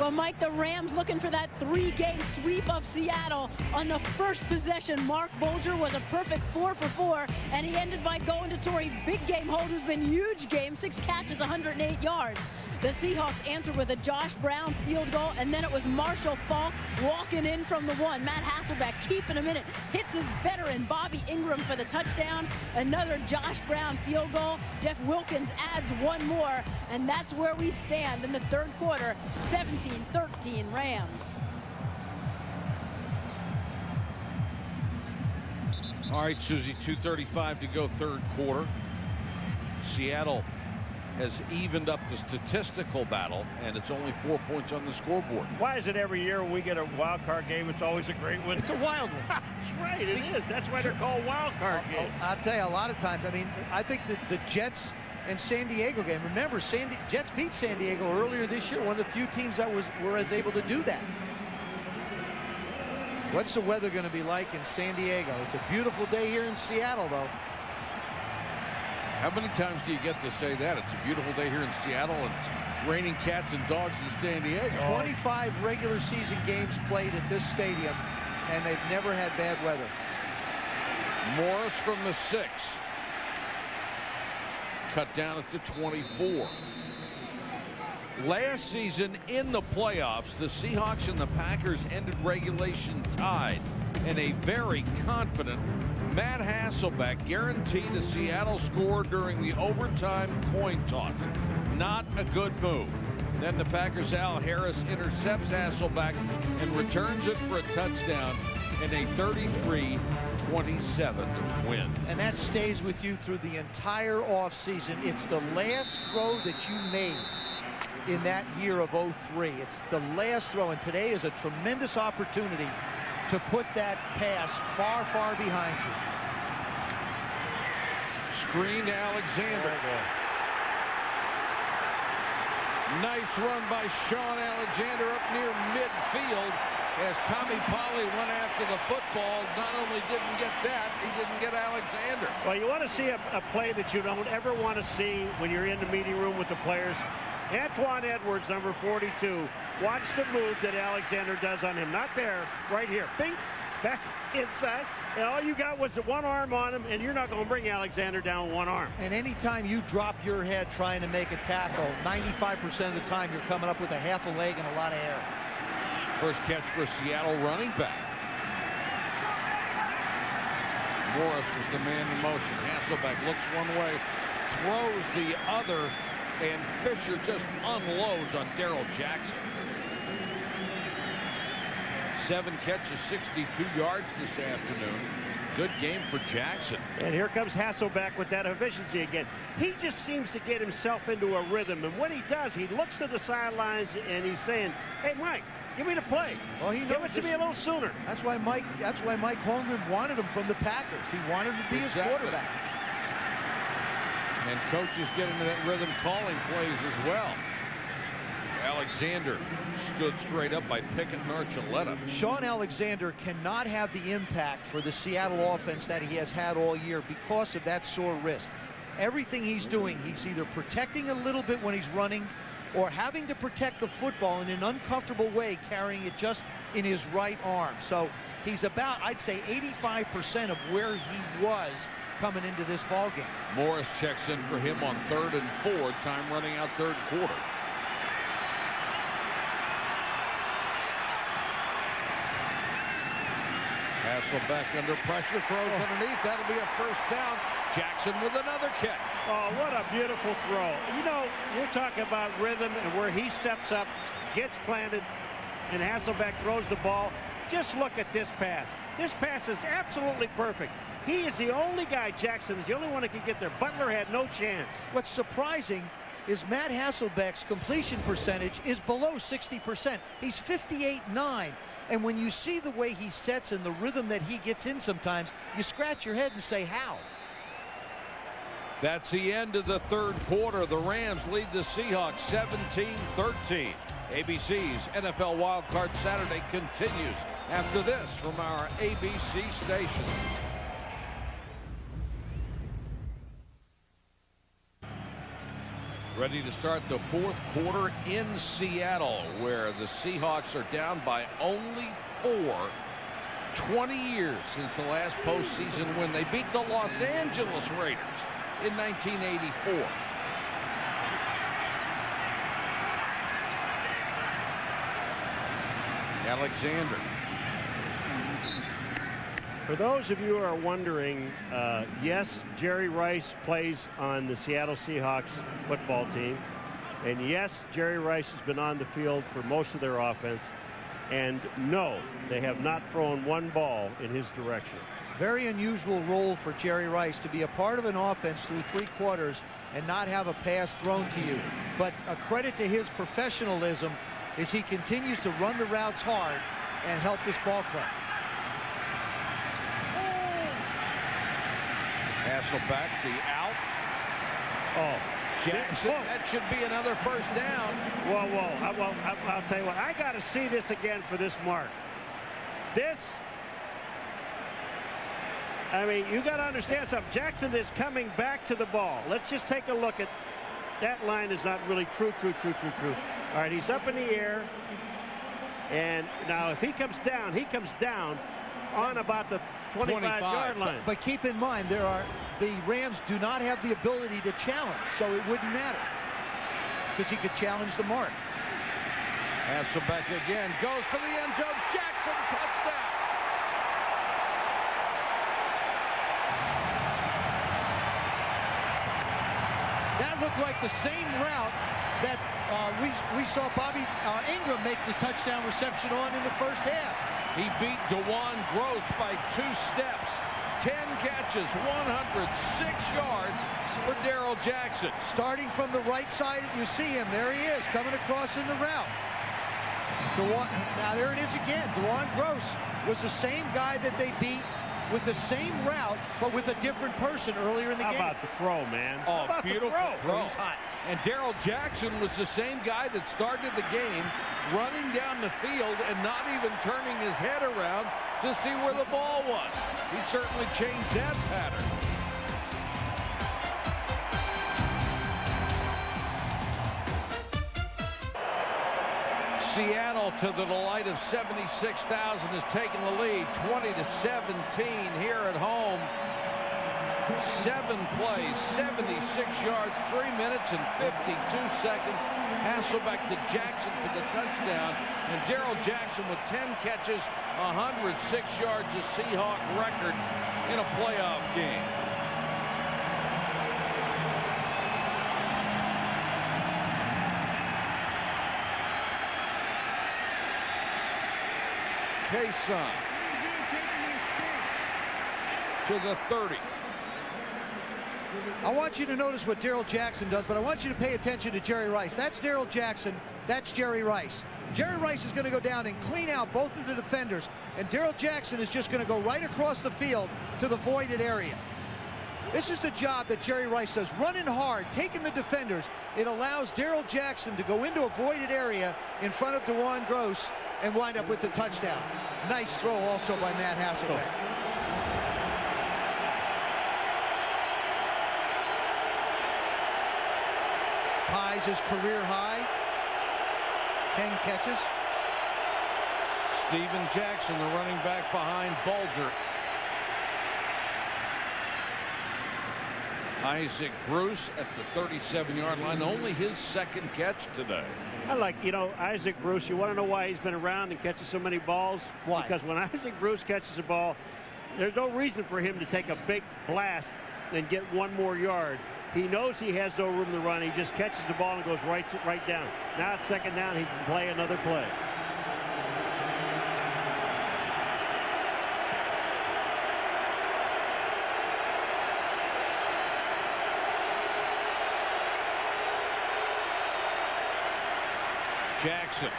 Well, Mike, the Rams looking for that 3-game sweep of Seattle. On the first possession, Mark Bulger was a perfect 4 for 4, and he ended by going to Torrey Big Game Holt, who's been huge game, 6 catches, 108 yards. The Seahawks answered with a Josh Brown field goal, and then it was Marshall Faulk walking in from the 1. Matt Hasselbeck keeping him in it, hits his veteran Bobby Ingram for the touchdown. Another Josh Brown field goal. Jeff Wilkins adds 1 more, and that's where we stand in the third quarter, 17-13 Rams. All right, Susie, 2:35 to go, third quarter. Seattle has evened up the statistical battle, and it's only 4 points on the scoreboard. Why is it every year when we get a wild card game, it's always a great one? It's a wild one. That's right, it is. That's why they're called wild card games. I'll tell you, a lot of times, I mean, I think that the Jets and San Diego game, remember, Jets beat San Diego earlier this year, one of the few teams that were able to do that. What's the weather going to be like in San Diego? It's a beautiful day here in Seattle, though. How many times do you get to say that? It's a beautiful day here in Seattle, and it's raining cats and dogs in San Diego. 25 regular season games played at this stadium, and they've never had bad weather. Morris from the 6. Cut down at the 24. Last season in the playoffs, the Seahawks and the Packers ended regulation tied, and a very confident Matt Hasselbeck guaranteed a Seattle score during the overtime coin toss. Not a good move. Then the Packers' Al Harris intercepts Hasselbeck and returns it for a touchdown in a 33-27 win. And that stays with you through the entire offseason. It's the last throw that you made in that year of 03. It's the last throw, and today is a tremendous opportunity to put that pass far, far behind you. Screen to Alexander. Nice run by Sean Alexander up near midfield as Tommy Polley went after the football. Not only didn't get that, he didn't get Alexander. Well, you want to see a play that you don't ever want to see when you're in the meeting room with the players. Antoine Edwards, number 42. Watch the move that Alexander does on him. Not there, right here. Bink, back inside. And all you got was the one arm on him, and you're not going to bring Alexander down with one arm. And anytime you drop your head trying to make a tackle, 95% of the time you're coming up with a half a leg and a lot of air. First catch for Seattle running back. Morris was the man in motion. Hasselbeck looks one way, throws the other, and Fisher just unloads on Darrell Jackson. 7 catches, 62 yards this afternoon. Good game for Jackson. And here comes Hasselbeck with that efficiency again. He just seems to get himself into a rhythm. And what he does, he looks to the sidelines and he's saying, hey, Mike, give me the play. Well, he give it to me a little sooner. That's why Mike Holmgren wanted him from the Packers. He wanted him to be his quarterback. And coaches get into that rhythm calling plays as well. Alexander stood straight up by Pickett and Archuleta. Sean Alexander cannot have the impact for the Seattle offense that he has had all year because of that sore wrist. Everything he's doing, he's either protecting a little bit when he's running or having to protect the football in an uncomfortable way, carrying it just in his right arm. So he's about, I'd say, 85% of where he was coming into this ball game. Morris checks in for him on 3rd and 4, time running out third quarter. Hasselbeck under pressure, throws underneath. That'll be a first down. Jackson with another catch. Oh, what a beautiful throw. You know, we're talking about rhythm and where he steps up, gets planted, and Hasselbeck throws the ball. Just look at this pass. This pass is absolutely perfect. He is the only guy, Jackson is the only one that can get there. Butler had no chance. What's surprising is Matt Hasselbeck's completion percentage is below 60%. He's 58.9. And when you see the way he sets and the rhythm that he gets in sometimes, you scratch your head and say, how? That's the end of the third quarter. The Rams lead the Seahawks 17-13. ABC's NFL Wild Card Saturday continues after this from our ABC station. Ready to start the fourth quarter in Seattle, where the Seahawks are down by only 4. 20 years since the last postseason win. They beat the Los Angeles Raiders in 1984. Alexander. For those of you who are wondering, yes, Jerry Rice plays on the Seattle Seahawks football team. And yes, Jerry Rice has been on the field for most of their offense. And no, they have not thrown one ball in his direction. Very unusual role for Jerry Rice to be a part of an offense through 3 quarters and not have a pass thrown to you. But a credit to his professionalism is he continues to run the routes hard and help this ball club. Hasselbeck, the out. Oh, Jackson, that should be another first down. Whoa. I'll tell you what, I got to see this again for this mark. This, I mean, you got to understand something. Jackson is coming back to the ball. Let's just take a look at that line. Is not really true. All right, he's up in the air. And now if he comes down on about the 25-yard line. But keep in mind, the Rams do not have the ability to challenge, so it wouldn't matter because he could challenge the mark. Hasselbeck again goes for the end zone. Jackson, touchdown. That looked like the same route that we saw Bobby Ingram make the touchdown reception on in the first half. He beat DeJuan Gross by 2 steps. 10 catches, 106 yards for Darrell Jackson. Starting from the right side, you see him. There he is, coming across in the route. Now there it is again. DeJuan Gross was the same guy that they beat with the same route, but with a different person earlier in the game. How about the throw, man? Oh, beautiful throw. He's hot. And Darrell Jackson was the same guy that started the game running down the field and not even turning his head around to see where the ball was. He certainly changed that pattern. Seattle, to the delight of 76,000, has taken the lead 20-17 here at home. 7 plays, 76 yards, 3 minutes and 52 seconds. Hasselbeck to Jackson for the touchdown. And Darrell Jackson with 10 catches, 106 yards, a Seahawk record in a playoff game. Kason to the 30. I want you to notice what Darrell Jackson does, but I want you to pay attention to Jerry Rice. That's Darrell Jackson. That's Jerry Rice. Jerry Rice is going to go down and clean out both of the defenders, and Darrell Jackson is just going to go right across the field to the voided area. This is the job that Jerry Rice does, running hard, taking the defenders. It allows Darrell Jackson to go into a voided area in front of DeJuan Gross and wind up with the touchdown. Nice throw also by Matt Hasselbeck. Ties his career high. 10 catches. Steven Jackson, the running back behind Bulger. Isaac Bruce at the 37-yard line, only his second catch today. I like, Isaac Bruce. You want to know why he's been around and catches so many balls? Why? Because when Isaac Bruce catches a ball, there's no reason for him to take a big blast and get 1 more yard. He knows he has no room to run. He just catches the ball and goes right down. Now it's second down. He can play another play. Jackson.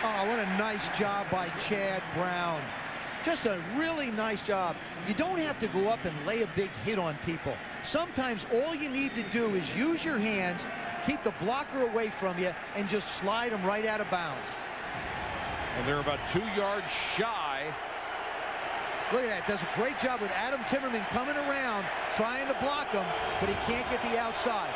Oh, what a nice job by Chad Brown. Just a really nice job. You don't have to go up and lay a big hit on people. Sometimes all you need to do is use your hands, keep the blocker away from you, and just slide them right out of bounds. And they're about 2 yards shy. Look at that. Does a great job with Adam Timmerman coming around, trying to block him, but he can't get the outside.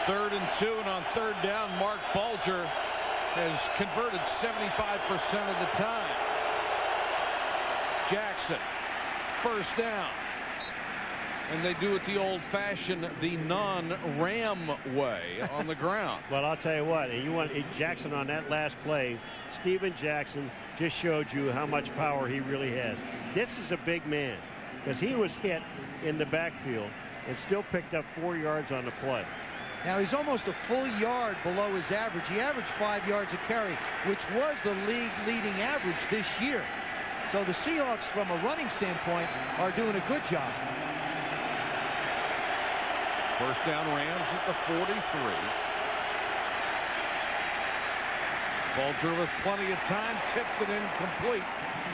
Third and 2, and on third down, Mark Bulger has converted 75% of the time. Jackson, first down. And they do it the old-fashioned, the non-Ram way on the ground. Well, I'll tell you what, and you want Jackson on that last play. Steven Jackson just showed you how much power he really has. This is a big man because he was hit in the backfield and still picked up 4 yards on the play. Now he's almost a full yard below his average. He averaged 5 yards a carry, which was the league leading average this year. So the Seahawks, from a running standpoint, are doing a good job. First down, Rams at the 43. Bulger with plenty of time, tipped it incomplete.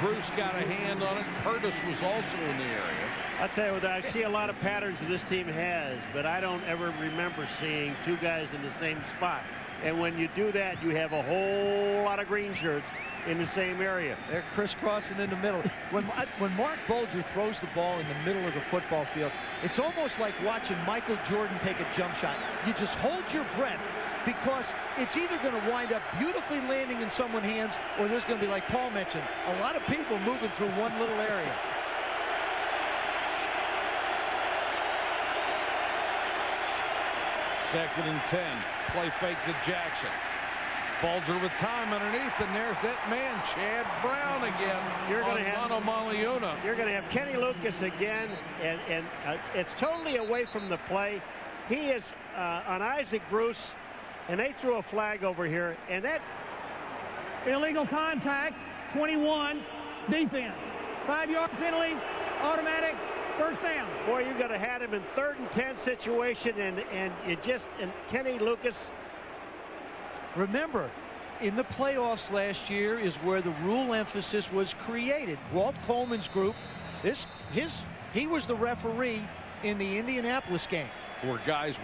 Bruce got a hand on it. Curtis was also in the area. I'll tell you what, I see a lot of patterns that this team has, but I don't ever remember seeing 2 guys in the same spot. And when you do that, you have a whole lot of green shirts in the same area. They're crisscrossing in the middle. When Mark Bulger throws the ball in the middle of the football field, it's almost like watching Michael Jordan take a jump shot. You just hold your breath, because it's either going to wind up beautifully landing in someone's hands, or there's going to be, like Paul mentioned, a lot of people moving through one little area. Second and 10. Play fake to Jackson. Bulger with time underneath, and there's that man, Chad Brown again. You're going to have Maliuna. You're going to have Kenny Lucas again, and it's totally away from the play. He is on Isaac Bruce, and they threw a flag over here, and that illegal contact, 21, defense. 5-yard penalty, automatic, first down. Boy, you got to have him in 3rd and 10 situation, and Kenny Lucas. Remember, in the playoffs last year is where the rule emphasis was created. Walt Coleman's group, he was the referee in the Indianapolis game. Where guys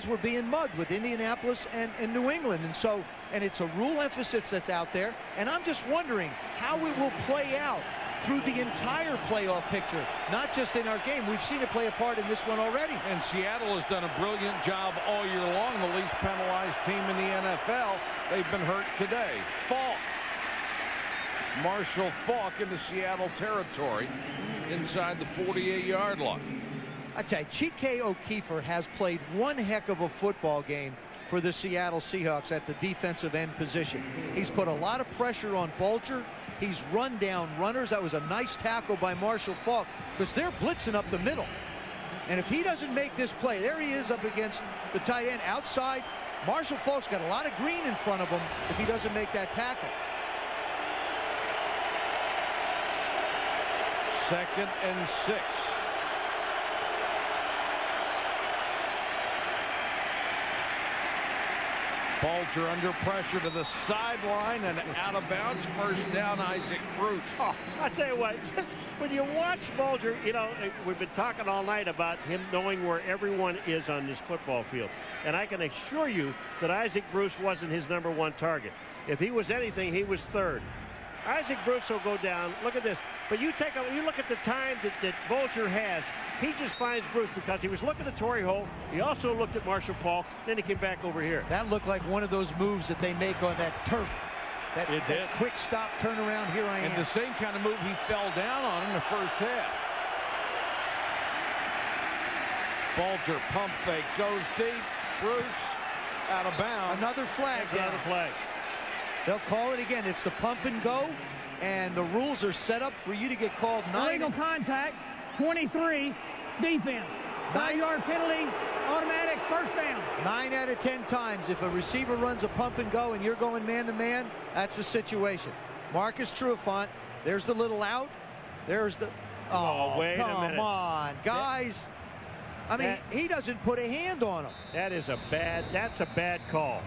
were being mugged with Indianapolis and New England. And it's a rule emphasis that's out there. And I'm just wondering how it will play out through the entire playoff picture, not just in our game. We've seen it play a part in this one already. And Seattle has done a brilliant job all year long, the least penalized team in the NFL. They've been hurt today. Falk. Marshall Falk into Seattle territory inside the 48-yard line. I tell you, Chike O'Keefer has played one heck of a football game for the Seattle Seahawks at the defensive end position. He's put a lot of pressure on Bulger. He's run down runners. That was a nice tackle by Marshall Falk because they're blitzing up the middle. And if he doesn't make this play, there he is up against the tight end outside. Marshall Falk's got a lot of green in front of him if he doesn't make that tackle. 2nd and 6. Bulger under pressure to the sideline and out of bounds. First down, Isaac Bruce. Oh, I tell you what, when you watch Bulger, you know, we've been talking all night about him knowing where everyone is on this football field. And I can assure you that Isaac Bruce wasn't his #1 target. If he was anything, he was 3rd. Isaac Bruce will go down. Look at this. But you look at the time that Bulger has. He just finds Bruce because he was looking at Torrey Holt. He also looked at Marshall Falk. Then he came back over here. That looked like one of those moves that they make on that turf. That quick stop, turn around, here I am. And the same kind of move he fell down on in the first half. Bulger pump fake, goes deep. Bruce out of bounds. Another flag. Another flag. They'll call it again. It's the pump and go, and the rules are set up for you to get called 9. Illegal contact, 23, defense. 5-yard penalty, automatic, first down. 9 out of 10 times, if a receiver runs a pump and go and you're going man-to-man, that's the situation. Marcus Trufant, there's the little out. There's the... Oh, wait a minute. Come on, guys. I mean, he doesn't put a hand on him. That's a bad call.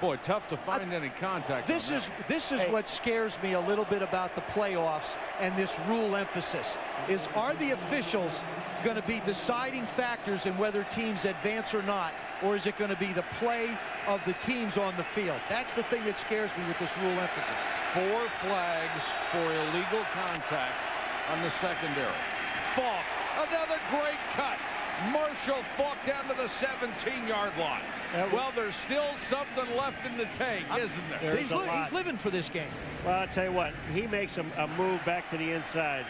Boy, tough to find any contact. This is what scares me a little bit about the playoffs and this rule emphasis is, are the officials going to be deciding factors in whether teams advance or not, or is it going to be the play of the teams on the field? That's the thing that scares me with this rule emphasis. 4 flags for illegal contact on the secondary. Falk, another great cut. Marshall Falk down to the 17-yard line. Well, there's still something left in the tank, isn't there? He's living for this game. Well, I'll tell you what, he makes a move back to the inside,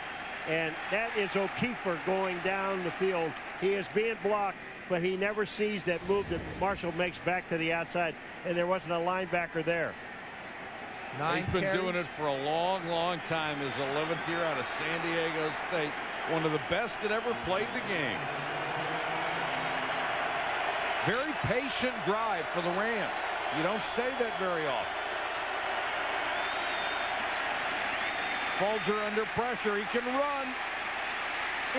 and that is O'Keefer going down the field. He is being blocked, but he never sees that move that Marshall makes back to the outside, and there wasn't a linebacker there. He's been doing it for a long, long time. His 11th year out of San Diego State. One of the best that ever played the game. Very patient drive for the Rams. You don't say that very often. Bulger under pressure. He can run.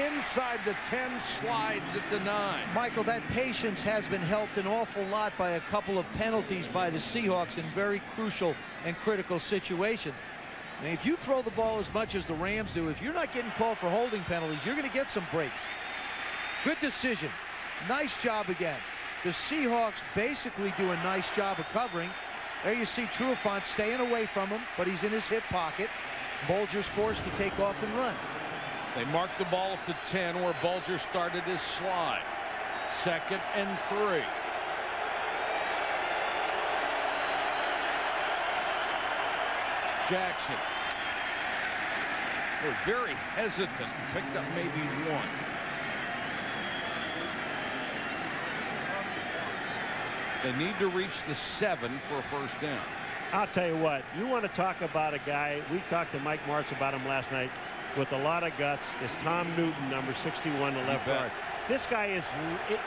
Inside the 10, slides at the 9. Michael, that patience has been helped an awful lot by a couple of penalties by the Seahawks in very crucial and critical situations. I mean, if you throw the ball as much as the Rams do, if you're not getting called for holding penalties, you're going to get some breaks. Good decision. Nice job again. The Seahawks basically do a nice job of covering. There you see Trufant staying away from him, but he's in his hip pocket. Bulger's forced to take off and run. They marked the ball at the 10 where Bulger started his slide. 2nd and 3. Jackson. They're very hesitant. Picked up maybe 1. They need to reach the 7 for a first down. I'll tell you what, you want to talk about a guy, we talked to Mike Martz about him last night, with a lot of guts, is Tom Newton, number 61, the left guard. This guy is,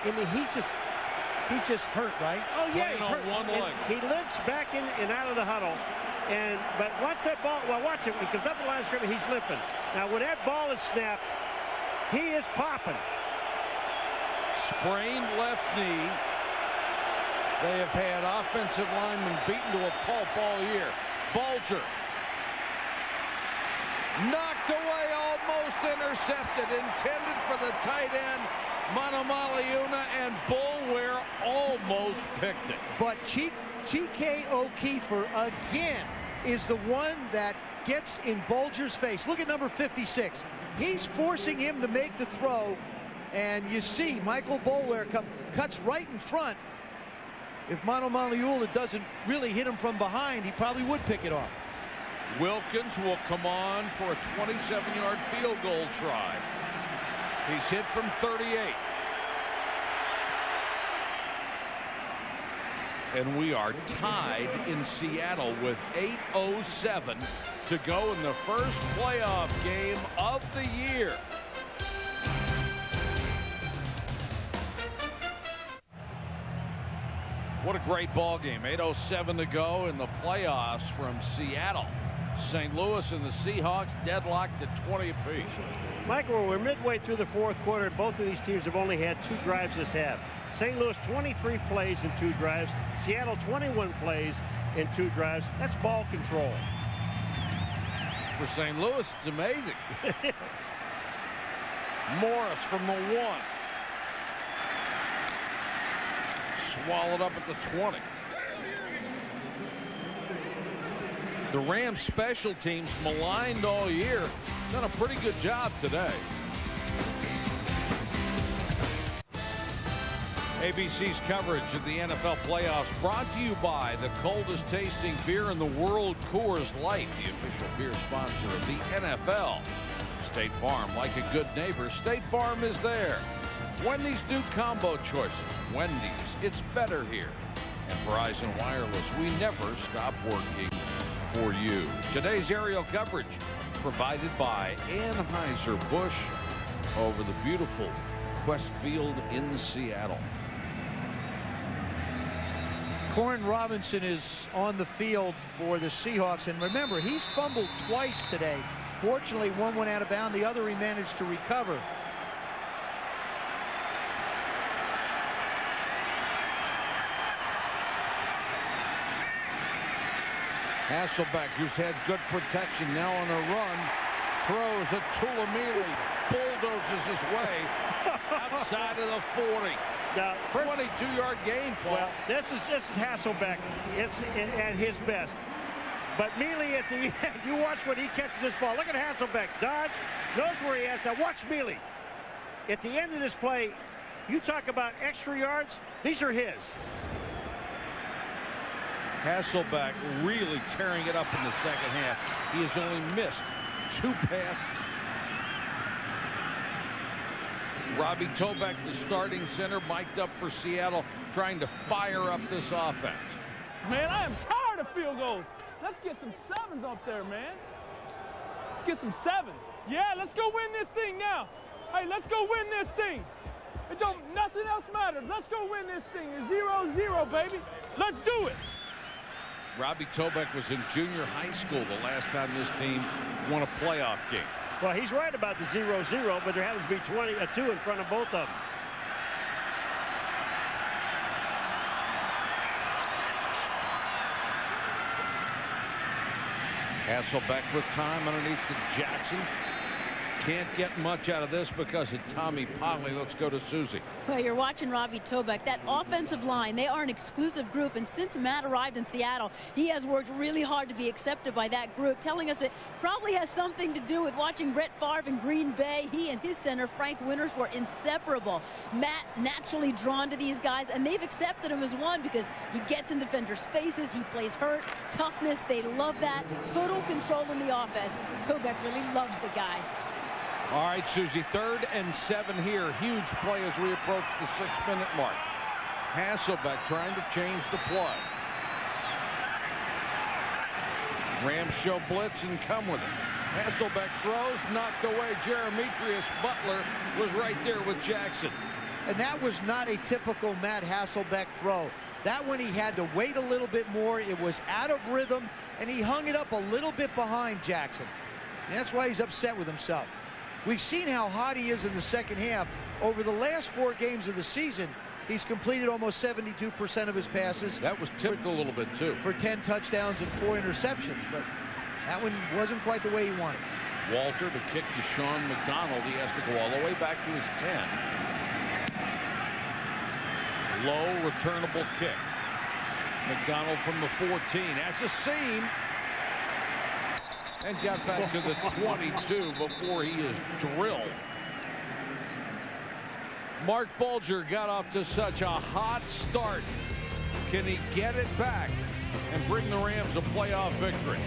I mean, he's just hurt, right? Oh, yeah, he's hurt. One leg. He limps back in and out of the huddle. But once that ball, well, watch it. When he comes up the line of scrimmage, he's limping. Now, when that ball is snapped, he is popping. Sprained left knee. They have had offensive linemen beaten to a pulp all year. Bulger. Knocked away, almost intercepted. Intended for the tight end, Manamaliuna, and Boulware almost picked it. But G.K. O'Keefer, again, is the one that gets in Bulger's face. Look at number 56. He's forcing him to make the throw, and you see Michael Boulware cuts right in front. If Manamaliuna doesn't really hit him from behind, he probably would pick it off. Wilkins will come on for a 27-yard field goal try. He's hit from 38. And we are tied in Seattle with 8:07 to go in the first playoff game of the year. What a great ball game. 8:07 to go in the playoffs from Seattle. St. Louis and the Seahawks deadlocked at 20 apiece. Michael, we're midway through the fourth quarter. Both of these teams have only had 2 drives this half. St. Louis 23 plays in 2 drives. Seattle 21 plays in 2 drives. That's ball control. For St. Louis, it's amazing. Morris from the 1. Swallowed up at the 20. The Rams special teams, maligned all year, done a pretty good job today. ABC's coverage of the NFL playoffs brought to you by the coldest tasting beer in the world, Coors Light, the official beer sponsor of the NFL. State Farm, like a good neighbor, State Farm is there. Wendy's new combo choices. Wendy's, it's better here. And Verizon Wireless, we never stop working for you. Today's aerial coverage provided by Anheuser-Busch over the beautiful Quest Field in Seattle. Corn Robinson is on the field for the Seahawks, and remember, he's fumbled twice today. Fortunately, one went out of bounds, the other he managed to recover. Hasselbeck, who's had good protection, now on a run, throws at Tulamili, bulldozes his way outside of the 40. Now, 22-yard gain, Paul. Well, this is Hasselbeck. It's at his best. But Mealy at the end, you watch when he catches this ball. Look at Hasselbeck. Dodge, knows where he is. Now watch Mealy. At the end of this play, you talk about extra yards. These are his. Hasselbeck really tearing it up in the second half. He has only missed 2 passes. Robbie Tobeck, the starting center, mic'd up for Seattle, trying to fire up this offense. Man, I am tired of field goals. Let's get some 7s up there, man. Let's get some 7s. Yeah, let's go win this thing now. Hey, let's go win this thing. It don't, nothing else matters. Let's go win this thing. 0-0, baby. Let's do it. Robbie Tobeck was in junior high school the last time this team won a playoff game. Well, he's right about the 0-0, but there happens to be a 2 in front of both of them. Hasselbeck with time underneath to Jackson. Can't get much out of this because of Tommy Polley. Let's go to Susie. Well, you're watching Robbie Tobeck. That offensive line, they are an exclusive group. And since Matt arrived in Seattle, he has worked really hard to be accepted by that group, telling us that probably has something to do with watching Brett Favre in Green Bay. He and his center, Frank Winters, were inseparable. Matt naturally drawn to these guys, and they've accepted him as one because he gets in defenders' faces. He plays hurt, toughness. They love that. Total control in the offense. Tobeck really loves the guy. All right, Susie, 3rd and 7 here. Huge play as we approach the 6-minute mark. Hasselbeck trying to change the play. Rams show blitz and come with it. Hasselbeck throws, knocked away. Jeremetrius Butler was right there with Jackson. And that was not a typical Matt Hasselbeck throw. That one he had to wait a little bit more. It was out of rhythm, and he hung it up a little bit behind Jackson. And that's why he's upset with himself. We've seen how hot he is in the second half. Over the last 4 games of the season, he's completed almost 72% of his passes. That was tipped a little bit, too. For 10 touchdowns and 4 interceptions. But that one wasn't quite the way he wanted. Walter to kick to Sean McDonald. He has to go all the way back to his 10. Low returnable kick. McDonald from the 14 has a seam and got back to the 22 before he is drilled. Mark Bulger got off to such a hot start. Can he get it back and bring the Rams a playoff victory?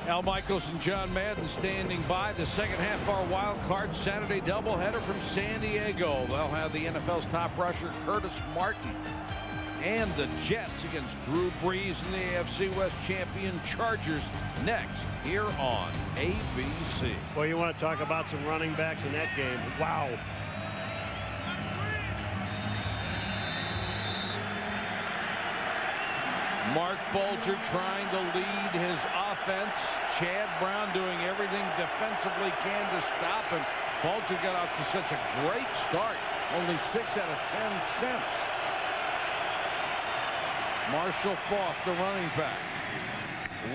Al Michaels and John Madden standing by. The second half of our wild card Saturday doubleheader from San Diego. They'll have the NFL's top rusher Curtis Martin and the Jets against Drew Brees and the AFC West champion Chargers next here on ABC. Well, you want to talk about some running backs in that game. Wow. Mark Bulger trying to lead his offense. Chad Brown doing everything defensively can to stop him. Bulger got off to such a great start. Only 6 out of 10 cents. Marshall Faulk, the running back,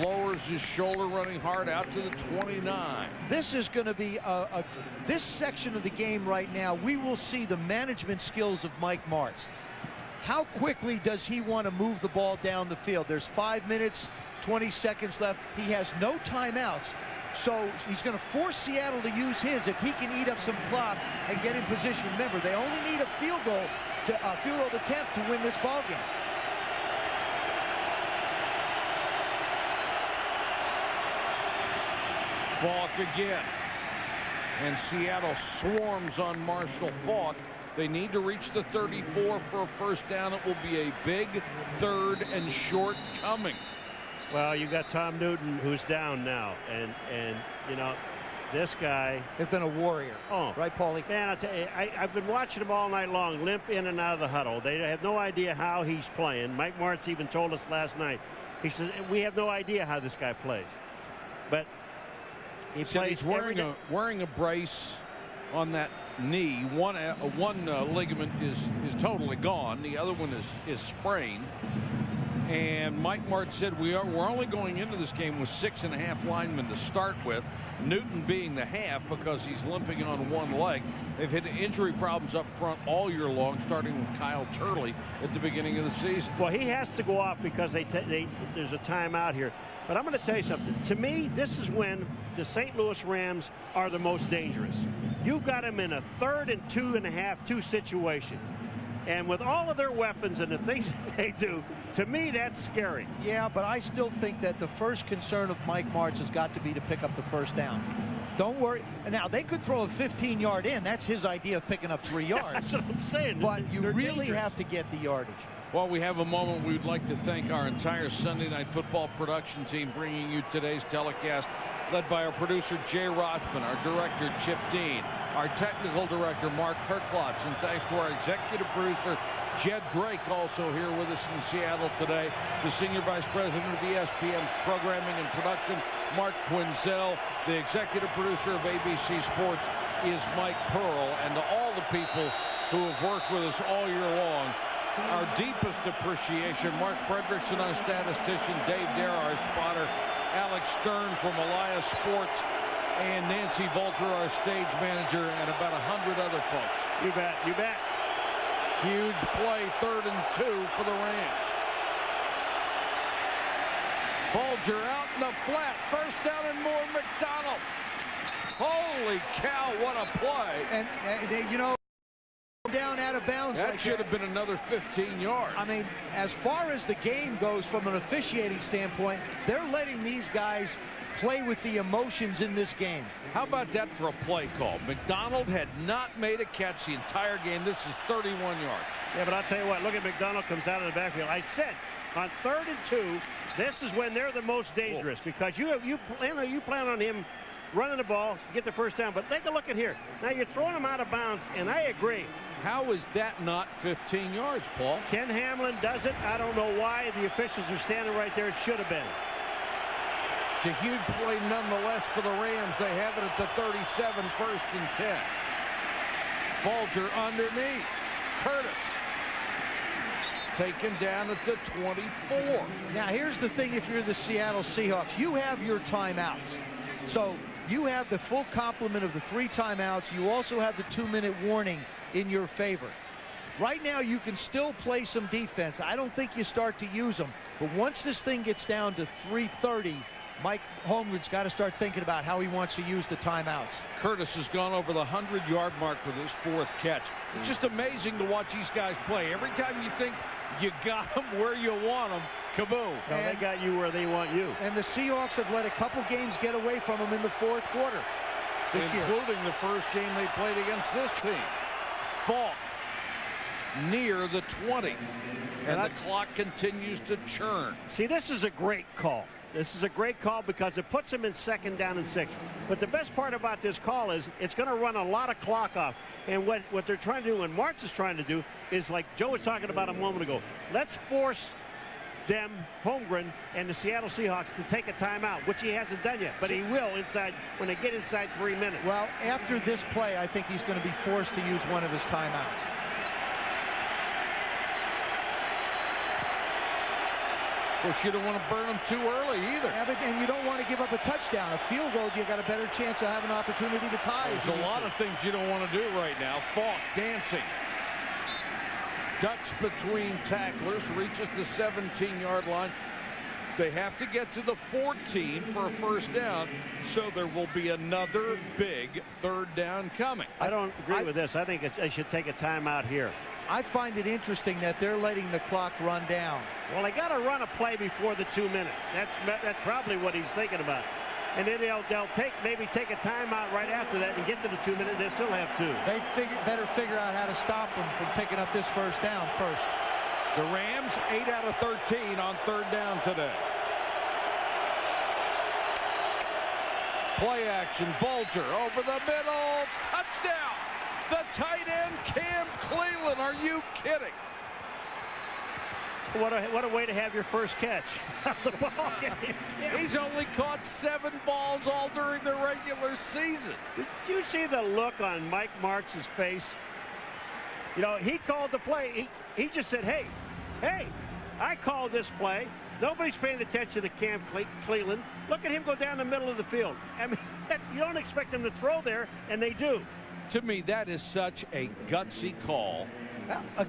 lowers his shoulder, running hard out to the 29. This is going to be this section of the game right now. We will see the management skills of Mike Martz. How quickly does he want to move the ball down the field? There's 5 minutes, 20 seconds left. He has no timeouts. So he's going to force Seattle to use his if he can eat up some clock and get in position. Remember, they only need a field goal attempt to win this ball game. Faulk again. And Seattle swarms on Marshall Faulk. They need to reach the 34 for a first down. It will be a big 3rd and short coming. Well, you got Tom Newton, who's down now, and you know, this guy has been a warrior. Oh, right, Paulie? Man, I tell you, I've been watching him all night long, limp in and out of the huddle. They have no idea how he's playing. Mike Martz even told us last night. He said we have no idea how this guy plays, but he plays. He's wearing a brace on that knee. One ligament is totally gone. The other one is sprained. And Mike Martz said we're only going into this game with 6.5 linemen to start with. Newton being the half because he's limping on one leg. They've had injury problems up front all year long, starting with Kyle Turley at the beginning of the season. Well, he has to go off because there's a timeout here. But I'm going to tell you something. To me, this is when the St. Louis Rams are the most dangerous. You've got them in a 3rd and 2.5 situation. And with all of their weapons and the things that they do, to me, that's scary. Yeah, but I still think that the first concern of Mike Martz has got to be to pick up the first down. Don't worry. Now, they could throw a 15-yard in. That's his idea of picking up 3 yards. That's what I'm saying. But you really have to get the yardage. While we have a moment, we would like to thank our entire Sunday Night Football production team bringing you today's telecast, led by our producer, Jay Rothman, our director, Chip Dean, our technical director, Mark Herklotz, and thanks to our executive producer, Jed Drake, also here with us in Seattle today, the senior vice president of ESPN's programming and production, Mark Quinzel, the executive producer of ABC Sports is Mike Pearl, and to all the people who have worked with us all year long, our deepest appreciation, Mark Fredrickson, our statistician, Dave Dare, our spotter, Alex Stern from Elias Sports, and Nancy Volker, our stage manager, and about 100 other folks. You bet, you bet. Huge play, 3rd and 2 for the Rams. Bulger out in the flat, first down and more, McDonald. Holy cow, what a play. And you know, down out of bounds. That should have been another 15 yards. I mean, as far as the game goes from an officiating standpoint, they're letting these guys play with the emotions in this game. How about that for a play call? McDonald had not made a catch the entire game. This is 31 yards. Yeah, but I'll tell you what, look at McDonald comes out of the backfield. I said on 3rd and 2, this is when they're the most dangerous because you plan on him running the ball, get the first down. But take a look at here. Now you're throwing him out of bounds, and I agree. How is that not 15 yards, Paul? Ken Hamlin does it. I don't know why. The officials are standing right there. It should have been. It's a huge play nonetheless for the Rams. They have it at the 37, 1st and 10. Bulger underneath. Curtis taken down at the 24. Now here's the thing, if you're the Seattle Seahawks, you have your timeouts. So you have the full complement of the 3 timeouts. You also have the 2-minute warning in your favor. Right now you can still play some defense. I don't think you start to use them. But once this thing gets down to 3:30, Mike Holmgren's got to start thinking about how he wants to use the timeouts. Curtis has gone over the 100-yard mark with his 4th catch. It's just amazing to watch these guys play. Every time you think you got them where you want them, kaboom. No, they got you where they want you. And the Seahawks have let a couple games get away from them in the 4th quarter this year. Including the first game they played against this team. Falk near the 20. And the clock continues to churn. See, this is a great call. This is a great call because it puts him in 2nd down and 6. But the best part about this call is it's going to run a lot of clock off. And what they're trying to do, and Martz is trying to do, is like Joe was talking about a moment ago. Let's force them, Holmgren, and the Seattle Seahawks to take a timeout, which he hasn't done yet. But he will when they get inside 3 minutes. Well, after this play, I think he's going to be forced to use one of his timeouts. Of course, you don't want to burn them too early either. Yeah, and you don't want to give up a touchdown. A field goal, you got a better chance of having an opportunity to tie. There's a lot of things you don't want to do right now. Falk dancing. Ducks between tacklers, reaches the 17-yard line. They have to get to the 14 for a 1st down, so there will be another big 3rd down coming. I don't agree with this. I think they should take a timeout here. I find it interesting that they're letting the clock run down. Well, they got to run a play before the 2 minutes. That's probably what he's thinking about. And then they'll maybe take a timeout right after that and get to the 2 minutes. They'll still have 2. They better figure out how to stop them from picking up this 1st down first. The Rams 8 out of 13 on 3rd down today. Play action. Bulger over the middle. Touchdown. The tight end, Cam Cleveland. Are you kidding? What a way to have your first catch. The ball game. He's only caught 7 balls all during the regular season. Did you see the look on Mike Martz's face? You know, he called the play. He just said, hey, I called this play. Nobody's paying attention to Cam Cleveland. Look at him go down the middle of the field. I mean, you don't expect him to throw there, and they do. To me, that is such a gutsy call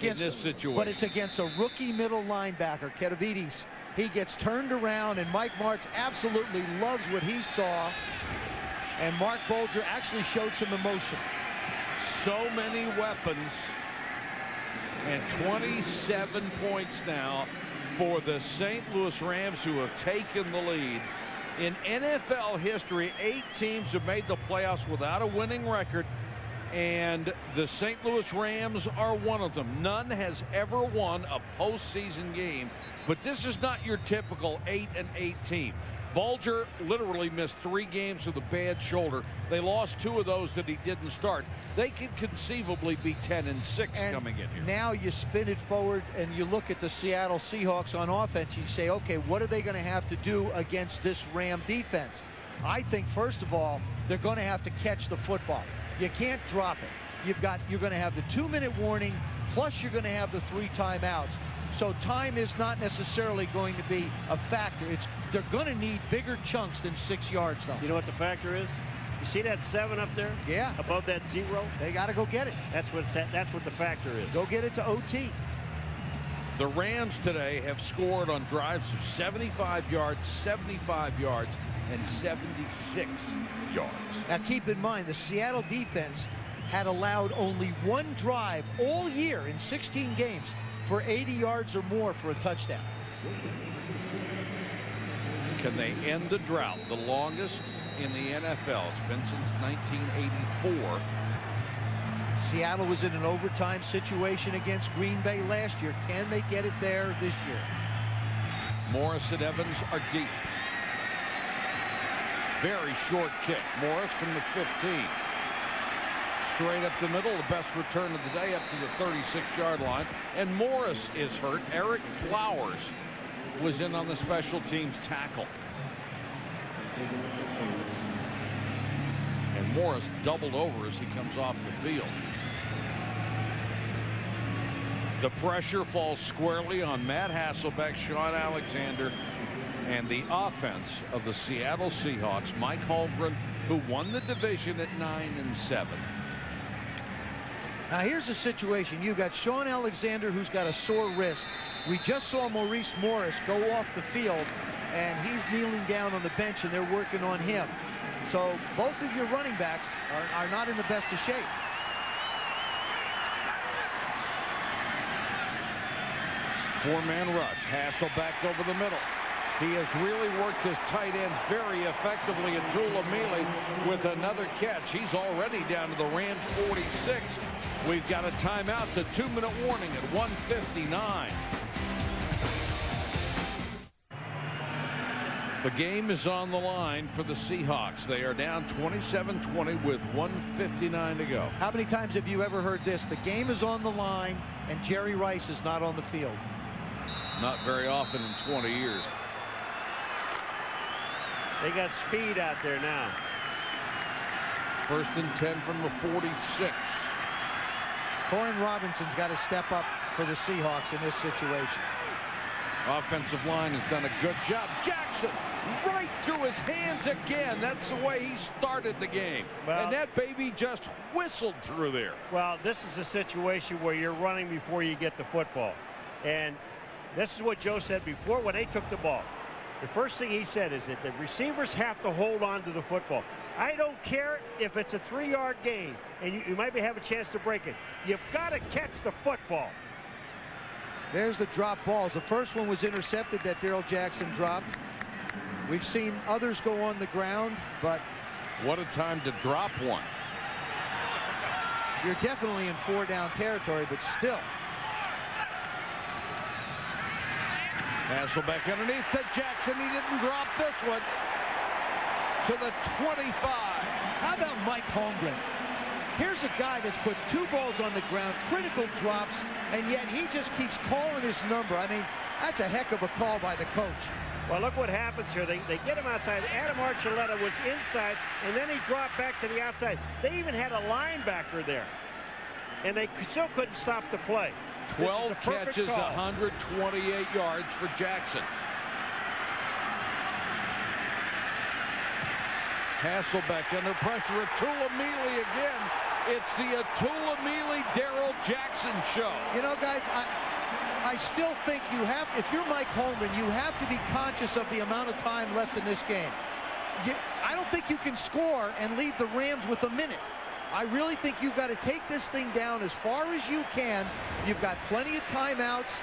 in this situation. But it's against a rookie middle linebacker, Ketavides. He gets turned around, and Mike Martz absolutely loves what he saw. And Mark Bulger actually showed some emotion. So many weapons, and 27 points now for the St. Louis Rams, who have taken the lead. In NFL history, 8 teams have made the playoffs without a winning record, and the St. Louis Rams are one of them. None has ever won a postseason game, but this is not your typical 8-8 team. Bulger literally missed 3 games with a bad shoulder. They lost 2 of those that he didn't start. They could conceivably be 10-6 coming in here. Now you spin it forward and you look at the Seattle Seahawks on offense. You say, okay, what are they going to have to do against this Ram defense? I think, first of all, they're going to have to catch the football. You can't drop it. You're going to have the 2-minute warning, plus you're going to have the 3 timeouts. So time is not necessarily going to be a factor. They're going to need bigger chunks than 6 yards, though. You know what the factor is? You see that 7 up there? Yeah. Above that 0? They got to go get it. That's what the factor is. Go get it to OT. The Rams today have scored on drives of 75 yards, 75 yards, and 76 yards. Now keep in mind, the Seattle defense had allowed only 1 drive all year in 16 games for 80 yards or more for a touchdown. Can they end the drought, the longest in the NFL? It's been since 1984. Seattle was in an overtime situation against Green Bay last year. Can they get it there this year? Morris and Evans are deep. Very short kick. Morris from the 15. Straight up the middle, the best return of the day up to the 36-yard line. And Morris is hurt. Eric Flowers was in on the special teams tackle. And Morris doubled over as he comes off the field. The pressure falls squarely on Matt Hasselbeck, Sean Alexander, and the offense of the Seattle Seahawks. Mike Holmgren, who won the division at 9-7. Now here's the situation. You've got Sean Alexander, who's got a sore wrist. We just saw Maurice Morris go off the field, and he's kneeling down on the bench, and they're working on him. So both of your running backs are not in the best of shape. Four-man rush. Hasselbeck over the middle. He has really worked his tight ends very effectively. And Tulamili with another catch. He's already down to the Rams 46. We've got a timeout. The 2-minute warning at 1:59. The game is on the line for the Seahawks. They are down 27-20 with 1:59 to go. How many times have you ever heard this? The game is on the line and Jerry Rice is not on the field. Not very often in 20 years. They got speed out there now. 1st and 10 from the 46. Corin Robinson's got to step up for the Seahawks in this situation. Offensive line has done a good job. Jackson right through his hands again. That's the way he started the game. Well, and that baby just whistled through there. Well, this is a situation where you're running before you get the football. And this is what Joe said before when they took the ball. The first thing he said is that the receivers have to hold on to the football. I don't care if it's a 3-yard gain and you might have a chance to break it. You've got to catch the football. There's the drop balls. The first one was intercepted that Darrell Jackson dropped. We've seen others go on the ground, but what a time to drop one. You're definitely in 4-down territory, but still. Hasselbeck underneath to Jackson. He didn't drop this one. To the 25. How about Mike Holmgren? Here's a guy that's put 2 balls on the ground, critical drops, and yet he just keeps calling his number. I mean, that's a heck of a call by the coach. Well, look what happens here. They get him outside. Adam Archuleta was inside, and then he dropped back to the outside. They even had a linebacker there, and they still couldn't stop the play. 12 catches, 128 yards for Jackson. Hasselbeck under pressure. Tulamili again. It's the Tulamili-Darrell Jackson show. You know, guys, I still think you have, if you're Mike Holmgren, you have to be conscious of the amount of time left in this game. I don't think you can score and leave the Rams with a minute. I really think you've got to take this thing down as far as you can. You've got plenty of timeouts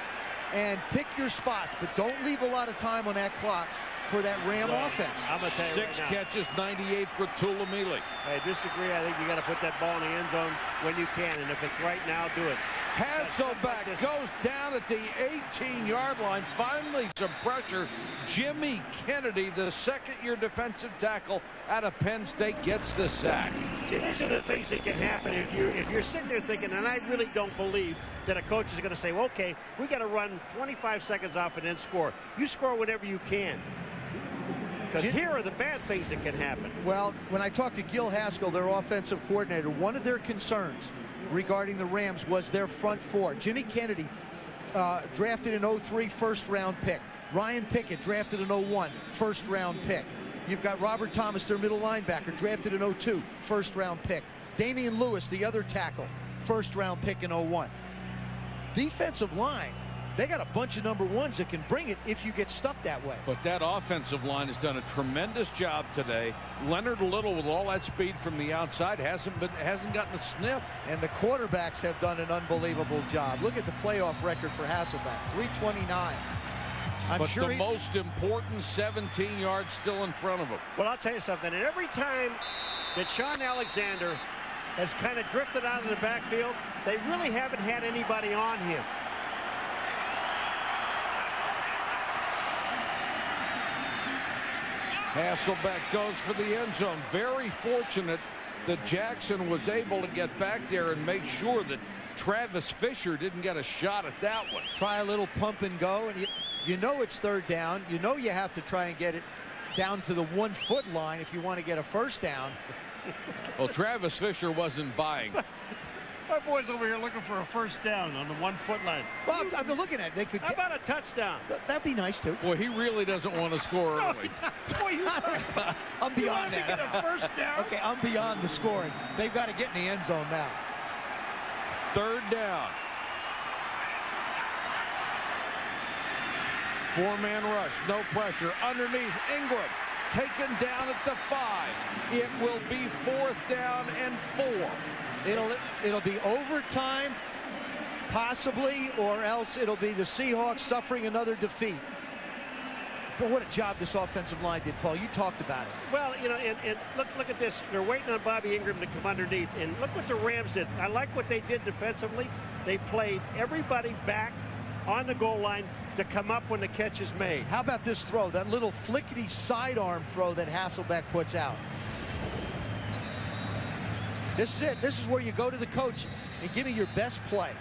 and pick your spots, but don't leave a lot of time on that clock for that Ram offense. I'm gonna tell you 6 catches, 98 for Tulamili. I disagree. I think you got to put that ball in the end zone when you can, and if it's right now, do it. Hasselbeck goes down at the 18-yard line. Finally, some pressure. Jimmy Kennedy, the second-year defensive tackle out of Penn State, gets the sack. See, these are the things that can happen if you're sitting there thinking, and I really don't believe that a coach is going to say, well, okay, we got to run 25 seconds off and then score. You score whenever you can. Because here are the bad things that can happen. Well, when I talked to Gil Haskell, their offensive coordinator, one of their concerns regarding the Rams was their front four. Jimmy Kennedy, drafted in 03, first-round pick. Ryan Pickett, drafted in 01, first-round pick. You've got Robert Thomas, their middle linebacker, drafted in 02, first-round pick. Damian Lewis, the other tackle, first-round pick in 01. Defensive line, they got a bunch of number ones that can bring it if you get stuck that way. But that offensive line has done a tremendous job today. Leonard Little, with all that speed from the outside, hasn't gotten a sniff. And the quarterbacks have done an unbelievable job. Look at the playoff record for Hasselbeck, 329. But the most important 17 yards still in front of him. Well, I'll tell you something. And every time that Sean Alexander has kind of drifted out of the backfield, they really haven't had anybody on him. Hasselbeck goes for the end zone. Very fortunate that Jackson was able to get back there and make sure that Travis Fisher didn't get a shot at that one. Try a little pump and go, and you know it's third down. You know you have to try and get it down to the 1 foot line if you want to get a first down. Well, Travis Fisher wasn't buying. My boy's over here looking for a first down on the 1 foot line. Well, I'm looking at it. They could. How about a touchdown? That'd be nice too. Boy, he really doesn't want to score early. Boy, I'm beyond that. To get a first down? Okay, I'm beyond the scoring. They've got to get in the end zone now. Third down. 4-man rush, no pressure. Underneath, Ingram taken down at the 5. It will be 4th down and 4. It'll be overtime, possibly, or else it'll be the Seahawks suffering another defeat. But what a job this offensive line did, Paul. You talked about it. Well, you know, and look at this. They're waiting on Bobby Ingram to come underneath. And look what the Rams did. I like what they did defensively. They played everybody back on the goal line to come up when the catch is made. How about this throw, that little flickety sidearm throw that Hasselbeck puts out? This is it. This is where you go to the coach and give me your best play.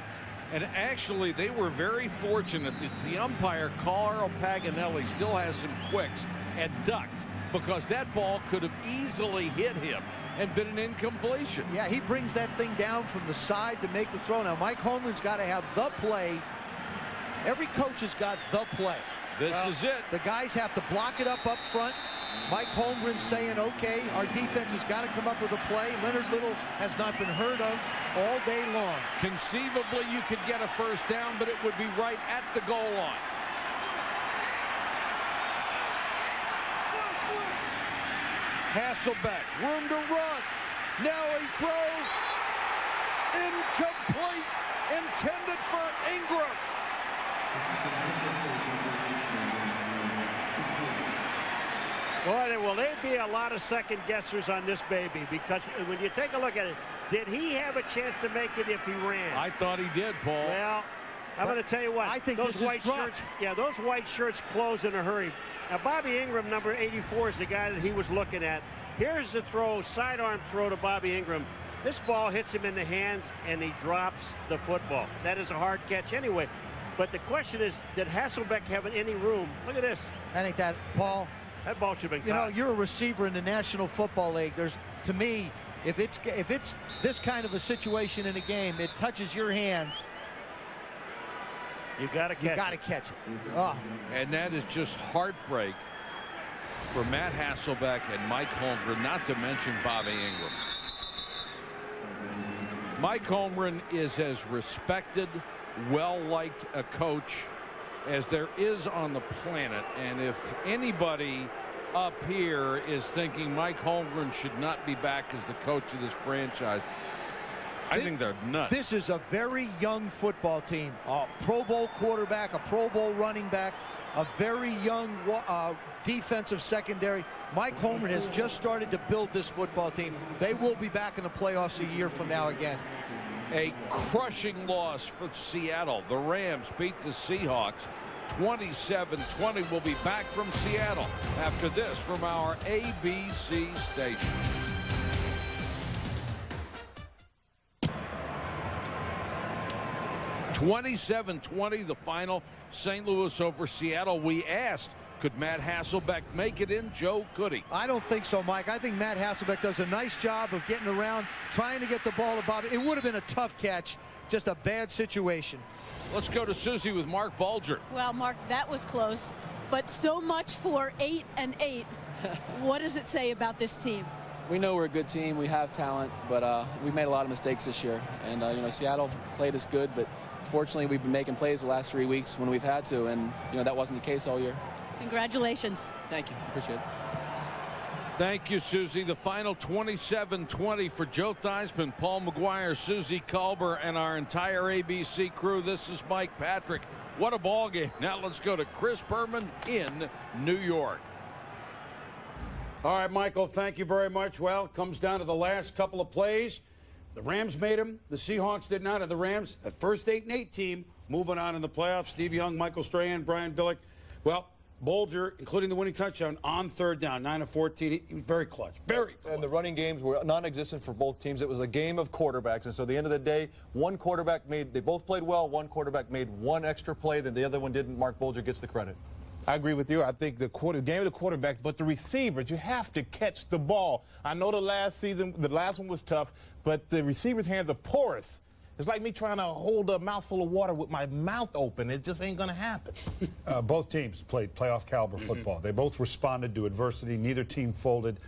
And actually, they were very fortunate that the umpire, Carl Paganelli, still has some quicks and ducked, because that ball could have easily hit him and been an incompletion. Yeah, he brings that thing down from the side to make the throw. Now, Mike Holmgren's got to have the play. Every coach has got the play. This is it. The guys have to block it up front. Mike Holmgren saying, okay, our defense has got to come up with a play. Leonard Little has not been heard of all day long. Conceivably, you could get a first down, but it would be right at the goal line. Hasselbeck, room to run. Now he throws. Incomplete. Intended for Ingram. Boy, there will be a lot of second guessers on this baby, because when you take a look at it, did he have a chance to make it if he ran? I thought he did, Paul. Well, I'm going to tell you what. I think those white shirts, those white shirts close in a hurry. Now, Bobby Ingram, number 84, is the guy that he was looking at. Here's the throw, sidearm throw to Bobby Ingram. This ball hits him in the hands, and he drops the football. That is a hard catch anyway. But the question is, did Hasselbeck have any room? Look at this. I think that, Paul, that ball should have been caught. You know, you're a receiver in the National Football League. To me, if it's this kind of a situation in a game, it touches your hands. You got to catch it. You got to catch it. Oh. And that is just heartbreak for Matt Hasselbeck and Mike Holmgren, not to mention Bobby Ingram. Mike Holmgren is as respected, well-liked a coach as there is on the planet, and if anybody up here is thinking Mike Holmgren should not be back as the coach of this franchise, I think they're nuts. This is a very young football team. A Pro Bowl quarterback, a Pro Bowl running back, a very young defensive secondary. Mike Holmgren has just started to build this football team. They will be back in the playoffs a year from now again. A crushing loss for Seattle. The Rams beat the Seahawks 27-20. We'll be back from Seattle after this from our ABC station. (27-20) the final. St. Louis over Seattle. We asked, could Matt Hasselbeck make it in? Joe, could he? I don't think so, Mike. I think Matt Hasselbeck does a nice job of getting around, trying to get the ball to Bobby. It would have been a tough catch, just a bad situation. Let's go to Susie with Mark Bulger. Well, Mark, that was close, but so much for 8-8. What does it say about this team? We know we're a good team. We have talent, but we made a lot of mistakes this year. And, you know, Seattle played us good, but fortunately we've been making plays the last 3 weeks when we've had to, and, you know, that wasn't the case all year. Congratulations. Thank you. Appreciate it. Thank you, Susie. The final 27-20 for Joe Theismann, Paul McGuire, Susie Culber, and our entire ABC crew. This is Mike Patrick. What a ball game. Now let's go to Chris Berman in New York. All right, Michael, thank you very much. Well, it comes down to the last couple of plays. The Rams made them. The Seahawks did not. And the Rams, that first 8-8 team, moving on in the playoffs. Steve Young, Michael Strahan, Brian Billick. Well, Bolger, including the winning touchdown on third down, 9 of 14. He was very clutch, very clutch. And the running games were non-existent for both teams. It was a game of quarterbacks. And so at the end of the day, one quarterback they both played well. One quarterback made one extra play, then the other one didn't. Mark Bolger gets the credit. I agree with you. I think the game of the quarterback, but the receivers, you have to catch the ball. I know the last one was tough, but the receivers' hands are porous. It's like me trying to hold a mouthful of water with my mouth open. It just ain't going to happen. Both teams played playoff caliber football. They both responded to adversity. Neither team folded.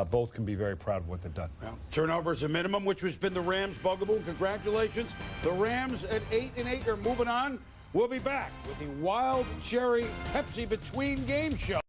Both can be very proud of what they've done. Well, turnovers a minimum, which has been the Rams' bugaboo. Congratulations. The Rams at 8-8 are moving on. We'll be back with the Wild Cherry Pepsi Between Game Show